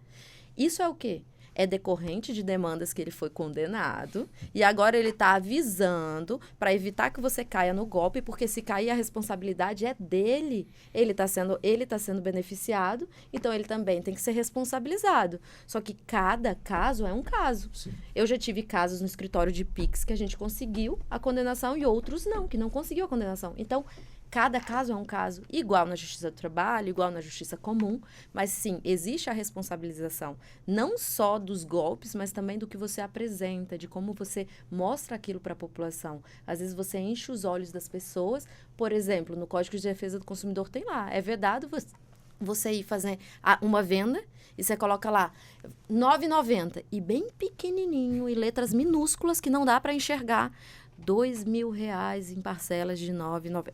Isso é o quê? é decorrente de demandas que ele foi condenado e agora ele está avisando para evitar que você caia no golpe, porque se cair a responsabilidade é dele. Ele está sendo beneficiado, então ele também tem que ser responsabilizado. Só que cada caso é um caso. Sim. Eu já tive casos no escritório de Pix que a gente conseguiu a condenação e outros não, que não conseguiu a condenação. Então, cada caso é um caso, igual na Justiça do Trabalho, igual na Justiça Comum, mas sim, existe a responsabilização, não só dos golpes, mas também do que você apresenta, de como você mostra aquilo para a população. Às vezes você enche os olhos das pessoas, por exemplo, no Código de Defesa do Consumidor tem lá, é vedado você ir fazer uma venda e você coloca lá R$ 9,90 e bem pequenininho e letras minúsculas que não dá para enxergar, R$ 2.000 em parcelas de R$ 9,90.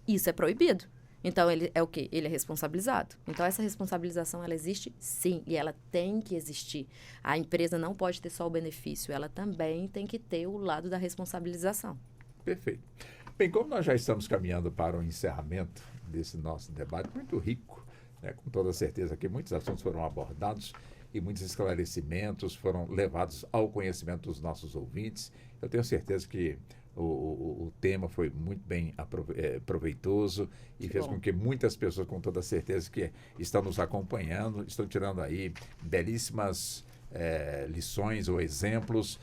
Isso é proibido. Então, ele é o quê? Ele é responsabilizado. Então, essa responsabilização, ela existe sim, e ela tem que existir. A empresa não pode ter só o benefício, ela também tem que ter o lado da responsabilização. Perfeito. Bem, como nós já estamos caminhando para o encerramento desse nosso debate, muito rico, né? Com toda certeza que muitos assuntos foram abordados e muitos esclarecimentos foram levados ao conhecimento dos nossos ouvintes. Eu tenho certeza que o tema foi muito bem proveitoso e fez com que muitas pessoas, com toda certeza, que estão nos acompanhando, estão tirando aí belíssimas lições ou exemplos,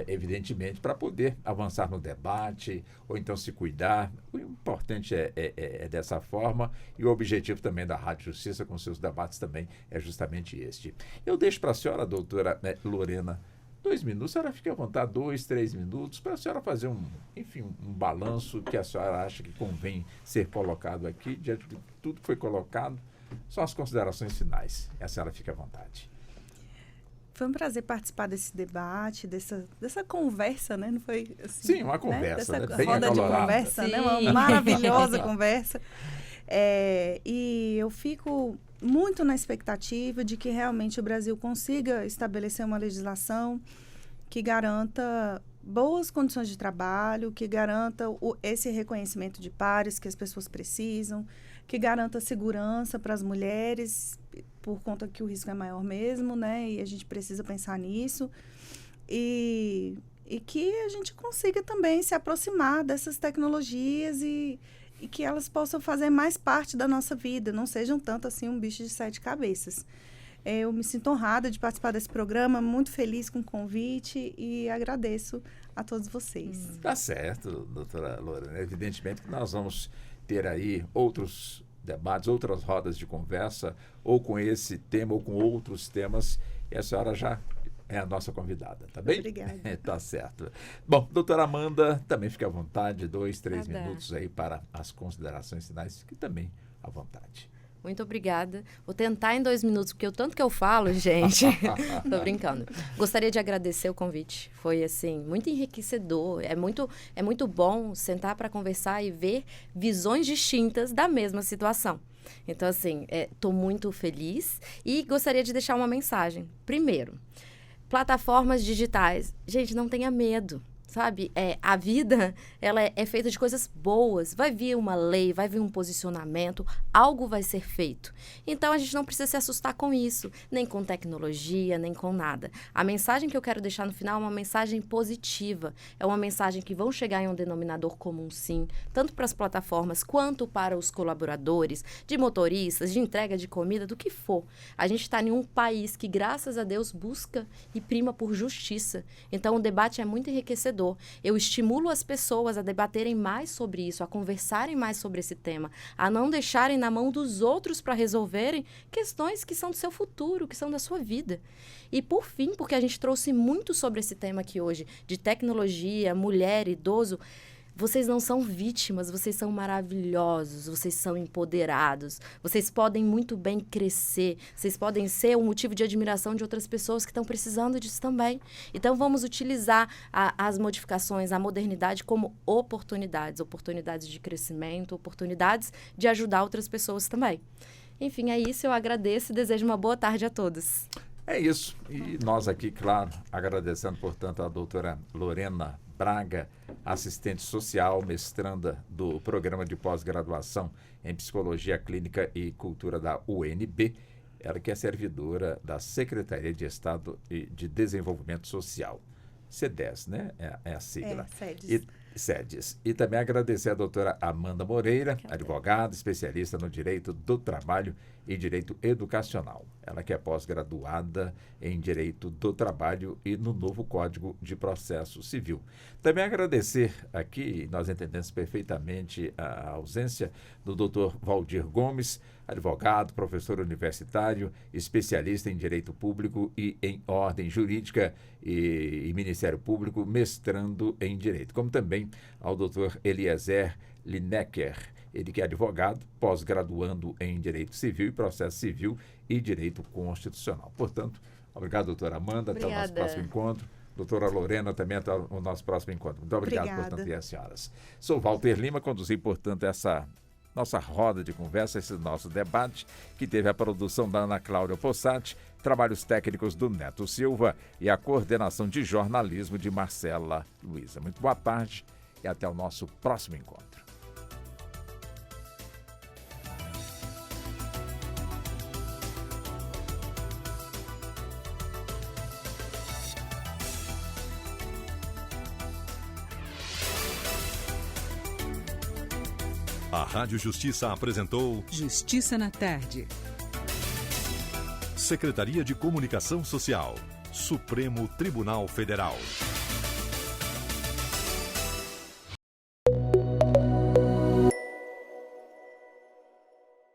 evidentemente, para poder avançar no debate ou então se cuidar. O importante é dessa forma, e o objetivo também da Rádio Justiça com seus debates também é justamente este. Eu deixo para a senhora, doutora Lorena, 2 minutos, a senhora fique à vontade, 2, 3 minutos, para a senhora fazer um balanço que a senhora acha que convém ser colocado aqui, diante de tudo que foi colocado, são as considerações finais. A senhora fique à vontade. Foi um prazer participar desse debate, dessa conversa, né? Não foi assim, sim, uma conversa, né? Dessa bem roda de acalorada. conversa, Sim. né? Uma maravilhosa conversa. E eu fico muito na expectativa de que realmente o Brasil consiga estabelecer uma legislação que garanta boas condições de trabalho, que garanta esse reconhecimento de pares que as pessoas precisam, que garanta segurança para as mulheres, por conta que o risco é maior mesmo, né? E a gente precisa pensar nisso. E que a gente consiga também se aproximar dessas tecnologias e que elas possam fazer mais parte da nossa vida, não sejam tanto assim um bicho de 7 cabeças. Eu me sinto honrada de participar desse programa, muito feliz com o convite e agradeço a todos vocês. Tá certo, doutora Lorena. Evidentemente que nós vamos ter aí outros debates, outras rodas de conversa, ou com esse tema ou com outros temas, e a senhora já é a nossa convidada, tá bem? Obrigada. Tá certo. Bom, doutora Amanda, também fique à vontade, 2, 3 minutos aí para as considerações finais, fique também à vontade. Muito obrigada. Vou tentar em 2 minutos, porque o tanto que eu falo, gente, tô brincando. Gostaria de agradecer o convite. Foi, assim, muito enriquecedor. É muito bom sentar para conversar e ver visões distintas da mesma situação. Então, assim, tô muito feliz e gostaria de deixar uma mensagem. Primeiro, plataformas digitais. Gente, não tenha medo. Sabe, a vida, ela é feita de coisas boas. Vai vir uma lei, vai vir um posicionamento, algo vai ser feito. Então, a gente não precisa se assustar com isso, nem com tecnologia, nem com nada. A mensagem que eu quero deixar no final é uma mensagem positiva. É uma mensagem que vão chegar em um denominador comum, sim, tanto para as plataformas quanto para os colaboradores, de motoristas, de entrega de comida, do que for. A gente está em um país que, graças a Deus, busca e prima por justiça. Então, o debate é muito enriquecedor. Eu estimulo as pessoas a debaterem mais sobre isso, a conversarem mais sobre esse tema, a não deixarem na mão dos outros para resolverem questões que são do seu futuro, que são da sua vida. E, por fim, porque a gente trouxe muito sobre esse tema aqui hoje, de tecnologia, mulher, idoso, vocês não são vítimas, vocês são maravilhosos, vocês são empoderados, vocês podem muito bem crescer, vocês podem ser um motivo de admiração de outras pessoas que estão precisando disso também. Então, vamos utilizar as modificações, a modernidade como oportunidades de crescimento, oportunidades de ajudar outras pessoas também. Enfim, é isso, eu agradeço e desejo uma boa tarde a todos. É isso. E nós aqui, claro, agradecendo, portanto, a doutora Lorena Braga, assistente social, mestranda do Programa de Pós-Graduação em Psicologia Clínica e Cultura da UNB, ela que é servidora da Secretaria de Estado de Desenvolvimento Social. CEDES, né? É a sigla. SEDES. E também agradecer a doutora Amanda Moreira, advogada, especialista no direito do trabalho e direito educacional. Ela que é pós-graduada em direito do trabalho e no novo Código de Processo Civil. Também agradecer aqui, nós entendemos perfeitamente a ausência do doutor Valdir Gomes, advogado, professor universitário, especialista em direito público e em ordem jurídica e Ministério Público, mestrando em direito, como também ao doutor Eliezer Lineker, ele que é advogado, pós-graduando em direito civil e processo civil e direito constitucional. Portanto, obrigado, doutora Amanda, até o nosso próximo encontro. Doutora Lorena, também até o nosso próximo encontro. Muito obrigado, portanto, e as senhoras. Sou Walter Lima, conduzi, portanto, essa nossa roda de conversa, esse nosso debate, que teve a produção da Ana Cláudia Possati, trabalhos técnicos do Neto Silva e a coordenação de jornalismo de Marcela Luiza. Muito boa tarde e até o nosso próximo encontro. A Rádio Justiça apresentou Justiça na Tarde. Secretaria de Comunicação Social, Supremo Tribunal Federal.